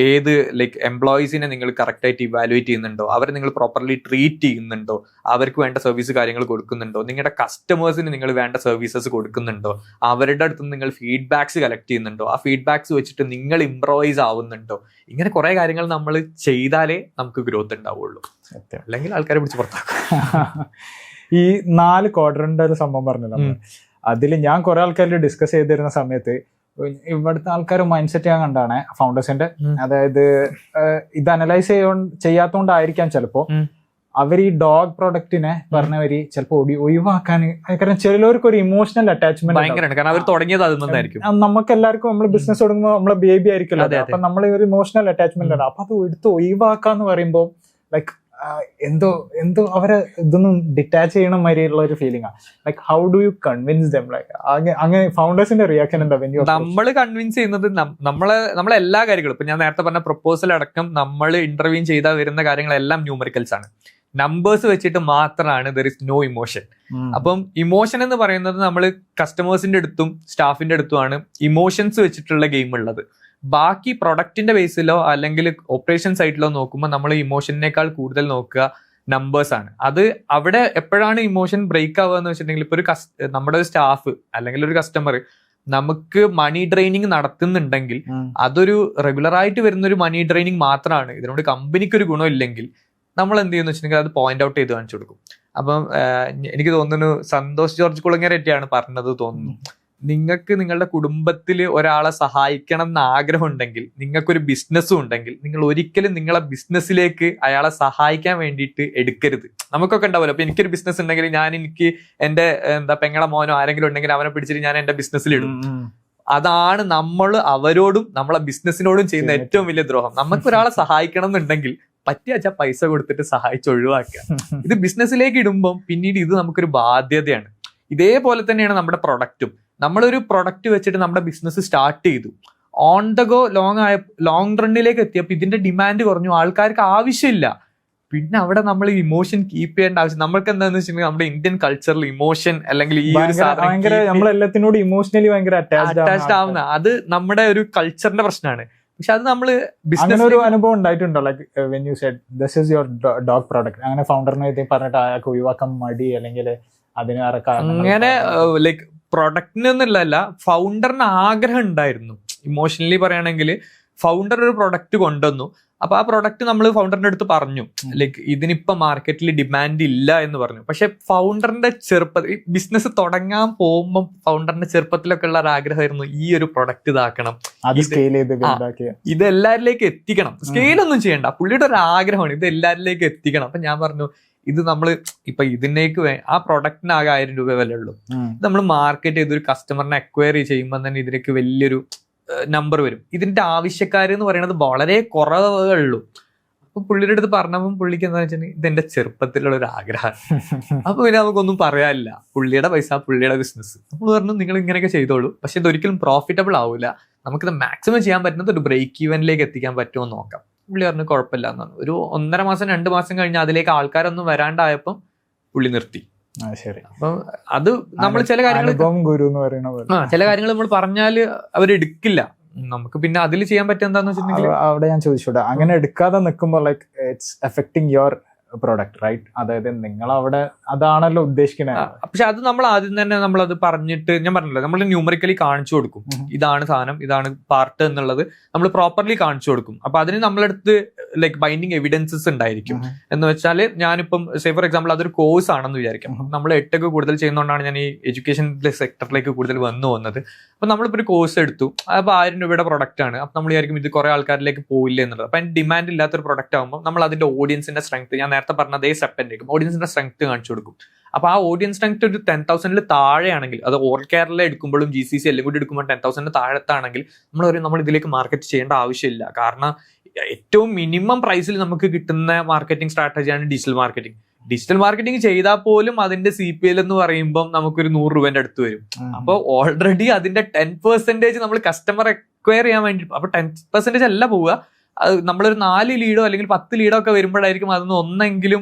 ഏത് ലൈക്ക് എംപ്ലോയീസിനെ നിങ്ങൾ കറക്റ്റായിട്ട് ഇവാലുവേറ്റ് ചെയ്യുന്നുണ്ടോ, അവരെ നിങ്ങൾ പ്രോപ്പർലി ട്രീറ്റ് ചെയ്യുന്നുണ്ടോ, അവർക്ക് വേണ്ട സർവീസ് കാര്യങ്ങൾ കൊടുക്കുന്നുണ്ടോ, നിങ്ങളുടെ കസ്റ്റമേഴ്സിന് നിങ്ങൾ വേണ്ട സർവീസസ് കൊടുക്കുന്നുണ്ടോ, അവരുടെ അടുത്ത് നിങ്ങൾ ഫീഡ്ബാക്സ് കളക്ട് ചെയ്യുന്നുണ്ടോ, ആ ഫീഡ്ബാക്സ് വെച്ചിട്ട് നിങ്ങൾ ഇംപ്രൂവൈസ് ആവുന്നുണ്ടോ, ഇങ്ങനെ കുറെ കാര്യങ്ങൾ നമ്മൾ ചെയ്താലേ നമുക്ക് ഗ്രോത്ത് ഉണ്ടാവുള്ളൂ. അല്ലെങ്കിൽ ആൾക്കാരെ പിടിച്ച് പുറത്താക്കും. ഈ 4 ക്വാഡ്രന്റ് ഒരു സംഭവം പറഞ്ഞല്ലോ, അതിൽ ഞാൻ കുറെ ആൾക്കാരിൽ ഡിസ്കസ് ചെയ്തിരുന്ന സമയത്ത് ഇവിടുത്തെ ആൾക്കാർ മൈൻഡ് സെറ്റ് ഞാൻ കണ്ടാണ് ഫൗണ്ടേഴ്സിന്റെ, അതായത് ഇത് അനലൈസ് ചെയ്യാത്തോണ്ടായിരിക്കാം ചിലപ്പോ അവർ ഈ ഡോഗ് പ്രൊഡക്റ്റിനെ പറഞ്ഞവര് ചിലപ്പോ ഒഴിവാക്കാൻ, കാരണം ചിലവർക്ക് ഒരു ഇമോഷണൽ അറ്റാച്ച്മെന്റ്, നമുക്ക് എല്ലാവർക്കും നമ്മൾ ബിസിനസ് തുടങ്ങുമ്പോൾ നമ്മളെ ബേബി ആയിരിക്കുമല്ലോ, അപ്പൊ നമ്മൾ ഒരു ഇമോഷണൽ അറ്റാച്ച്മെന്റ് ആണ്. അപ്പൊ അത് എടുത്ത് ഒഴിവാക്കാന്ന് പറയുമ്പോൾ ലൈക്ക് എന്തോ അവരെ ഇതൊന്നും ഡിറ്റാച്ച് ചെയ്യണ മാതിരിയുള്ള ഒരു ഫീലിംഗ് ആണ്. Like how do you convince dum? Like അങ്ങനെ ഫൗണ്ടേഴ്സിന്റെ റിയാക്ഷൻ എന്താ? നമ്മൾ കൺവിൻസ് ചെയ്യുന്നത് നമ്മളെ എല്ലാ കാര്യങ്ങളും, ഇപ്പൊ ഞാൻ നേരത്തെ പറഞ്ഞ പ്രൊപ്പോസൽ അടക്കം നമ്മൾ ഇന്റർവ്യൂ ചെയ്താൽ വരുന്ന കാര്യങ്ങളെല്ലാം ന്യൂമറിക്കൽസ് ആണ്. നമ്പേഴ്സ് വെച്ചിട്ട് മാത്രമാണ് ദർ ഇസ് നോ ഇമോഷൻ. അപ്പം ഇമോഷൻ എന്ന് പറയുന്നത് നമ്മൾ കസ്റ്റമേഴ്സിന്റെ അടുത്തും സ്റ്റാഫിന്റെ അടുത്തുമാണ് ഇമോഷൻസ് വെച്ചിട്ടുള്ള ഗെയിം ഉള്ളത്. ബാക്കി പ്രൊഡക്റ്റിന്റെ ബേസിലോ അല്ലെങ്കിൽ ഓപ്പറേഷൻ സൈഡിലോ നോക്കുമ്പോൾ നമ്മൾ ഇമോഷനേക്കാൾ കൂടുതൽ നോക്കുക നമ്പേഴ്സ് ആണ്. അത് അവിടെ എപ്പോഴാണ് ഇമോഷൻ ബ്രേക്ക് ആവുക എന്ന് വെച്ചിട്ടുണ്ടെങ്കിൽ, ഇപ്പൊ നമ്മുടെ ഒരു സ്റ്റാഫ് അല്ലെങ്കിൽ ഒരു കസ്റ്റമർ നമുക്ക് മണി ഡ്രെയിനിങ് നടത്തുന്നുണ്ടെങ്കിൽ അതൊരു റെഗുലർ ആയിട്ട് വരുന്ന ഒരു മണി ഡ്രെയിനിങ് മാത്രമാണ്, ഇതിനോട് കമ്പനിക്ക് ഒരു ഗുണമില്ലെങ്കിൽ നമ്മൾ എന്ത് ചെയ്യുന്ന വെച്ചിട്ടുണ്ടെങ്കിൽ അത് പോയിന്റ് ഔട്ട് ചെയ്ത് കാണിച്ചു കൊടുക്കും. അപ്പം എനിക്ക് തോന്നുന്നു സന്തോഷ് ജോർജ് കുളങ്ങരയൊക്കെയാണ് പറഞ്ഞത് തോന്നുന്നു, നിങ്ങൾക്ക് നിങ്ങളുടെ കുടുംബത്തിൽ ഒരാളെ സഹായിക്കണം എന്ന് ആഗ്രഹം ഉണ്ടെങ്കിൽ, നിങ്ങൾക്കൊരു ബിസിനസ്സും ഉണ്ടെങ്കിൽ, നിങ്ങൾ ഒരിക്കലും നിങ്ങളെ ബിസിനസ്സിലേക്ക് അയാളെ സഹായിക്കാൻ വേണ്ടിയിട്ട് എടുക്കരുത്. നമുക്കൊക്കെ ഉണ്ടാവുമല്ലോ, അപ്പൊ എനിക്കൊരു ബിസിനസ് ഉണ്ടെങ്കിൽ എനിക്ക് എന്റെ പെങ്ങളെ മോനോ ആരെങ്കിലും ഉണ്ടെങ്കിൽ അവനെ പിടിച്ചിട്ട് ഞാൻ എന്റെ ബിസിനസ്സിലിടും. അതാണ് നമ്മൾ അവരോടും നമ്മളെ ബിസിനസ്സിനോടും ചെയ്യുന്ന ഏറ്റവും വലിയ ദ്രോഹം. നമുക്ക് ഒരാളെ സഹായിക്കണം എന്നുണ്ടെങ്കിൽ പറ്റിയ പൈസ കൊടുത്തിട്ട് സഹായിച്ച് ഒഴിവാക്കുക. ഇത് ബിസിനസ്സിലേക്ക് ഇടുമ്പം പിന്നീട് ഇത് നമുക്കൊരു ബാധ്യതയാണ്. ഇതേപോലെ തന്നെയാണ് നമ്മുടെ പ്രൊഡക്റ്റും. നമ്മളൊരു പ്രൊഡക്റ്റ് വെച്ചിട്ട് നമ്മുടെ ബിസിനസ് സ്റ്റാർട്ട് ചെയ്തു, ഓൺ ദ ഗോ ലോങ് റണ്ണിലേക്ക് എത്തിയപ്പോൾ ഇതിന്റെ ഡിമാൻഡ് കുറഞ്ഞു, ആൾക്കാർക്ക് ആവശ്യമില്ല. പിന്നെ അവിടെ നമ്മൾ ഇമോഷൻ കീപ്പ് ചെയ്യേണ്ട ആവശ്യം. നമ്മൾക്ക് എന്താണെന്ന് വെച്ചിട്ടുണ്ടെങ്കിൽ നമ്മുടെ ഇന്ത്യൻ കൾച്ചറിൽ ഇമോഷൻ അല്ലെങ്കിൽ ഈ ഒരു നമ്മളെല്ലാത്തിനോട് ഇമോഷണലി ഭയങ്കര അറ്റാച്ച്ഡ് ആവുന്ന അത് നമ്മുടെ ഒരു കൾച്ചറിന്റെ പ്രശ്നമാണ്. പക്ഷെ അത് നമ്മള് ബിസിനസ് ഒരു അനുഭവം ഉണ്ടായിട്ടുണ്ടോ? Like when you said this is your dog product, അങ്ങനെ ഫൗണ്ടറിനെ പറഞ്ഞിട്ട് അയാൾക്ക് ഒഴിവാക്കാൻ മടി അല്ലെങ്കിൽ അതിന് അങ്ങനെ ലൈക്ക് പ്രൊഡക്റ്റിനൊന്നുമില്ല, ഫൗണ്ടറിന് ആഗ്രഹം ഉണ്ടായിരുന്നു. ഇമോഷണലി പറയുകയാണെങ്കിൽ ഫൗണ്ടർ ഒരു പ്രൊഡക്റ്റ് കൊണ്ടുവന്നു. അപ്പൊ ആ പ്രൊഡക്റ്റ് നമ്മൾ ഫൗണ്ടറിന്റെ അടുത്ത് പറഞ്ഞു, ലൈക്ക് ഇതിനിപ്പോ മാർക്കറ്റിൽ ഡിമാൻഡ് ഇല്ല എന്ന് പറഞ്ഞു. പക്ഷെ ഫൗണ്ടറിന്റെ ചെറുപ്പത്തിൽ ബിസിനസ് തുടങ്ങാൻ പോകുമ്പോൾ ഫൗണ്ടറിന്റെ ചെറുപ്പത്തിലൊക്കെ ഉള്ള ഒരു ആഗ്രഹമായിരുന്നു ഈ ഒരു പ്രൊഡക്റ്റ് ഇതാക്കണം, ഇത് എല്ലാവരിലേക്ക് എത്തിക്കണം. സ്കെയിലൊന്നും ചെയ്യണ്ട, പുള്ളിയുടെ ഒരു ആഗ്രഹമാണ് ഇത് എല്ലാവരിലേക്ക് എത്തിക്കണം. അപ്പൊ ഞാൻ പറഞ്ഞു ഇത് നമ്മൾ ഇപ്പൊ ഇതിനേക്ക് ആ പ്രൊഡക്റ്റിന് ആകെ 1000 രൂപ വില ഉള്ളൂ. ഇത് നമ്മൾ മാർക്കറ്റ് ചെയ്തൊരു കസ്റ്റമറിനെ അക്വയർ ചെയ്യുമ്പോൾ തന്നെ ഇതിലേക്ക് വലിയൊരു നമ്പർ വരും. ഇതിന്റെ ആവശ്യക്കാർ എന്ന് പറയുന്നത് വളരെ കുറവേ ഉള്ളൂ. അപ്പൊ പുള്ളിയുടെ അടുത്ത് പറഞ്ഞപ്പോൾ പുള്ളിക്ക് എന്താ വെച്ചിട്ടുണ്ടെങ്കിൽ ഇതെന്റെ ചെറുപ്പത്തിലുള്ള ഒരു ആഗ്രഹം. അപ്പൊ പിന്നെ നമുക്കൊന്നും പറയാനില്ല, പുള്ളിയുടെ പൈസ പുള്ളിയുടെ ബിസിനസ്. നമ്മൾ പറഞ്ഞു നിങ്ങൾ ഇങ്ങനെയൊക്കെ ചെയ്തോളൂ, പക്ഷെ ഇതൊരിക്കലും പ്രോഫിറ്റബിൾ ആവില്ല, നമുക്കിത് മാക്സിമം ചെയ്യാൻ പറ്റുന്നത് ഒരു ബ്രേക്ക് ഈവനിലേക്ക് എത്തിക്കാൻ പറ്റുമോ നോക്കാം. പുള്ളി പറഞ്ഞു കുഴപ്പമില്ല എന്നാണ്. ഒരു 1.5 മാസം 2 മാസം കഴിഞ്ഞ് അതിലേക്ക് ആൾക്കാരൊന്നും വരാണ്ടായപ്പം പുള്ളി നിർത്തി. അപ്പൊ അത് നമ്മൾ ചില കാര്യങ്ങൾ നമ്മൾ പറഞ്ഞാല് അവരെടുക്കില്ല. നമുക്ക് പിന്നെ അതിൽ ചെയ്യാൻ പറ്റുക എന്താന്ന് വെച്ചിട്ടുണ്ടെങ്കിൽ അവിടെ ഞാൻ ചോദിച്ചോട്ടെ, അങ്ങനെ എടുക്കാതെ നിൽക്കുമ്പോൾ like it's affecting your product right? അതായത് നിങ്ങൾ അവിടെ അതാണല്ലോ ഉദ്ദേശിക്കുന്നത്. പക്ഷെ അത് നമ്മൾ ആദ്യം തന്നെ നമ്മളത് പറഞ്ഞിട്ട്, ഞാൻ പറഞ്ഞല്ലോ നമ്മൾ ന്യൂമറിക്കലി കാണിച്ചു കൊടുക്കും, ഇതാണ് സാധനം, ഇതാണ് പാർട്ട് എന്നുള്ളത് നമ്മൾ പ്രോപ്പർലി കാണിച്ചു കൊടുക്കും. അപ്പൊ അതിന് നമ്മളടുത്ത് ലൈക്ക് ബൈൻഡിങ് എവിഡൻസസ് ഉണ്ടായിരിക്കും. എന്ന് വെച്ചാൽ ഞാനിപ്പം സേ ഫോർ എക്സാമ്പിൾ അതൊരു കോഴ്സ് ആണെന്ന് വിചാരിക്കാം. നമ്മൾ 8 കൂടുതൽ ചെയ്യുന്നതുകൊണ്ടാണ് ഞാൻ ഈ എഡ്യൂക്കേഷൻ സെക്ടറിലേക്ക് കൂടുതൽ വന്നു പോകുന്നത്. അപ്പൊ നമ്മളിപ്പോ ഒരു കോഴ്സ് എടുത്തു, അപ്പൊ 1000 രൂപയുടെ പ്രൊഡക്റ്റ് ആണ്. അപ്പൊ നമ്മൾ വിചാരിക്കും ഇത് കുറെ ആൾക്കാരിലേക്ക് പോയില്ല എന്നുള്ളത്. അപ്പൊ അതിന് ഡിമാൻഡ് ഇല്ലാത്തൊരു പ്രൊഡക്റ്റ് ആകുമ്പോൾ നമ്മൾ അതിന്റെ ഓഡിയൻസിന്റെ സ്ട്രെങ്ത്, ഞാൻ നേരത്തെ പറഞ്ഞ അതേ സ്റ്റെപ്പിന്റേക്കും ഓഡിയൻസിന്റെ സ്ട്രെങ്ത് കാണിച്ചു കൊടുക്കും. അപ്പൊ ആ ഓഡിയൻസ് സ്ട്രെങ്ത് ഒരു 10,000 താഴെയാണെങ്കിൽ, അത് ഓൾ കേരള എടുക്കുമ്പോഴും GCC എല്ലാം കൂടി എടുക്കുമ്പോൾ 10,000 താഴത്താണെങ്കിൽ നമ്മൾ ഇതിലേക്ക് മാർക്കറ്റ് ചെയ്യേണ്ട ആവശ്യമില്ല. കാരണം ഏറ്റവും മിനിമം പ്രൈസിൽ നമുക്ക് കിട്ടുന്ന മാർക്കറ്റിംഗ് സ്ട്രാറ്റജിയാണ് ഡിജിറ്റൽ മാർക്കറ്റിംഗ്. ഡിജിറ്റൽ മാർക്കറ്റിംഗ് ചെയ്താൽ പോലും അതിന്റെ CPL എന്ന് പറയുമ്പോൾ നമുക്കൊരു 100 രൂപന്റെ അടുത്ത് വരും. അപ്പൊ ഓൾറെഡി അതിന്റെ 10% നമ്മൾ കസ്റ്റമർ അക്വയർ ചെയ്യാൻ വേണ്ടി, അപ്പൊ 10% അല്ല പോവുക, നമ്മളൊരു 4 ലീഡോ അല്ലെങ്കിൽ 10 ലീഡോ ഒക്കെ വരുമ്പോഴായിരിക്കും അതൊന്ന് ഒന്നെങ്കിലും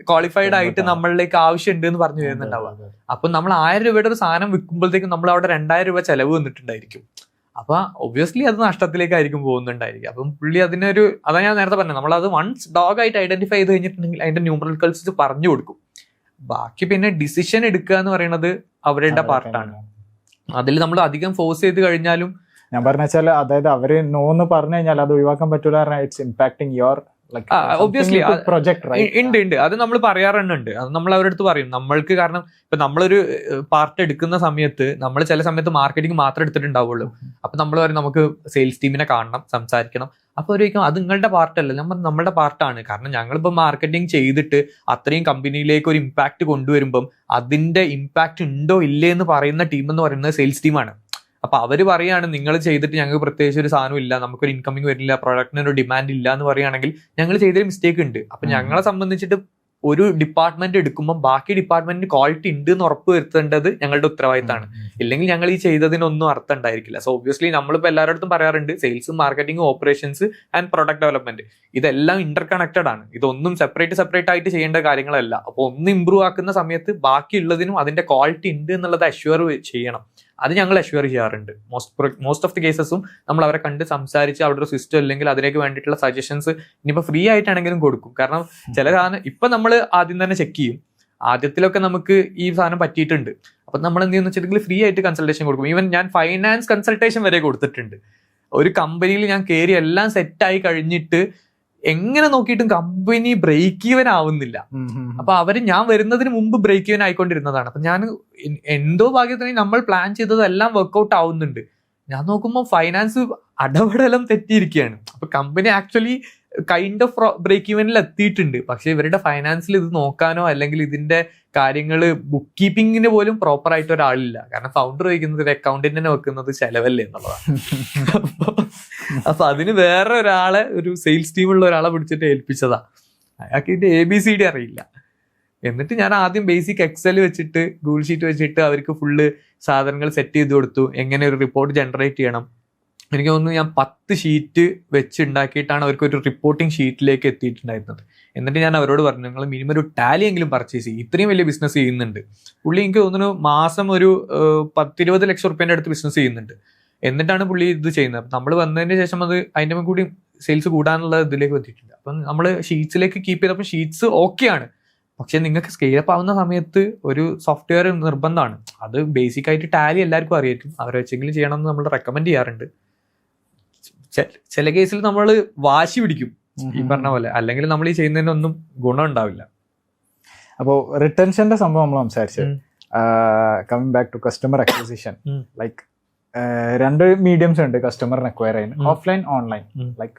ക്വാളിഫൈഡ് ആയിട്ട് നമ്മളിലേക്ക് ആവശ്യമുണ്ട് എന്ന് പറഞ്ഞു വരുന്നുണ്ടാവുക. അപ്പൊ നമ്മൾ 1000 രൂപയുടെ ഒരു സാധനം വിൽക്കുമ്പോഴത്തേക്കും നമ്മൾ അവിടെ 2000 രൂപ ചെലവ് വന്നിട്ടുണ്ടായിരിക്കും. അപ്പൊ ഒബ്വിയസ്ലി അത് നഷ്ടത്തിലേക്കായിരിക്കും പോകുന്നുണ്ടായിരിക്കും. അപ്പം പുള്ളി അതിനൊരു, അതാ ഞാൻ നേരത്തെ പറഞ്ഞത്, നമ്മളത് വൺസ് ഡോഗ് ആയിട്ട് ഐഡന്റിഫൈ ചെയ്ത് കഴിഞ്ഞിട്ടുണ്ടെങ്കിൽ അതിന്റെ ന്യൂമറിക്കൽസ് പറഞ്ഞു കൊടുക്കും. ബാക്കി പിന്നെ ഡിസിഷൻ എടുക്കുക എന്ന് പറയുന്നത് അവരുടെ പാർട്ടാണ്. അതിൽ നമ്മൾ അധികം ഫോഴ്സ് ചെയ്ത് കഴിഞ്ഞാലും, ഞാൻ പറഞ്ഞ വെച്ചാൽ അതായത് അവര് നോന്ന് പറഞ്ഞു കഴിഞ്ഞാൽ അത് ഒഴിവാക്കാൻ പറ്റൂല. ഇറ്റ്സ് ഇമ്പാക്ടിങ് യുവർ ഒബ്വിയസ്ലി ഉണ്ട്. അത് നമ്മൾ പറയാറുണ്ട്. അത് നമ്മൾ അവരുടെ അടുത്ത് പറയും. നമ്മൾക്ക് കാരണം ഇപ്പൊ നമ്മളൊരു പാർട്ട് എടുക്കുന്ന സമയത്ത് നമ്മൾ ചില സമയത്ത് മാർക്കറ്റിംഗ് മാത്രം എടുത്തിട്ടുണ്ടാവുള്ളൂ. അപ്പൊ നമ്മൾ പറയും നമുക്ക് സെയിൽസ് ടീമിനെ കാണണം, സംസാരിക്കണം. അപ്പൊ ഒരിക്കലും അത് നിങ്ങളുടെ പാർട്ടല്ല, നമ്മളുടെ പാർട്ടാണ്. കാരണം ഞങ്ങളിപ്പോ മാർക്കറ്റിംഗ് ചെയ്തിട്ട് അത്രയും കമ്പനിയിലേക്ക് ഒരു ഇമ്പാക്ട് കൊണ്ടുവരുമ്പം അതിന്റെ ഇമ്പാക്ട് ഉണ്ടോ ഇല്ലേ എന്ന് പറയുന്ന ടീം എന്ന് പറയുന്നത് സെയിൽസ് ടീമാണ്. അപ്പൊ അവര് പറയാണ് നിങ്ങൾ ചെയ്തിട്ട് ഞങ്ങൾക്ക് പ്രത്യേകിച്ച് ഒരു സാധനം ഇല്ല, നമുക്കൊരു ഇൻകമിങ് വരില്ല, പ്രൊഡക്റ്റിനൊരു ഡിമാൻഡ് ഇല്ല എന്ന് പറയുകയാണെങ്കിൽ ഞങ്ങൾ ചെയ്തൊരു മിസ്റ്റേക്ക് ഉണ്ട്. അപ്പൊ ഞങ്ങളെ സംബന്ധിച്ചിട്ട് ഒരു ഡിപ്പാർട്ട്മെന്റ് എടുക്കുമ്പോൾ ബാക്കി ഡിപ്പാർട്ട്മെന്റിന് ക്വാളിറ്റി ഉണ്ട് എന്ന് ഉറപ്പ് വരുത്തേണ്ടത് ഞങ്ങളുടെ ഉത്തരവാദിത്തമാണ്. ഇല്ലെങ്കിൽ ഞങ്ങൾ ഈ ചെയ്തതിനൊന്നും അർത്ഥം ഉണ്ടായിരിക്കില്ല. സോ ഒബ്വിയസ്ലി നമ്മളിപ്പോൾ എല്ലാവരുടെ പറയാറുണ്ട്, സെയിൽസും മാർക്കറ്റിംഗും ഓപ്പറേഷൻസ് ആൻഡ് പ്രൊഡക്റ്റ് ഡെവലപ്മെന്റ് ഇതെല്ലാം ഇന്റർ കണക്റ്റഡ് ആണ്. ഇതൊന്നും സെപ്പറേറ്റ് ആയിട്ട് ചെയ്യേണ്ട കാര്യങ്ങളല്ല. അപ്പോൾ ഒന്ന് ഇമ്പ്രൂവ് ആക്കുന്ന സമയത്ത് ബാക്കിയുള്ളതിനും അതിന്റെ ക്വാളിറ്റി ഉണ്ട് എന്നുള്ളത് അഷ്യൂർ ചെയ്യണം. അത് ഞങ്ങൾ അഷ്യൂർ ചെയ്യാറുണ്ട്. മോസ്റ്റ് ഓഫ് ദി കേസസും നമ്മൾ അവരെ കണ്ട് സംസാരിച്ച് അവിടെ ഒരു സിസ്റ്റം അല്ലെങ്കിൽ അതിലേക്ക് വേണ്ടിയിട്ടുള്ള സജഷൻസ് ഇനിയിപ്പോൾ ഫ്രീ ആയിട്ടാണെങ്കിലും കൊടുക്കും. കാരണം ചില സാധനം ഇപ്പൊ നമ്മൾ ആദ്യം തന്നെ ചെക്ക് ചെയ്യും. ആദ്യത്തിലൊക്കെ നമുക്ക് ഈ സാധനം പറ്റിയിട്ടുണ്ട്, അപ്പൊ നമ്മൾ എന്ത് ചെയ്യുന്ന വെച്ചിട്ടുണ്ടെങ്കിൽ ഫ്രീ ആയിട്ട് കൺസൾട്ടേഷൻ കൊടുക്കും. ഈവൻ ഞാൻ ഫൈനാൻസ് കൺസൾട്ടേഷൻ വരെ കൊടുത്തിട്ടുണ്ട്. ഒരു കമ്പനിയിൽ ഞാൻ കയറി എല്ലാം സെറ്റായി കഴിഞ്ഞിട്ട് എങ്ങനെ നോക്കിയിട്ടും കമ്പനി ബ്രേക്ക് ഈവൻ ആവുന്നില്ല. അപ്പൊ അവര് ഞാൻ വരുന്നതിന് മുമ്പ് ബ്രേക്ക് ഈവൻ ആയിക്കൊണ്ടിരുന്നതാണ്. അപ്പൊ ഞാൻ എന്തോ ഭാഗ്യത്തിന് നമ്മൾ പ്ലാൻ ചെയ്തതെല്ലാം വർക്ക്ഔട്ട് ആവുന്നുണ്ട്. ഞാൻ നോക്കുമ്പോൾ ഫൈനാൻസ് അടപടലം തെറ്റിയിരിക്കുകയാണ്. അപ്പൊ company actually kind of break ഈവനിൽ എത്തിയിട്ടുണ്ട്. പക്ഷെ ഇവരുടെ ഫൈനാൻസിൽ ഇത് നോക്കാനോ അല്ലെങ്കിൽ ഇതിന്റെ കാര്യങ്ങൾ ബുക്ക് കീപ്പിങ്ങിന് പോലും പ്രോപ്പർ ആയിട്ട് ഒരാളില്ല. കാരണം ഫൗണ്ടർ വയ്ക്കുന്നത് ഒരു അക്കൗണ്ടന്റിനെ വെക്കുന്നത് ചെലവല്ലേ എന്നുള്ളതാണ്. അപ്പൊ അതിന് വേറെ ഒരാളെ, ഒരു സെയിൽസ് ടീമുള്ള ഒരാളെ പിടിച്ചിട്ട് ഏൽപ്പിച്ചതാ. അയാൾക്ക് ഇതിന്റെ ABCD അറിയില്ല. എന്നിട്ട് ഞാൻ ആദ്യം ബേസിക് എക്സൽ വെച്ചിട്ട് ഗൂഗിൾ ഷീറ്റ് വെച്ചിട്ട് അവർക്ക് ഫുള്ള് സാധനങ്ങൾ സെറ്റ് ചെയ്ത് കൊടുത്തു. എങ്ങനെ ഒരു റിപ്പോർട്ട് ജനറേറ്റ് ചെയ്യണം. എനിക്ക് തോന്നുന്നു ഞാൻ 10 ഷീറ്റ് വെച്ച് ഉണ്ടാക്കിയിട്ടാണ് അവർക്ക് ഒരു റിപ്പോർട്ടിംഗ് ഷീറ്റിലേക്ക് എത്തിയിട്ടുണ്ടായിരുന്നത്. എന്നിട്ട് ഞാൻ അവരോട് പറഞ്ഞു, നിങ്ങൾ മിനിമം ഒരു ടാലി എങ്കിലും പർച്ചേസ് ചെയ്യും, ഇത്രയും വലിയ ബിസിനസ് ചെയ്യുന്നുണ്ട്. പുള്ളി എനിക്ക് തോന്നുന്നു മാസം ഒരു 10-20 ലക്ഷം റുപ്യേൻ്റെ അടുത്ത് ബിസിനസ് ചെയ്യുന്നുണ്ട്. എന്നിട്ടാണ് പുള്ളി ഇത് ചെയ്യുന്നത്. അപ്പം നമ്മൾ വന്നതിന് ശേഷം അത് അതിൻ്റെ മേൽ കൂടി സെയിൽസ് കൂടാനുള്ള ഇതിലേക്ക് എത്തിയിട്ടുണ്ട്. അപ്പം നമ്മൾ ഷീറ്റ്സിലേക്ക് കീപ്പ് ചെയ്തപ്പോൾ ഷീറ്റ്സ് ഓക്കെയാണ്. പക്ഷെ നിങ്ങൾക്ക് സ്കെയിലപ്പ് ആവുന്ന സമയത്ത് ഒരു സോഫ്റ്റ്വെയർ നിർബന്ധമാണ്. അത് ബേസിക് ആയിട്ട് ടാലി എല്ലാവർക്കും അറിയായിരിക്കും. അവരെ വെച്ചെങ്കിലും ചെയ്യണമെന്ന് നമ്മൾ റെക്കമെൻഡ് ചെയ്യാറുണ്ട്. ചില കേസിൽ നമ്മൾ വാശി പിടിക്കും ഈ പറഞ്ഞ പോലെ, അല്ലെങ്കിൽ നമ്മൾ ഈ ചെയ്യുന്നതിനൊന്നും ഗുണം ഉണ്ടാവില്ല. അപ്പോൾ റിട്ടൻഷന്റെ സംഭവം നമ്മൾ സംസാരിച്ചത്. Coming back to customer acquisition, like 2 mediums ഉണ്ട് കസ്റ്റമറിനെ അക്വയർ ചെയ്യുന്നത്, ഓഫ്ലൈൻ, ഓൺലൈൻ. ലൈക്ക്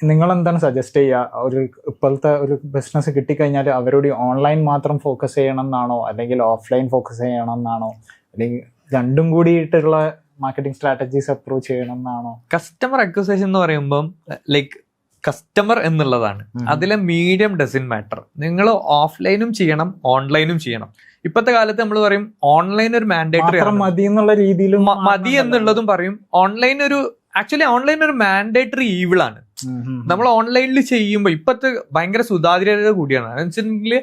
നിങ്ങൾ എന്താണ് സജസ്റ്റ് ചെയ്യുക? ഒരു ഇപ്പോഴത്തെ ഒരു ബിസിനസ് കിട്ടിക്കഴിഞ്ഞാൽ അവരോട് ഓൺലൈൻ മാത്രം ഫോക്കസ് ചെയ്യണം എന്നാണോ, അല്ലെങ്കിൽ ഓഫ്ലൈൻ ഫോക്കസ് ചെയ്യണം എന്നാണോ, അല്ലെങ്കിൽ രണ്ടും കൂടിയിട്ടുള്ള മാർക്കറ്റിംഗ് സ്ട്രാറ്റജീസ് അപ്രോച്ച് ചെയ്യണം എന്നാണോ? കസ്റ്റമർ അക്വിസിഷൻ എന്ന് പറയുമ്പോൾ ലൈക്ക് കസ്റ്റമർ എന്നുള്ളതാണ്. അതിലെ മീഡിയം ഡസൻ മാറ്റർ. നിങ്ങൾ ഓഫ്ലൈനും ചെയ്യണം, ഓൺലൈനും ചെയ്യണം. ഇപ്പോഴത്തെ കാലത്ത് നമ്മൾ പറയും ഓൺലൈൻ ഒരു മാൻഡേറ്ററി മതി എന്നുള്ള രീതിയിലും മതി എന്നുള്ളതും പറയും. ഓൺലൈൻ ഒരു മാൻഡേറ്ററി ഈവിളാണ്. നമ്മൾ ഓൺലൈനിൽ ചെയ്യുമ്പോൾ ഇപ്പത്തെ ഭയങ്കര സുതാര്യത കൂടിയാണ്. എന്ന് വെച്ചിട്ടുണ്ടെങ്കിൽ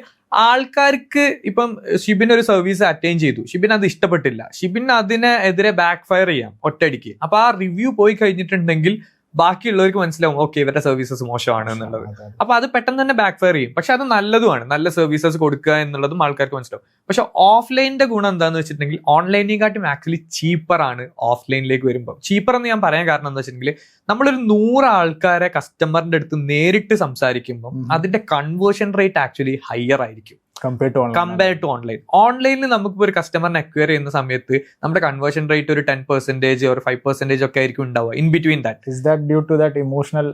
ആൾക്കാർക്ക് ഇപ്പം ഷിബിൻ ഒരു സർവീസ് അറ്റൈൻ ചെയ്തു, ഷിബിൻ അത് ഇഷ്ടപ്പെട്ടില്ല, ഷിബിൻ അതിനെതിരെ ബാക്ക് ഫയർ ചെയ്യാം ഒറ്റയടിക്ക്. അപ്പൊ ആ റിവ്യൂ പോയി കഴിഞ്ഞിട്ടുണ്ടെങ്കിൽ ബാക്കിയുള്ളവർക്ക് മനസ്സിലാവും ഓക്കെ ഇവരുടെ സർവീസസ് മോശമാണ് എന്നുള്ളത്. അപ്പൊ അത് പെട്ടെന്ന് തന്നെ ബാക്ക് ഫയർ ചെയ്യും. പക്ഷെ അത് നല്ലതുമാണ്, നല്ല സർവീസസ് കൊടുക്കുക എന്നുള്ളതും ആൾക്കാർക്ക് മനസ്സിലാവും. പക്ഷെ ഓഫ്ലൈനിന്റെ ഗുണം എന്താന്ന് വെച്ചിട്ടുണ്ടെങ്കിൽ ഓൺലൈനിനെക്കാട്ടും ആക്ച്വലി ചീപ്പറാണ് ഓഫ്ലൈനിലേക്ക് വരുമ്പോൾ. ചീപ്പർ എന്ന് ഞാൻ പറയാൻ കാരണം എന്താ വെച്ചിട്ടുണ്ടെങ്കിൽ നമ്മളൊരു 100 ആൾക്കാരെ കസ്റ്റമറിന്റെ അടുത്ത് നേരിട്ട് സംസാരിക്കുമ്പോൾ അതിന്റെ കൺവേർഷൻ റേറ്റ് ആക്ച്വലി ഹയർ ആയിരിക്കും കമ്പയർ ടു ഓൺലൈൻ. ഓൺലൈനിൽ നമുക്കിപ്പോൾ ഒരു കസ്റ്റമറിനെ അക്വയർ ചെയ്യുന്ന സമയത്ത് നമ്മുടെ കൺവേർഷൻ റേറ്റ് ഒരു 10% or 5% ഒക്കെ ആയിരിക്കും ഉണ്ടാവുക. In between that is that due to that emotional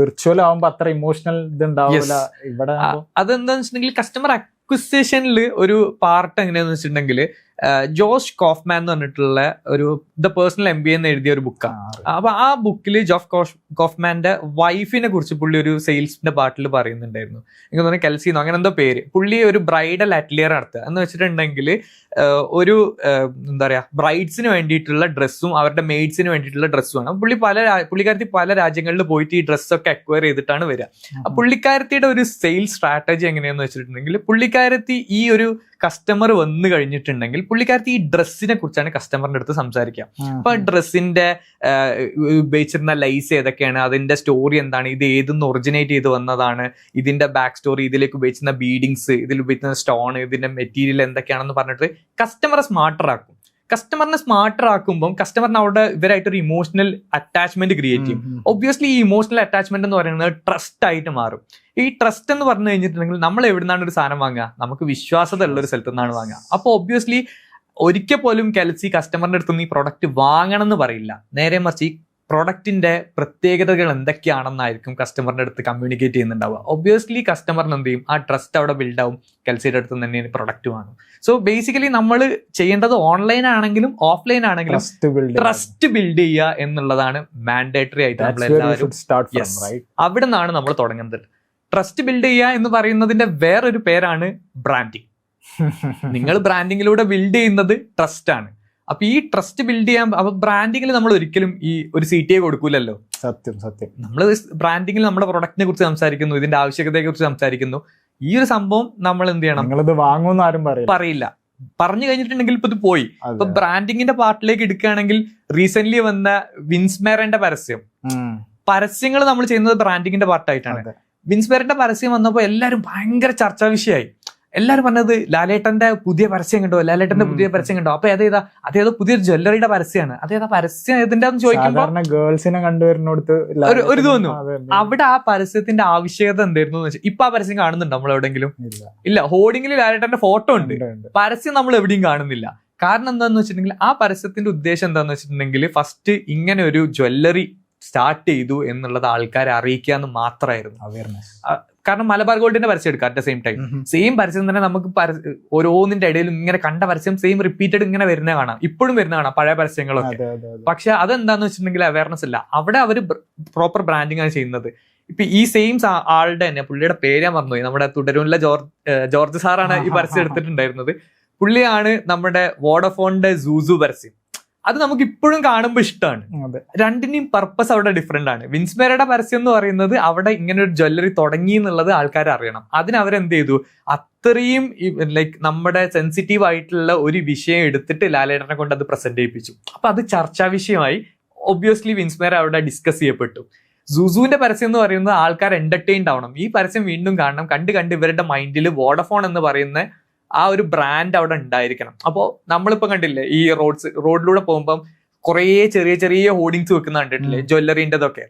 virtual ആവുമ്പോൾ അത്ര ഇമോഷണൽ ഇത് ഉണ്ടാവില്ല. ഇവിടെ അതെന്താന്ന് വെച്ചിട്ടുണ്ടെങ്കിൽ കസ്റ്റമർ അക്വിസിഷനിൽ ഒരു പാർട്ട് എങ്ങനെയാന്ന് വെച്ചിട്ടുണ്ടെങ്കിൽ ജോഷ് കോഫ്മാൻ എന്ന് പറഞ്ഞിട്ടുള്ള ഒരു ദ പേഴ്സണൽ MBA എന്ന് എഴുതിയ ഒരു ബുക്കാണ്. അപ്പൊ ആ ബുക്കിൽ ജോഷ് കോഫ്മാന്റെ വൈഫിനെ കുറിച്ച് പുള്ളി ഒരു സെയിൽസിന്റെ പാർട്ടിൽ പറയുന്നുണ്ടായിരുന്നു. എനിക്ക് തോന്നുന്നു കെൽസിന്നോ അങ്ങനെ എന്തോ പേര്. പുള്ളി ഒരു ബ്രൈഡൽ അറ്റ്ലിയർ നടത്തുക എന്ന് വെച്ചിട്ടുണ്ടെങ്കിൽ ഒരു എന്താ പറയാ ബ്രൈഡ്സിന് വേണ്ടിയിട്ടുള്ള ഡ്രസ്സും അവരുടെ മെയ്ഡ്സിന് വേണ്ടിയിട്ടുള്ള ഡ്രസ്സുമാണ്. പുള്ളിക്കാരത്തി പല രാജ്യങ്ങളിൽ പോയിട്ട് ഈ ഡ്രസ്സൊക്കെ അക്വയർ ചെയ്തിട്ടാണ് വരിക. പുള്ളിക്കാരത്തിയുടെ ഒരു സെയിൽസ് സ്ട്രാറ്റജി എങ്ങനെയാന്ന് വെച്ചിട്ടുണ്ടെങ്കിൽ പുള്ളിക്കാരത്തി ഈ ഒരു കസ്റ്റമർ വന്നു കഴിഞ്ഞിട്ടുണ്ടെങ്കിൽ പുള്ളിക്കാരത്തി ഈ ഡ്രസ്സിനെ കുറിച്ചാണ് കസ്റ്റമറിന്റെ അടുത്ത് സംസാരിക്കുക. അപ്പൊ ഡ്രസ്സിന്റെ ഉപയോഗിച്ചിരുന്ന ലൈസ് ഏതൊക്കെയാണ്, അതിന്റെ സ്റ്റോറി എന്താണ്, ഇത് ഏതെന്ന് ഒറിജിനേറ്റ് ചെയ്ത് വന്നതാണ്, ഇതിന്റെ ബാക്ക് സ്റ്റോറി, ഇതിലേക്ക് ഉപയോഗിക്കുന്ന ബീഡിങ്സ്, ഇതിൽ ഉപയോഗിക്കുന്ന സ്റ്റോൺ, ഇതിന്റെ മെറ്റീരിയൽ എന്തൊക്കെയാണെന്ന് പറഞ്ഞിട്ട് കസ്റ്റമറെ സ്മാർട്ടർ ആക്കും. കസ്റ്റമറിനെ സ്മാർട്ടർ ആക്കുമ്പോൾ കസ്റ്റമറിന് അവിടെ ഇവരായിട്ടൊരു ഇമോഷണൽ അറ്റാച്ച്മെന്റ് ക്രിയേറ്റ് ചെയ്യും. ഒബ്വിയസ്ലി ഈ ഇമോഷണൽ അറ്റാച്ച്മെന്റ് എന്ന് പറയുന്നത് ട്രസ്റ്റ് ആയിട്ട് മാറും. ഈ ട്രസ്റ്റ് എന്ന് പറഞ്ഞു കഴിഞ്ഞിട്ടുണ്ടെങ്കിൽ നമ്മൾ എവിടെ നിന്നാണ് ഒരു സാധനം വാങ്ങുക? നമുക്ക് വിശ്വാസത ഉള്ള ഒരു സ്ഥലത്തു നിന്നാണ് വാങ്ങുക. അപ്പോൾ ഒബ്വിയസ്ലി ഒരിക്കൽ പോലും കെൽസി കസ്റ്റമറിന്റെ അടുത്ത് നിന്ന് ഈ പ്രൊഡക്റ്റ് വാങ്ങണം എന്ന് പറയില്ല. നേരെ മറിച്ച് ഈ പ്രൊഡക്റ്റിന്റെ പ്രത്യേകതകൾ എന്തൊക്കെയാണെന്നായിരിക്കും കസ്റ്റമറിന്റെ അടുത്ത് കമ്മ്യൂണിക്കേറ്റ് ചെയ്യുന്നുണ്ടാവുക. ഒബ്വിയസ്ലി കസ്റ്റമറിന് എന്ത് ചെയ്യും? ആ ട്രസ്റ്റ് അവിടെ ബിൽഡ് ആവും. കെൽസിയുടെ അടുത്ത് തന്നെ പ്രൊഡക്റ്റ് വാങ്ങും. സോ ബേസിക്കലി നമ്മൾ ചെയ്യേണ്ടത് ഓൺലൈൻ ആണെങ്കിലും ഓഫ്ലൈൻ ആണെങ്കിലും ട്രസ്റ്റ് ബിൽഡ് ചെയ്യുക എന്നുള്ളതാണ് മാൻഡേറ്ററി ആയിട്ട് നമ്മൾ എല്ലാവരും അവിടെ നിന്നാണ് നമ്മൾ തുടങ്ങുന്നത്. ട്രസ്റ്റ് ബിൽഡ് ചെയ്യുക എന്ന് പറയുന്നതിന്റെ വേറൊരു പേരാണ് ബ്രാൻഡിങ്. നിങ്ങൾ ബ്രാൻഡിങ്ങിലൂടെ ബിൽഡ് ചെയ്യുന്നത് ട്രസ്റ്റ് ആണ്. അപ്പൊ ഈ ട്രസ്റ്റ് ബിൽഡ് ചെയ്യാൻ അപ്പൊ ബ്രാൻഡിങ്ങിൽ നമ്മൾ ഒരിക്കലും ഈ ഒരു CTA കൊടുക്കൂലല്ലോ. സത്യം നമ്മൾ ബ്രാൻഡിങ്ങിൽ നമ്മുടെ പ്രൊഡക്റ്റിനെ കുറിച്ച് സംസാരിക്കുന്നു, ഇതിന്റെ ആവശ്യകതയെ കുറിച്ച് സംസാരിക്കുന്നു. ഈ ഒരു സംഭവം നമ്മൾ എന്ത് ചെയ്യണം? നിങ്ങളിത് വാങ്ങുമെന്ന് ആരും പറയില്ല. പറഞ്ഞു കഴിഞ്ഞിട്ടുണ്ടെങ്കിൽ ഇപ്പൊ ഇത് പോയി. ഇപ്പൊ ബ്രാൻഡിങ്ങിന്റെ പാർട്ടിലേക്ക് എടുക്കുകയാണെങ്കിൽ റീസെന്റ് വന്ന വിൻസ്മേറിന്റെ പരസ്യങ്ങൾ നമ്മൾ ചെയ്യുന്നത് ബ്രാൻഡിങ്ങിന്റെ പാർട്ടായിട്ടാണ്. വിൻസ്മേറിന്റെ പരസ്യം വന്നപ്പോൾ എല്ലാവരും ഭയങ്കര ചർച്ചാ വിഷയമായി. എല്ലാവരും പറഞ്ഞത് ലാലേട്ടന്റെ പുതിയ പരസ്യം കണ്ടോ, ലാലേട്ടന്റെ പുതിയ പരസ്യം കണ്ടോ. അപ്പൊ അതേതോ പുതിയൊരു ജ്വല്ലറിയുടെ പരസ്യമാണ്. അതേതാ പരസ്യം ഏതിന്റെ ചോദിക്കുമ്പോൾ ഗേൾസിനെ കണ്ടുവരുന്നിടത്ത് ഒരു തോന്നും. അവിടെ ആ പരസ്യത്തിന്റെ ആവശ്യകത എന്തായിരുന്നു എന്ന് വെച്ചാൽ ഇപ്പൊ ആ പരസ്യം കാണുന്നുണ്ടോ നമ്മൾ എവിടെയെങ്കിലും? ഇല്ല. ഹോർഡിംഗിൽ ലാലേട്ടന്റെ ഫോട്ടോ ഉണ്ട്, പരസ്യം നമ്മൾ എവിടെയും കാണുന്നില്ല. കാരണം എന്താന്ന് വെച്ചിട്ടുണ്ടെങ്കിൽ ആ പരസ്യത്തിന്റെ ഉദ്ദേശം എന്താന്ന് വെച്ചിട്ടുണ്ടെങ്കിൽ ഫസ്റ്റ് ഇങ്ങനെ ഒരു ജ്വല്ലറി സ്റ്റാർട്ട് ചെയ്തു എന്നുള്ളത് ആൾക്കാരെ അറിയിക്കുക എന്ന് മാത്രമായിരുന്നു. അവയർനെസ്. കാരണം മലബാർ ഗോൾഡിന്റെ പരസ്യം എടുക്കുക at the same time, same പരസ്യം തന്നെ നമുക്ക് ഓരോന്നിന്റെ ഇടയിലും ഇങ്ങനെ കണ്ട പരസ്യം സെയിം റിപ്പീറ്റഡ് ഇങ്ങനെ വരുന്ന കാണാം, ഇപ്പോഴും വരുന്ന കാണാം പഴയ പരസ്യങ്ങളൊക്കെ. പക്ഷെ അതെന്താന്ന് വെച്ചിട്ടുണ്ടെങ്കിൽ അവയർനെസ് ഇല്ല. അവിടെ അവർ പ്രോപ്പർ ബ്രാൻഡിങ് ആണ് ചെയ്യുന്നത്. ഇപ്പൊ ഈ സെയിം ആളുടെ തന്നെ, പുള്ളിയുടെ പേര് ഞാൻ മറന്നുപോയി, നമ്മുടെ തുടരൂരിലെ ജോർജ് സാറാണ് ഈ പരസ്യം എടുത്തിട്ടുണ്ടായിരുന്നത്. പുള്ളിയാണ് നമ്മുടെ വോഡഫോണിന്റെ സൂസു പരസ്യം. അത് നമുക്ക് ഇപ്പോഴും കാണുമ്പോൾ ഇഷ്ടമാണ്. രണ്ടിനെയും പർപ്പസ് അവിടെ ഡിഫറെന്റ് ആണ്. വിൻസ്മേരയുടെ പരസ്യം എന്ന് പറയുന്നത് അവിടെ ഇങ്ങനെ ഒരു ജ്വല്ലറി തുടങ്ങി എന്നുള്ളത് ആൾക്കാർ അറിയണം. അതിന് അവരെന്ത് ചെയ്തു, അത്രയും ലൈക്ക് നമ്മുടെ സെൻസിറ്റീവ് ആയിട്ടുള്ള ഒരു വിഷയം എടുത്തിട്ട് ലാലേട്ടനെ കൊണ്ട് അത് പ്രസന്റ് ചെയ്യിപ്പിച്ചു. അപ്പൊ അത് ചർച്ചാ വിഷയമായി. ഒബ്വിയസ്ലി വിൻസ്മേര അവിടെ ഡിസ്കസ് ചെയ്യപ്പെട്ടു. സുസുവിന്റെ പരസ്യം എന്ന് പറയുന്നത് ആൾക്കാർ എന്റർടൈൻഡ് ആവണം, ഈ പരസ്യം വീണ്ടും കാണണം, കണ്ട് ഇവരുടെ മൈൻഡിൽ വോഡഫോൺ എന്ന് പറയുന്ന ആ ഒരു ബ്രാൻഡ് അവിടെ ഉണ്ടായിരിക്കണം. അപ്പോൾ നമ്മളിപ്പോ കണ്ടില്ലേ ഈ റോഡിലൂടെ പോകുമ്പോൾ കുറേ ചെറിയ ചെറിയ ഹോർഡിങ്സ് വെക്കുന്ന കണ്ടിട്ടില്ലേ ജ്വല്ലറിൻ്റെതൊക്കെ.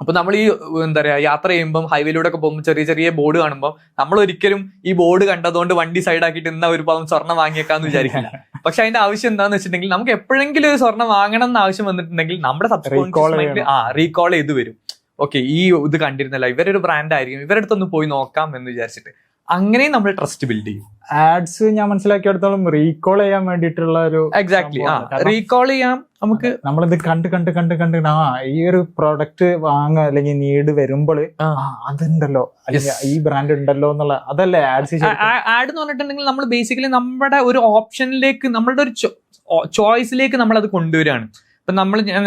അപ്പൊ നമ്മൾ ഈ എന്താ പറയാ യാത്ര ചെയ്യുമ്പോൾ ഹൈവേയിലൂടെ ഒക്കെ പോകുമ്പോൾ ചെറിയ ചെറിയ ബോർഡ് കാണുമ്പോൾ നമ്മൾ ഒരിക്കലും ഈ ബോർഡ് കണ്ടതുകൊണ്ട് വണ്ടി സൈഡാക്കിയിട്ട് ഇന്ന ഒരു പാവം സ്വർണ്ണം വാങ്ങിയേക്കാന്ന് വിചാരിക്കില്ല. പക്ഷെ അതിന്റെ ആവശ്യം എന്താന്ന് വെച്ചിട്ടുണ്ടെങ്കിൽ നമുക്ക് എപ്പോഴെങ്കിലും ഒരു സ്വർണ്ണം വാങ്ങണം എന്ന് ആവശ്യം വന്നിട്ടുണ്ടെങ്കിൽ നമ്മുടെ സബ്സ്ക്രിപ്ഷൻ മൈൻഡിൽ റീകോൾ ചെയ്ത് വരും. ഓക്കെ, ഈ ഇത് കണ്ടിരുന്നല്ലോ, ഇവരൊരു ബ്രാൻഡ് ആയിരിക്കും, ഇവരുടെ അടുത്തൊന്ന് പോയി നോക്കാം എന്ന് വിചാരിച്ചിട്ട് അങ്ങനെയും നമ്മൾ ട്രസ്റ്റ് ബിൽഡ് ചെയ്യും. ആഡ്സ് ഞാൻ മനസ്സിലാക്കിയെടുത്തോളം റീകോൾ ചെയ്യാൻ വേണ്ടിയിട്ടുള്ള ഒരു എക്സാക്ട്ലി റീകോൾ ചെയ്യാം. നമുക്ക് നമ്മളിത് കണ്ട് ഈ ഒരു പ്രോഡക്റ്റ് വാങ്ങുക അല്ലെങ്കിൽ നീഡ് വരുമ്പോൾ അതുണ്ടല്ലോ അല്ലെങ്കിൽ ഈ ബ്രാൻഡ് ഉണ്ടല്ലോ എന്നുള്ള അതല്ലേ ആഡ്സ്. ആഡ് എന്ന് പറഞ്ഞിട്ടുണ്ടെങ്കിൽ നമ്മൾ ബേസിക്കലി നമ്മുടെ ഒരു ഓപ്ഷനിലേക്ക്, നമ്മളുടെ ഒരു ചോയ്സിലേക്ക് നമ്മൾ അത് കൊണ്ടുവരികയാണ്. ഇപ്പൊ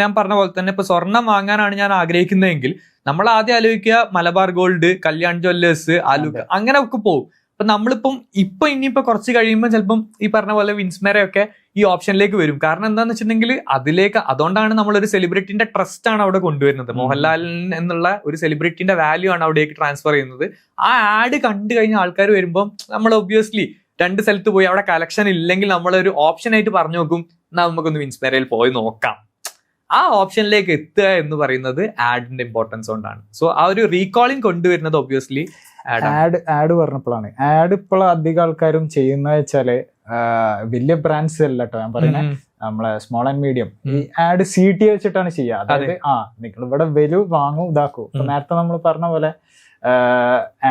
ഞാൻ പറഞ്ഞ പോലെ തന്നെ ഇപ്പൊ സ്വർണം വാങ്ങാനാണ് ഞാൻ ആഗ്രഹിക്കുന്നതെങ്കിൽ നമ്മൾ ആദ്യം ആലോചിക്കുക മലബാർ ഗോൾഡ്, കല്യാൺ ജ്വല്ലേഴ്സ്, ആലുക, അങ്ങനെ ഒക്കെ പോകും. അപ്പൊ നമ്മളിപ്പം ഇനിയിപ്പോ കുറച്ച് കഴിയുമ്പോൾ ചിലപ്പം ഈ പറഞ്ഞ പോലെ വിൻസ്മേരയൊക്കെ ഈ ഓപ്ഷനിലേക്ക് വരും. കാരണം എന്താന്ന് വെച്ചിട്ടുണ്ടെങ്കിൽ അതുകൊണ്ടാണ് നമ്മളൊരു സെലിബ്രിറ്റിന്റെ ട്രസ്റ്റ് ആണ് അവിടെ കൊണ്ടുവരുന്നത്. മോഹൻലാൽ എന്നുള്ള ഒരു സെലിബ്രിറ്റിന്റെ വാല്യൂ ആണ് അവിടേക്ക് ട്രാൻസ്ഫർ ചെയ്യുന്നത്. ആ ആഡ് കണ്ടു കഴിഞ്ഞ ആൾക്കാർ വരുമ്പോൾ നമ്മൾ ഒബ്വിയസ്ലി രണ്ട് സ്ഥലത്ത് പോയി അവിടെ കളക്ഷൻ ഇല്ലെങ്കിൽ നമ്മളൊരു ഓപ്ഷൻ ആയിട്ട് പറഞ്ഞു നോക്കും, നമുക്കൊന്ന് വിൻസ്മേരയിൽ പോയി നോക്കാം. ആ ഓപ്ഷനിലേക്ക് എത്തുക എന്ന് പറയുന്നത് ആഡിന്റെ ഇമ്പോർട്ടൻസ് കൊണ്ടാണ്. സോ ആ ഒരു റീകോളിംഗ് കൊണ്ടുവരുന്നത് ഒബ്വിയസ്ലി ആഡ് പറഞ്ഞപ്പോഴാണ്. ആഡ് ഇപ്പോൾ അധികം ആൾക്കാരും ചെയ്യുന്നത് വെച്ചാല് വലിയ ബ്രാൻഡ്സ് അല്ല കേട്ടോ ഞാൻ പറയുന്നത്, നമ്മളെ സ്മോൾ ആൻഡ് മീഡിയം ഈ ആഡ് CT വെച്ചിട്ടാണ് ചെയ്യുക. അതായത് നിങ്ങൾ ഇവിടെ വരൂ, വാങ്ങൂ, ഇതാക്കൂ. ഇപ്പൊ നേരത്തെ നമ്മൾ പറഞ്ഞ പോലെ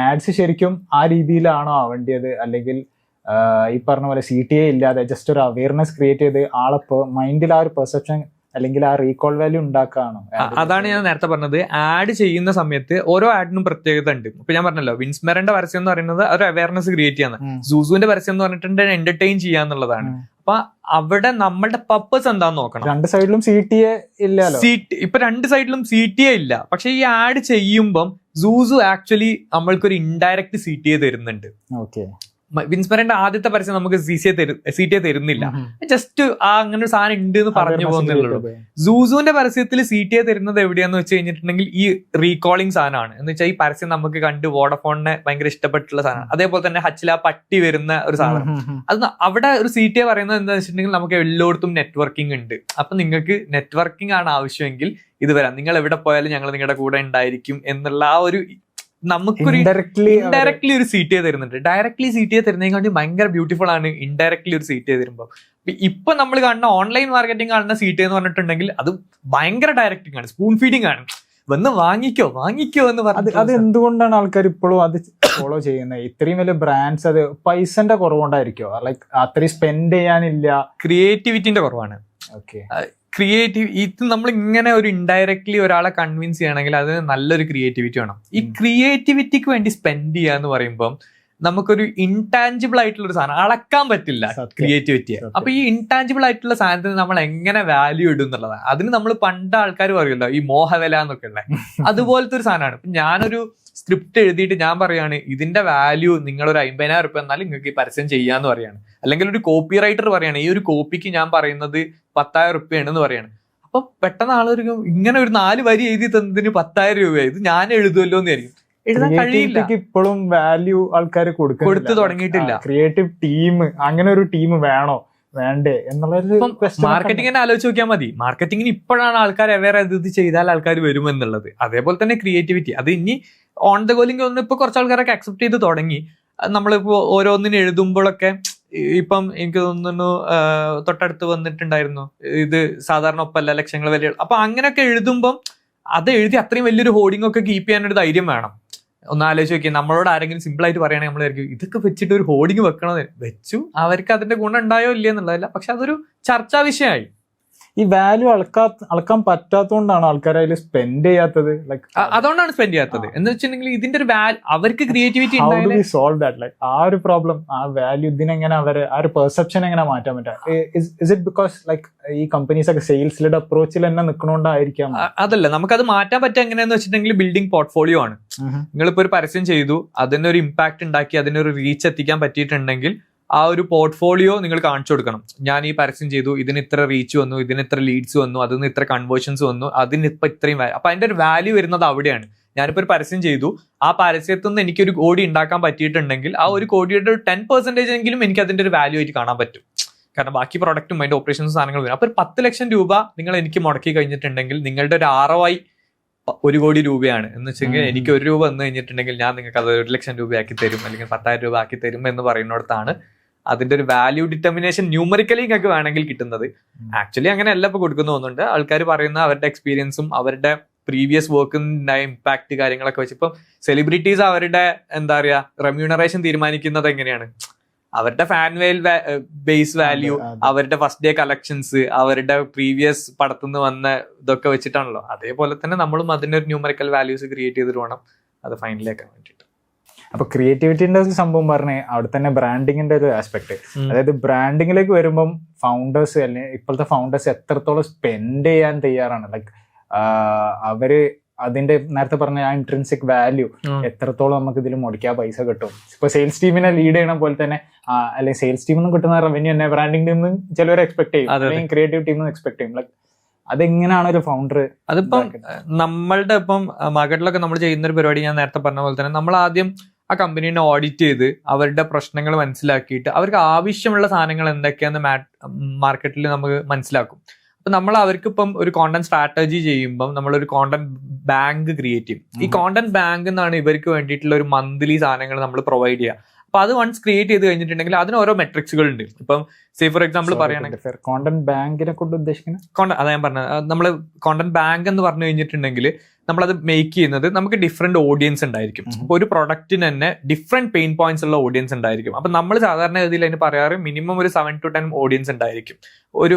ആഡ്സ് ശരിക്കും ആ രീതിയിലാണോ ആവേണ്ടത്, അല്ലെങ്കിൽ ഈ പറഞ്ഞ പോലെ CTA ഇല്ലാതെ ജസ്റ്റ് ഒരു അവയർനെസ് ക്രിയേറ്റ് ചെയ്ത് ആളെ മൈൻഡിൽ ആ ഒരു പെർസെപ്ഷൻ അല്ലെങ്കിൽ ആ റീകോൾ വാല്യൂ ഉണ്ടാക്കാണോ? അതാണ് ഞാൻ നേരത്തെ പറഞ്ഞത്. ആഡ് ചെയ്യുന്ന സമയത്ത് ഓരോ ആഡിനും പ്രത്യേകത ഉണ്ട്. ഇപ്പൊ ഞാൻ പറഞ്ഞല്ലോ വിൻസ്മേരന്റെ പരസ്യം എന്ന് പറയുന്നത് ഒരു അവയർനെസ് ക്രിയേറ്റ് ചെയ്യാന്ന്, സൂസുവിന്റെ പരസ്യം എന്ന് പറഞ്ഞിട്ടുണ്ടെങ്കിൽ എന്റർടൈൻ ചെയ്യാന്നുള്ളതാണ്. അപ്പൊ അവിടെ നമ്മളുടെ പർപ്പസ് എന്താന്ന് നോക്കണം. രണ്ട് സൈഡിലും CTA ഇല്ലല്ലോ. ഇപ്പൊ രണ്ട് സൈഡിലും CTA ഇല്ല. പക്ഷെ ഈ ആഡ് ചെയ്യുമ്പം സൂസു ആക്ച്വലി നമ്മൾക്കൊരു ഇൻഡയറക്റ്റ് CTA തരുന്നുണ്ട്. ഓക്കെ, വിൻസ്മേരന്റെ ആദ്യത്തെ പരസ്യം നമുക്ക് CTA തരുന്നില്ല, ജസ്റ്റ് അങ്ങനെ ഒരു സാധനം ഉണ്ട് എന്ന് പറഞ്ഞു പോകുന്നുള്ളൂ. സൂസുവിന്റെ പരസ്യത്തിൽ CTA തരുന്നത് എവിടെയാന്ന് വെച്ച് കഴിഞ്ഞിട്ടുണ്ടെങ്കിൽ ഈ റീകോളിംഗ് സാധനമാണ്. എന്ന് വെച്ചാൽ ഈ പരസ്യം നമുക്ക് കണ്ട് വോഡഫോണിനെ ഭയങ്കര ഇഷ്ടപ്പെട്ടുള്ള സാധനം. അതേപോലെ തന്നെ ഹച്ചില പട്ടി വരുന്ന ഒരു സാധനം. അത് അവിടെ ഒരു CTA പറയുന്നത് എന്താണെന്ന് വെച്ചിട്ടുണ്ടെങ്കിൽ നമുക്ക് എല്ലായിടത്തും നെറ്റ്വർക്കിംഗ് ഉണ്ട്. അപ്പൊ നിങ്ങൾക്ക് നെറ്റ്വർക്കിംഗ് ആണ് ആവശ്യമെങ്കിൽ ഇത് വരാം, നിങ്ങൾ എവിടെ പോയാലും ഞങ്ങൾ നിങ്ങളുടെ കൂടെ ഉണ്ടായിരിക്കും എന്നുള്ള ആ ഒരു നമുക്കൊരു ഇൻഡയറക്ട്ലി ഒരു CTA തരുന്നുണ്ട്. ഡയറക്ട്ലി CTA തരുന്നതിനെക്കാട്ടി ഭയങ്കര ബ്യൂട്ടിഫുൾ ആണ് ഇൻഡയറക്ട്ലി ഒരു CTA തരുമ്പോൾ. ഇപ്പൊ നമ്മൾ കാണുന്ന ഓൺലൈൻ മാർക്കറ്റിംഗ് കാണുന്ന CTA എന്ന് പറഞ്ഞിട്ടുണ്ടെങ്കിൽ അത് ഭയങ്കര ഡയറക്റ്റിംഗ് ആണ്, സ്പൂൺ ഫീഡിംഗ് ആണ്. വന്ന് വാങ്ങിക്കോ എന്ന് പറഞ്ഞു. അത് എന്തുകൊണ്ടാണ് ആൾക്കാർ ഇപ്പോഴും അത് ഫോളോ ചെയ്യുന്നത്? ഇത്രയും വലിയ ബ്രാൻഡ്സ് അത് പൈസന്റെ കുറവുകൊണ്ടായിരിക്കോ, ലൈക്ക് അത്രയും സ്പെൻഡ് ചെയ്യാനില്ല? ക്രിയേറ്റിവിറ്റിന്റെ കുറവാണ്. ഓക്കെ, ഇത് നമ്മൾ ഇങ്ങനെ ഒരു ഇൻഡയറക്ട്ലി ഒരാളെ കൺവിൻസ് ചെയ്യണമെങ്കിൽ അത് നല്ലൊരു ക്രിയേറ്റിവിറ്റി വേണം. ഈ ക്രിയേറ്റിവിറ്റിക്ക് വേണ്ടി സ്പെൻഡ് ചെയ്യാന്ന് പറയുമ്പോൾ നമുക്കൊരു ഇൻടാഞ്ചിബിൾ ആയിട്ടുള്ള ഒരു സാധനം, അളക്കാൻ പറ്റില്ല ക്രിയേറ്റിവിറ്റിയെ. അപ്പൊ ഈ ഇൻടാഞ്ചിബിൾ ആയിട്ടുള്ള സാധനത്തിന് നമ്മൾ എങ്ങനെ വാല്യൂ ഇടും എന്നുള്ളതാണ്. അതിന് നമ്മൾ പണ്ട് ആൾക്കാർ പറയുമല്ലോ ഈ മോഹവില എന്നൊക്കെ ഉള്ളത്, അതുപോലത്തെ ഒരു സാധനമാണ്. ഇപ്പൊ ഞാനൊരു സ്ക്രിപ്റ്റ് എഴുതിയിട്ട് ഞാൻ പറയാണ് ഇതിന്റെ വാല്യൂ നിങ്ങളൊരു 50,000 രൂപ എന്നാലും നിങ്ങൾക്ക് ഈ പരസ്യം ചെയ്യാന്ന് പറയാണ്. അല്ലെങ്കിൽ ഒരു കോപ്പി റൈറ്റർ പറയാണ് ഈ ഒരു കോപ്പിക്ക് ഞാൻ പറയുന്നത് 10,000 രൂപയാണെന്ന് പറയാണ്. അപ്പൊ പെട്ടെന്ന് ആളൊരു ഇങ്ങനെ ഒരു 4 വരി എഴുതി തന്നതിന് 10,000 രൂപ, ഇത് ഞാൻ എഴുതുമല്ലോ എന്ന് വിചാരിക്കും. എഴുതാൻ കഴിയില്ല. ഇപ്പോഴും വാല്യൂ ആൾക്കാർ കൊടുത്തു തുടങ്ങിയിട്ടില്ല. ക്രിയേറ്റീവ് ടീം, അങ്ങനെ ഒരു ടീം വേണോ വേണ്ടേ എന്നുള്ളൊരു മാർക്കറ്റിങ്ങിനെ ആലോചിച്ച് നോക്കിയാൽ മതി. മാർക്കറ്റിങ്ങിന് ഇപ്പോഴാണ് ആൾക്കാർ അവെയർ ഇത് ചെയ്താൽ ആൾക്കാർ വരുമെന്നുള്ളത്. അതേപോലെ തന്നെ ക്രിയേറ്റിവിറ്റി, അത് ഇനി ഓൺ ദ ഗോലിംഗ് ഒന്ന് ഇപ്പൊ കുറച്ച് ആൾക്കാരൊക്കെ അക്സെപ്റ്റ് ചെയ്ത് തുടങ്ങി. നമ്മളിപ്പോ ഓരോന്നിനും എഴുതുമ്പോഴൊക്കെ ഇപ്പം എനിക്ക് തോന്നുന്നു തൊട്ടടുത്ത് വന്നിട്ടുണ്ടായിരുന്നു, ഇത് സാധാരണ ഒപ്പല്ല ലക്ഷങ്ങൾ വലിയ. അപ്പൊ അങ്ങനെയൊക്കെ എഴുതുമ്പം അത് എഴുതി അത്രയും വലിയൊരു ഹോർഡിംഗ് ഒക്കെ കീപ്പ് ചെയ്യാനൊരു ധൈര്യം വേണം. ഒന്ന് ആലോചിച്ച് നോക്കിയാൽ, നമ്മളോട് ആരെങ്കിലും സിമ്പിൾ ആയിട്ട് പറയുകയാണെങ്കിൽ നമ്മളായിരിക്കും ഇതൊക്കെ വെച്ചിട്ട് ഒരു ഹോർഡിംഗ് വെക്കണമെന്ന് വെച്ചു. അവർക്ക് അതിന്റെ ഗുണം ഉണ്ടായോ ഇല്ല എന്നുള്ളതല്ല, പക്ഷെ അതൊരു ചർച്ചാ വിഷയമായി. ഈ വാല്യൂ അളക്കാൻ പറ്റാത്തതുകൊണ്ടാണ് ആൾക്കാർ അതിൽ സ്പെൻഡ് ചെയ്യാത്തത്. ലൈക്ക് അതുകൊണ്ടാണ് സ്പെൻഡ് ചെയ്യാത്തത് എന്ന് വെച്ചിട്ടുണ്ടെങ്കിൽ ഇതിന്റെ ഒരു അവർക്ക് ക്രിയേറ്റിവിറ്റി സോൾവ് ദാറ്റ്. ലൈക്ക് ആ ഒരു പ്രോബ്ലം, ആ വാല്യൂ ഇതിനെങ്ങനെ അവര് ആ ഒരു പെർസെപ്ഷൻ എങ്ങനെ മാറ്റാൻ പറ്റുക? ഇസ് ഇറ്റ് ബിക്കോസ് ലൈക്ക് ഈ കമ്പനീസ് ഒക്കെ സെയിൽസ് ലെഡ് അപ്രോച്ചിൽ തന്നെ നിൽക്കണോണ്ടായിരിക്കാം? അതല്ല, നമുക്കത് മാറ്റാൻ പറ്റുക എങ്ങനെയാന്ന് വെച്ചിട്ടുണ്ടെങ്കിൽ ബിൽഡിംഗ് പോർട്ട്ഫോളിയോ ആണ്. നിങ്ങളിപ്പോ ഒരു പരസ്യം ചെയ്തു, അതിനൊരു ഇമ്പാക്ട് ഉണ്ടാക്കി, അതിനൊരു റീച്ച് എത്തിക്കാൻ പറ്റിയിട്ടുണ്ടെങ്കിൽ ആ ഒരു പോർട്ട്ഫോളിയോ നിങ്ങൾ കാണിച്ചു കൊടുക്കണം. ഞാൻ ഈ പരസ്യം ചെയ്തു, ഇതിന് ഇത്ര റീച്ച് വന്നു, ഇതിന് ഇത്ര ലീഡ്സ് വന്നു, അതിന് ഇത്ര കൺവേർഷൻസ് വന്നു, അതിന് ഇപ്പൊ ഇത്രയും അപ്പൊ അതിന്റെ ഒരു വാല്യൂ വരുന്നത് അവിടെയാണ്. ഞാനിപ്പോ ഒരു പരസ്യം ചെയ്തു, ആ പരസ്യത്തിൽ നിന്ന് എനിക്കൊരു കോടി ഉണ്ടാക്കാൻ പറ്റിയിട്ടുണ്ടെങ്കിൽ ആ ഒരു കോടിയുടെ ഒരു 10% എങ്കിലും എനിക്ക് അതിന്റെ ഒരു വാല്യൂ ആയിട്ട് കാണാൻ പറ്റും. കാരണം ബാക്കി പ്രൊഡക്റ്റും അതിന്റെ ഓപ്പറേഷൻസും സാധനങ്ങളും വരും. അപ്പൊ ഒരു 10 ലക്ഷം രൂപ നിങ്ങൾ എനിക്ക് മുടക്കി കഴിഞ്ഞിട്ടുണ്ടെങ്കിൽ നിങ്ങളുടെ ഒരു ROI 1 കോടി രൂപയാണ് എന്ന് വെച്ചെങ്കിൽ എനിക്ക് 1 രൂപ വന്നു കഴിഞ്ഞിട്ടുണ്ടെങ്കിൽ ഞാൻ നിങ്ങൾക്ക് അത് 1 ലക്ഷം രൂപയാക്കി തരും, അല്ലെങ്കിൽ 10,000 രൂപ ആക്കി തരും എന്ന് പറയുന്നിടത്താണ് അതിന്റെ ഒരു വാല്യൂ ഡിറ്റർമിനേഷൻ ന്യൂമറിക്കലി നിങ്ങൾക്ക് വേണമെങ്കിൽ കിട്ടുന്നത്. ആക്ച്വലി അങ്ങനെ അല്ല ഇപ്പൊ കൊടുക്കുന്നു തോന്നുന്നുണ്ട്. ആൾക്കാർ പറയുന്ന അവരുടെ എക്സ്പീരിയൻസും അവരുടെ പ്രീവിയസ് വർക്കിന്റെ ഇമ്പാക്ട് കാര്യങ്ങളൊക്കെ വെച്ച് ഇപ്പം സെലിബ്രിറ്റീസ് അവരുടെ എന്താ പറയാ റെമ്യൂണറേഷൻ തീരുമാനിക്കുന്നത് എങ്ങനെയാണ്? അവരുടെ ഫാൻ ബേസ് വാല്യൂ, അവരുടെ ഫസ്റ്റ് ഡേ കളക്ഷൻസ്, അവരുടെ പ്രീവിയസ് പടത്തുനിന്ന് വന്ന ഇതൊക്കെ വെച്ചിട്ടാണല്ലോ. അതേപോലെ തന്നെ നമ്മളും അതിനൊരു ന്യൂമറിക്കൽ വാല്യൂസ് ക്രിയേറ്റ് ചെയ്തിട്ട് വേണം അത് ഫൈനലാക്കാൻ വേണ്ടിയിട്ട്. അപ്പൊ ക്രിയേറ്റിവിറ്റിന്റെ സംഭവം പറഞ്ഞേ അവിടെ തന്നെ ബ്രാൻഡിങ്ങിന്റെ ഒരു ആസ്പെക്ട്, അതായത് ബ്രാൻഡിങ്ങിലേക്ക് വരുമ്പം ഫൗണ്ടേഴ്സ് അല്ലെങ്കിൽ ഇപ്പോഴത്തെ ഫൗണ്ടേഴ്സ് എത്രത്തോളം സ്പെൻഡ് ചെയ്യാൻ തയ്യാറാണ്? ലൈക്ക് അവര് അതിന്റെ നേരത്തെ പറഞ്ഞ ആ ഇൻട്രിൻസിക് വാല്യൂ എത്രത്തോളം നമുക്ക് ഇതിൽ മുടക്കിയാൽ പൈസ കിട്ടും? ഇപ്പൊ സെയിൽസ് ടീമിനെ ലീഡ് ചെയ്യണ പോലെ തന്നെ, അല്ലെങ്കിൽ സെയിൽസ് ടീമിൽ നിന്നും കിട്ടുന്ന റവന്യൂ തന്നെ ബ്രാൻഡിംഗ് ടീമിൽ നിന്ന് ചിലവർ എക്സ്പെക്ട് ചെയ്യും, അല്ലെങ്കിൽ ക്രിയേറ്റീവ് ടീമിൽ നിന്ന് എക്സ്പെക്ട് ചെയ്യും. ലൈക്ക് അതെങ്ങനെയാണ് ഒരു ഫൗണ്ടർ? അതിപ്പം നമ്മളുടെ ഇപ്പം മാർക്കറ്റിലൊക്കെ നമ്മൾ ചെയ്യുന്ന ഒരു പരിപാടി ഞാൻ നേരത്തെ പറഞ്ഞ പോലെ തന്നെ, നമ്മൾ ആദ്യം ആ കമ്പനീനെ ഓഡിറ്റ് ചെയ്ത് അവരുടെ പ്രശ്നങ്ങൾ മനസ്സിലാക്കിയിട്ട് അവർക്ക് ആവശ്യമുള്ള സാധനങ്ങൾ എന്തൊക്കെയാന്ന് മാർക്കറ്റിൽ നമുക്ക് മനസ്സിലാക്കും. അപ്പൊ നമ്മൾ അവർക്ക് ഇപ്പം ഒരു കോണ്ടന്റ് സ്ട്രാറ്റജി ചെയ്യുമ്പം നമ്മളൊരു കോണ്ടന്റ് ബാങ്ക് ക്രിയേറ്റ് ചെയ്യും. ഈ കോണ്ടന്റ് ബാങ്ക് എന്നാണ് ഇവർക്ക് വേണ്ടിയിട്ടുള്ള ഒരു മന്ത്ലി സാധനങ്ങൾ നമ്മൾ പ്രൊവൈഡ് ചെയ്യുക. അപ്പൊ അത് വൺസ് ക്രിയേറ്റ് ചെയ്ത് കഴിഞ്ഞിട്ടുണ്ടെങ്കിൽ അതിന് ഓരോ മെട്രിക്സുകൾ ഉണ്ട്. ഇപ്പം സേ ഫോർ എക്സാമ്പിൾ പറയുകയാണെങ്കിൽ കോണ്ടന്റ് ബാങ്കിനെ കൊണ്ട് ഉദ്ദേശിക്കുന്നത് അതാ ഞാൻ പറഞ്ഞത്, നമ്മൾ കോണ്ടന്റ് ബാങ്ക് എന്ന് പറഞ്ഞു കഴിഞ്ഞിട്ടുണ്ടെങ്കിൽ നമ്മളത് മേക്ക് ചെയ്യുന്നത് നമുക്ക് ഡിഫറെന്റ് ഓഡിയൻസ് ഉണ്ടായിരിക്കും. അപ്പൊ ഒരു പ്രൊഡക്റ്റിന് തന്നെ ഡിഫറെന്റ് പെയിൻ പോയിന്റ്സ് ഉള്ള ഓഡിയൻസ് ഉണ്ടായിരിക്കും. അപ്പൊ നമ്മൾ സാധാരണ ഗതിയിൽ അതിന് പറയാറ് മിനിമം ഒരു 7 to 10 ഓഡിയൻസ് ഉണ്ടായിരിക്കും.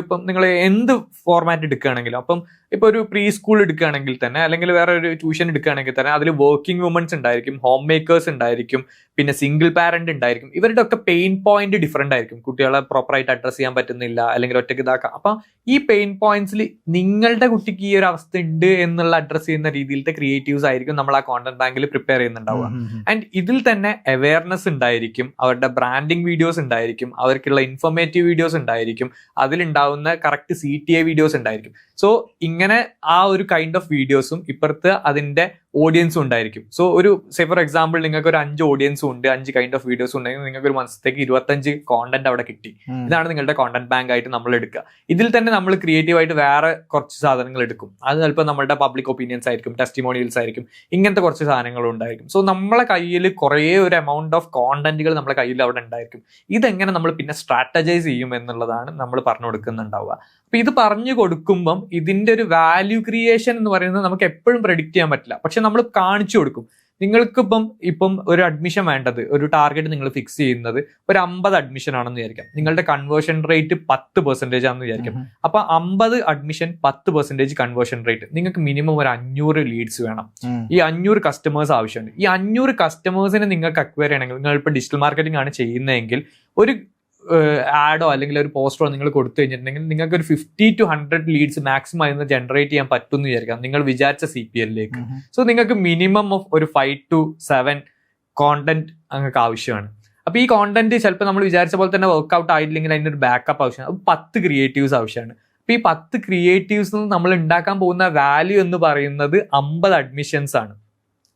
ഇപ്പം നിങ്ങൾ എന്ത് ഫോർമാറ്റ് എടുക്കുകയാണെങ്കിലും, അപ്പം ഇപ്പൊ ഒരു പ്രീ സ്കൂൾ എടുക്കുകയാണെങ്കിൽ തന്നെ, അല്ലെങ്കിൽ വേറെ ഒരു ട്യൂഷൻ എടുക്കുകയാണെങ്കിൽ തന്നെ അതിൽ വർക്കിംഗ് വുമൻസ് ഉണ്ടായിരിക്കും, ഹോം മേക്കേഴ്സ് ഉണ്ടായിരിക്കും, പിന്നെ സിംഗിൾ പാരന്റ് ഉണ്ടായിരിക്കും. ഇവരുടെ ഒക്കെ പെയിൻ പോയിന്റ് ഡിഫറെന്റ് ആയിരിക്കും. കുട്ടികളെ പ്രോപ്പറായിട്ട് അഡ്രസ് ചെയ്യാൻ പറ്റുന്നില്ല, അല്ലെങ്കിൽ ഒറ്റയ്ക്ക് ഇതാക്കാം. അപ്പൊ ഈ പെയിൻ പോയിന്റ്സിൽ നിങ്ങളുടെ കുട്ടിക്ക് ഈ ഒരു അവസ്ഥ ഉണ്ട് എന്നുള്ള അഡ്രസ് ചെയ്യുന്ന രീതിയിലത്തെ ക്രിയേറ്റീവ്സ് ആയിരിക്കും നമ്മൾ ആ കോണ്ടന്റ് ബാങ്കിൽ പ്രിപ്പയർ ചെയ്യുന്നുണ്ടാവുക. ആൻഡ് ഇതിൽ തന്നെ അവയർനെസ് ഉണ്ടായിരിക്കും, അവരുടെ ബ്രാൻഡിങ് വീഡിയോസ് ഉണ്ടായിരിക്കും, അവർക്കുള്ള ഇൻഫോർമേറ്റീവ് വീഡിയോസ് ഉണ്ടായിരിക്കും, അതിലുണ്ടാവുന്ന കറക്റ്റ് CTA വീഡിയോസ് ഉണ്ടായിരിക്കും. സോ ഇങ്ങനെ ആ ഒരു കൈൻഡ് ഓഫ് വീഡിയോസും ഇപ്പുറത്ത് അതിന്റെ ഓഡിയൻസും ഉണ്ടായിരിക്കും. സോ ഒരു സേ ഫോർ എക്സാമ്പിൾ നിങ്ങൾക്ക് ഒരു 5 ഓഡിയൻസും ഉണ്ട്, 5 കൈൻഡ് ഓഫ് വീഡിയോസ് ഉണ്ടെങ്കിൽ നിങ്ങൾക്ക് ഒരു മാസത്തേക്ക് 25 കോണ്ടന്റ് അവിടെ കിട്ടി. ഇതാണ് നിങ്ങളുടെ കോണ്ടന്റ് ബാങ്ക് ആയിട്ട് നമ്മൾ എടുക്കുക. ഇതിൽ തന്നെ നമ്മൾ ക്രിയേറ്റീവ് ആയിട്ട് വേറെ കുറച്ച് സാധനങ്ങൾ എടുക്കും. അത് ചിലപ്പോൾ നമ്മുടെ പബ്ലിക് ഒപ്പീനിയൻസ് ആയിരിക്കും, ടെസ്റ്റിമോണിയൽസ് ആയിരിക്കും, ഇങ്ങനത്തെ കുറച്ച് സാധനങ്ങളും ഉണ്ടായിരിക്കും. സോ നമ്മളെ കയ്യിൽ കുറേ ഒരു എമൗണ്ട് ഓഫ് കോണ്ടന്റുകൾ നമ്മുടെ കയ്യിൽ അവിടെ ഉണ്ടായിരിക്കും. ഇതെങ്ങനെ നമ്മൾ പിന്നെ സ്ട്രാറ്റജൈസ് ചെയ്യും എന്നുള്ളതാണ് നമ്മൾ പറഞ്ഞു കൊടുക്കുന്നുണ്ടാവുക. അപ്പൊ ഇത് പറഞ്ഞു കൊടുക്കുമ്പം ഇതിന്റെ ഒരു വാല്യൂ ക്രിയേഷൻ എന്ന് പറയുന്നത് നമുക്ക് എപ്പോഴും പ്രെഡിക്റ്റ് ചെയ്യാൻ പറ്റില്ല. പക്ഷെ നമ്മൾ കാണിച്ചു കൊടുക്കും. നിങ്ങൾക്കിപ്പം ഒരു അഡ്മിഷൻ വേണ്ടത്, ഒരു ടാർഗറ്റ് നിങ്ങൾ ഫിക്സ് ചെയ്യുന്നത് ഒരു 50 അഡ്മിഷൻ ആണെന്ന് വിചാരിക്കാം. നിങ്ങളുടെ കൺവേർഷൻ റേറ്റ് 10% ആണെന്ന് വിചാരിക്കാം. അപ്പൊ 50 അഡ്മിഷൻ 10% കൺവേർഷൻ റേറ്റ്, നിങ്ങൾക്ക് മിനിമം ഒരു 500 ലീഡ്സ് വേണം. ഈ 500 കസ്റ്റമേഴ്സ് ആവശ്യമുണ്ട്. ഈ 500 കസ്റ്റമേഴ്സിനെ നിങ്ങൾക്ക് അക്വയർ ചെയ്യണമെങ്കിൽ, നിങ്ങൾ ഇപ്പോൾ ഡിജിറ്റൽ മാർക്കറ്റിംഗ് ആണ് ചെയ്യുന്നതെങ്കിൽ, ഒരു ആഡോ അല്ലെങ്കിൽ ഒരു പോസ്റ്ററോ നിങ്ങൾ കൊടുത്തു കഴിഞ്ഞിട്ടുണ്ടെങ്കിൽ നിങ്ങൾക്ക് ഒരു 50 to 100 ലീഡ്സ് മാക്സിമം അതിന് ജനറേറ്റ് ചെയ്യാൻ പറ്റും എന്ന് വിചാരിക്കാം നിങ്ങൾ വിചാരിച്ച CPL-ലേക്ക്. സോ നിങ്ങൾക്ക് മിനിമം ഓഫ് ഒരു 5 to 7 കോണ്ടന്റ് നിങ്ങൾക്ക് ആവശ്യമാണ്. അപ്പൊ ഈ കോണ്ടന്റ് ചിലപ്പോൾ നമ്മൾ വിചാരിച്ച പോലെ തന്നെ വർക്ക്ഔട്ട് ആയില്ലെങ്കിൽ അതിൻ്റെ ഒരു ബാക്കപ്പ് ആവശ്യമാണ്. അപ്പൊ 10 ക്രിയേറ്റീവ്സ് ആവശ്യമാണ്. അപ്പൊ ഈ 10 ക്രിയേറ്റീവ്സ് നമ്മൾ ഉണ്ടാക്കാൻ പോകുന്ന വാല്യൂ എന്ന് പറയുന്നത് 50 അഡ്മിഷൻസ് ആണ്.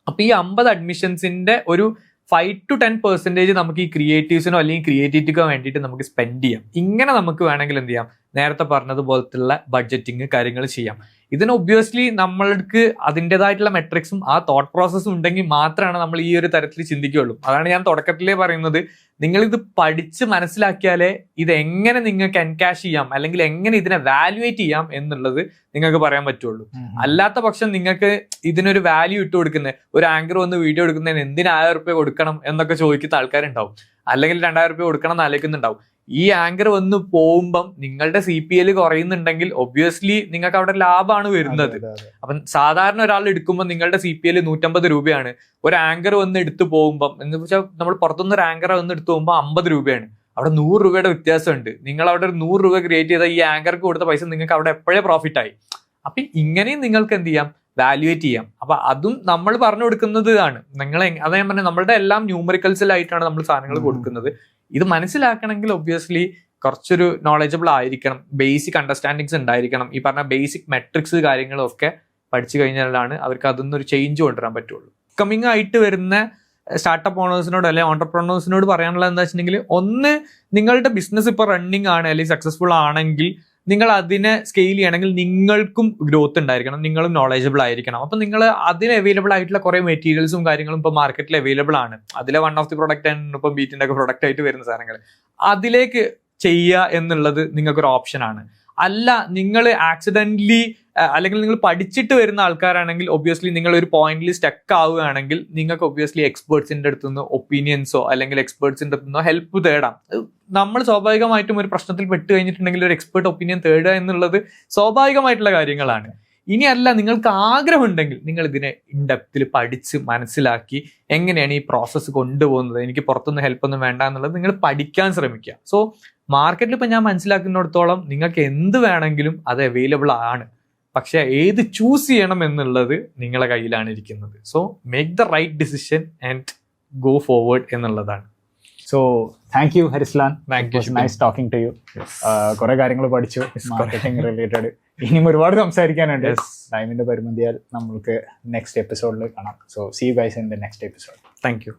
അപ്പൊ ഈ 50 അഡ്മിഷൻസിന്റെ ഒരു 5 to 10% നമുക്ക് ഈ ക്രിയേറ്റീവ്സിനോ അല്ലെങ്കിൽ ക്രിയേറ്റിവിറ്റിക്കോ വേണ്ടിയിട്ട് നമുക്ക് സ്പെൻഡ് ചെയ്യാം. ഇങ്ങനെ നമുക്ക് വേണമെങ്കിൽ എന്ത് ചെയ്യാം, നേരത്തെ പറഞ്ഞതുപോലത്തുള്ള ബഡ്ജറ്റിങ് കാര്യങ്ങൾ ചെയ്യാം. ഇതിന് ഒബ്വിയസ്ലി നമ്മൾക്ക് അതിൻ്റെതായിട്ടുള്ള മെട്രിക്സും ആ തോട്ട് പ്രോസസ്സും ഉണ്ടെങ്കിൽ മാത്രമാണ് നമ്മൾ ഈ ഒരു തരത്തിൽ ചിന്തിക്കുകയുള്ളൂ. അതാണ് ഞാൻ തുടക്കത്തിലേ പറയുന്നത്, നിങ്ങളിത് പഠിച്ച് മനസ്സിലാക്കിയാലേ ഇത് എങ്ങനെ നിങ്ങൾക്ക് എൻകാഷ് ചെയ്യാം അല്ലെങ്കിൽ എങ്ങനെ ഇതിനെ വാല്യുവേറ്റ് ചെയ്യാം എന്നുള്ളത് നിങ്ങൾക്ക് പറയാൻ പറ്റുള്ളൂ. അല്ലാത്ത പക്ഷം നിങ്ങൾക്ക് ഇതിനൊരു വാല്യൂ ഇട്ട് കൊടുക്കുന്നത്, ഒരു ആങ്കർ വന്ന് വീഡിയോ എടുക്കുന്നതിന് എന്തിന് 1000 രൂപ കൊടുക്കണം എന്നൊക്കെ ചോദിക്കുന്ന ആൾക്കാരുണ്ടാവും, അല്ലെങ്കിൽ 2000 രൂപ കൊടുക്കണം എന്ന് ആലോചിക്കുന്നുണ്ടാവും. ഈ ആങ്കർ വന്ന് പോകുമ്പം നിങ്ങളുടെ CPL കുറയുന്നുണ്ടെങ്കിൽ ഒബ്വിയസ്ലി നിങ്ങൾക്ക് അവിടെ ലാഭമാണ് വരുന്നത്. അപ്പം സാധാരണ ഒരാൾ എടുക്കുമ്പോൾ നിങ്ങളുടെ CPL 150 രൂപയാണ്. ഒരു ആങ്കർ വന്ന് എടുത്തു പോകുമ്പം എന്ന് വെച്ചാൽ നമ്മൾ പുറത്തുനിന്ന് ഒരു ആങ്കർ വന്ന് എടുത്തു പോകുമ്പോൾ 50 രൂപയാണ്. അവിടെ 100 രൂപയുടെ വ്യത്യാസമുണ്ട്. നിങ്ങൾ അവിടെ ഒരു 100 രൂപ ക്രിയേറ്റ് ചെയ്ത ഈ ആങ്കർക്ക് കൊടുത്ത പൈസ നിങ്ങൾക്ക് അവിടെ എപ്പോഴേ പ്രോഫിറ്റ് ആയി. അപ്പൊ ഇങ്ങനെയും നിങ്ങൾക്ക് എന്ത് ചെയ്യാം, വാല്യുവേറ്റ് ചെയ്യാം. അപ്പൊ അതും നമ്മൾ പറഞ്ഞു കൊടുക്കുന്നത് ആണ്. നിങ്ങൾ അതാ ഞാൻ പറഞ്ഞത്, നമ്മളുടെ എല്ലാം ന്യൂമറിക്കൽസിലായിട്ടാണ് നമ്മൾ സാധനങ്ങൾ കൊടുക്കുന്നത്. ഇത് മനസ്സിലാക്കണമെങ്കിൽ ഒബ്വിയസ്ലി കുറച്ചൊരു നോളജബിൾ ആയിരിക്കണം, ബേസിക് അണ്ടർസ്റ്റാൻഡിങ്സ് ഉണ്ടായിരിക്കണം. ഈ പറഞ്ഞ ബേസിക് മെട്രിക്സ് കാര്യങ്ങളും ഒക്കെ പഠിച്ചു കഴിഞ്ഞാലാണ് അവർക്ക് അതൊന്നും ഒരു ചേഞ്ച് കൊണ്ടുവരാൻ പറ്റുള്ളൂ. കമ്മിങ് ആയിട്ട് വരുന്ന സ്റ്റാർട്ടപ്പ് ഓണേഴ്സിനോട് അല്ലെങ്കിൽ ഓണ്ടർപ്രണേഴ്സിനോട് പറയാനുള്ളത് എന്താ വെച്ചിട്ടുണ്ടെങ്കിൽ, ഒന്ന്, നിങ്ങളുടെ ബിസിനസ് ഇപ്പോൾ റണ്ണിങ് ആണ് അല്ലെങ്കിൽ സക്സസ്ഫുൾ ആണെങ്കിൽ നിങ്ങൾ അതിനെ സ്കെയിൽ ചെയ്യണമെങ്കിൽ നിങ്ങൾക്കും ഗ്രോത്ത് ഉണ്ടായിരിക്കണം, നിങ്ങളും നോളജബിൾ ആയിരിക്കണം. അപ്പം നിങ്ങൾ അതിന് അവൈലബിൾ ആയിട്ടുള്ള കുറേ മെറ്റീരിയൽസും കാര്യങ്ങളും ഇപ്പോൾ മാർക്കറ്റിൽ അവൈലബിൾ ആണ്. അതിലെ വൺ ഓഫ് ദി പ്രൊഡക്റ്റ് ആണ് ഇപ്പം ബീറ്റിന്റെ ഒക്കെ പ്രൊഡക്റ്റ് ആയിട്ട് വരുന്ന സാധനങ്ങൾ. അതിലേക്ക് ചെയ്യുക എന്നുള്ളത് നിങ്ങൾക്കൊരു ഓപ്ഷൻ ആണ്. അല്ല, നിങ്ങൾ ആക്സിഡന്റലി അല്ലെങ്കിൽ നിങ്ങൾ പഠിച്ചിട്ട് വരുന്ന ആൾക്കാരാണെങ്കിൽ ഒബ്വിയസ്ലി നിങ്ങൾ ഒരു പോയിന്റിൽ സ്റ്റക്ക് ആവുകയാണെങ്കിൽ നിങ്ങൾക്ക് ഒബ്വിയസ്ലി എക്സ്പേർട്സിന്റെ അടുത്ത് നിന്ന് ഒപ്പീനിയൻസോ അല്ലെങ്കിൽ എക്സ്പേർട്സിന്റെ അടുത്ത് നിന്നോ ഹെൽപ്പ് തേടാം. നമ്മൾ സ്വാഭാവികമായിട്ടും ഒരു പ്രശ്നത്തിൽ പെട്ട് കഴിഞ്ഞിട്ടുണ്ടെങ്കിൽ ഒരു എക്സ്പേർട്ട് ഒപ്പീനിയൻ തേടുക എന്നുള്ളത് സ്വാഭാവികമായിട്ടുള്ള കാര്യങ്ങളാണ്. ഇനി അല്ല, നിങ്ങൾക്ക് ആഗ്രഹമുണ്ടെങ്കിൽ നിങ്ങൾ ഇതിനെ ഇൻഡെപ്തിൽ പഠിച്ച് മനസ്സിലാക്കി എങ്ങനെയാണ് ഈ പ്രോസസ്സ് കൊണ്ടുപോകുന്നത്, എനിക്ക് പുറത്തുനിന്ന് ഹെൽപ്പ് ഒന്നും വേണ്ട എന്നുള്ളത് നിങ്ങൾ പഠിക്കാൻ ശ്രമിക്കുക. സോ മാർക്കറ്റിൽ ഇപ്പം ഞാൻ മനസ്സിലാക്കുന്നിടത്തോളം നിങ്ങൾക്ക് എന്ത് വേണമെങ്കിലും അത് അവൈലബിൾ ആണ്. പക്ഷെ ഏത് ചൂസ് ചെയ്യണം എന്നുള്ളത് നിങ്ങളുടെ കയ്യിലാണ് ഇരിക്കുന്നത്. So make the right decision and go forward എന്നുള്ളതാണ്. So thank you Harislan, nice talking to you. കുറെ കാര്യങ്ങൾ പഠിച്ചു മാർക്കറ്റിംഗ് റിലേറ്റഡ്. ഇനിയും ഒരുപാട് സംസാരിക്കാനുണ്ട്. ടൈമിന്റെ പരിമിതിയാൽ നമ്മൾക്ക് നെക്സ്റ്റ് എപ്പിസോഡിൽ കാണാം. So see you guys in the next episode. Thank U.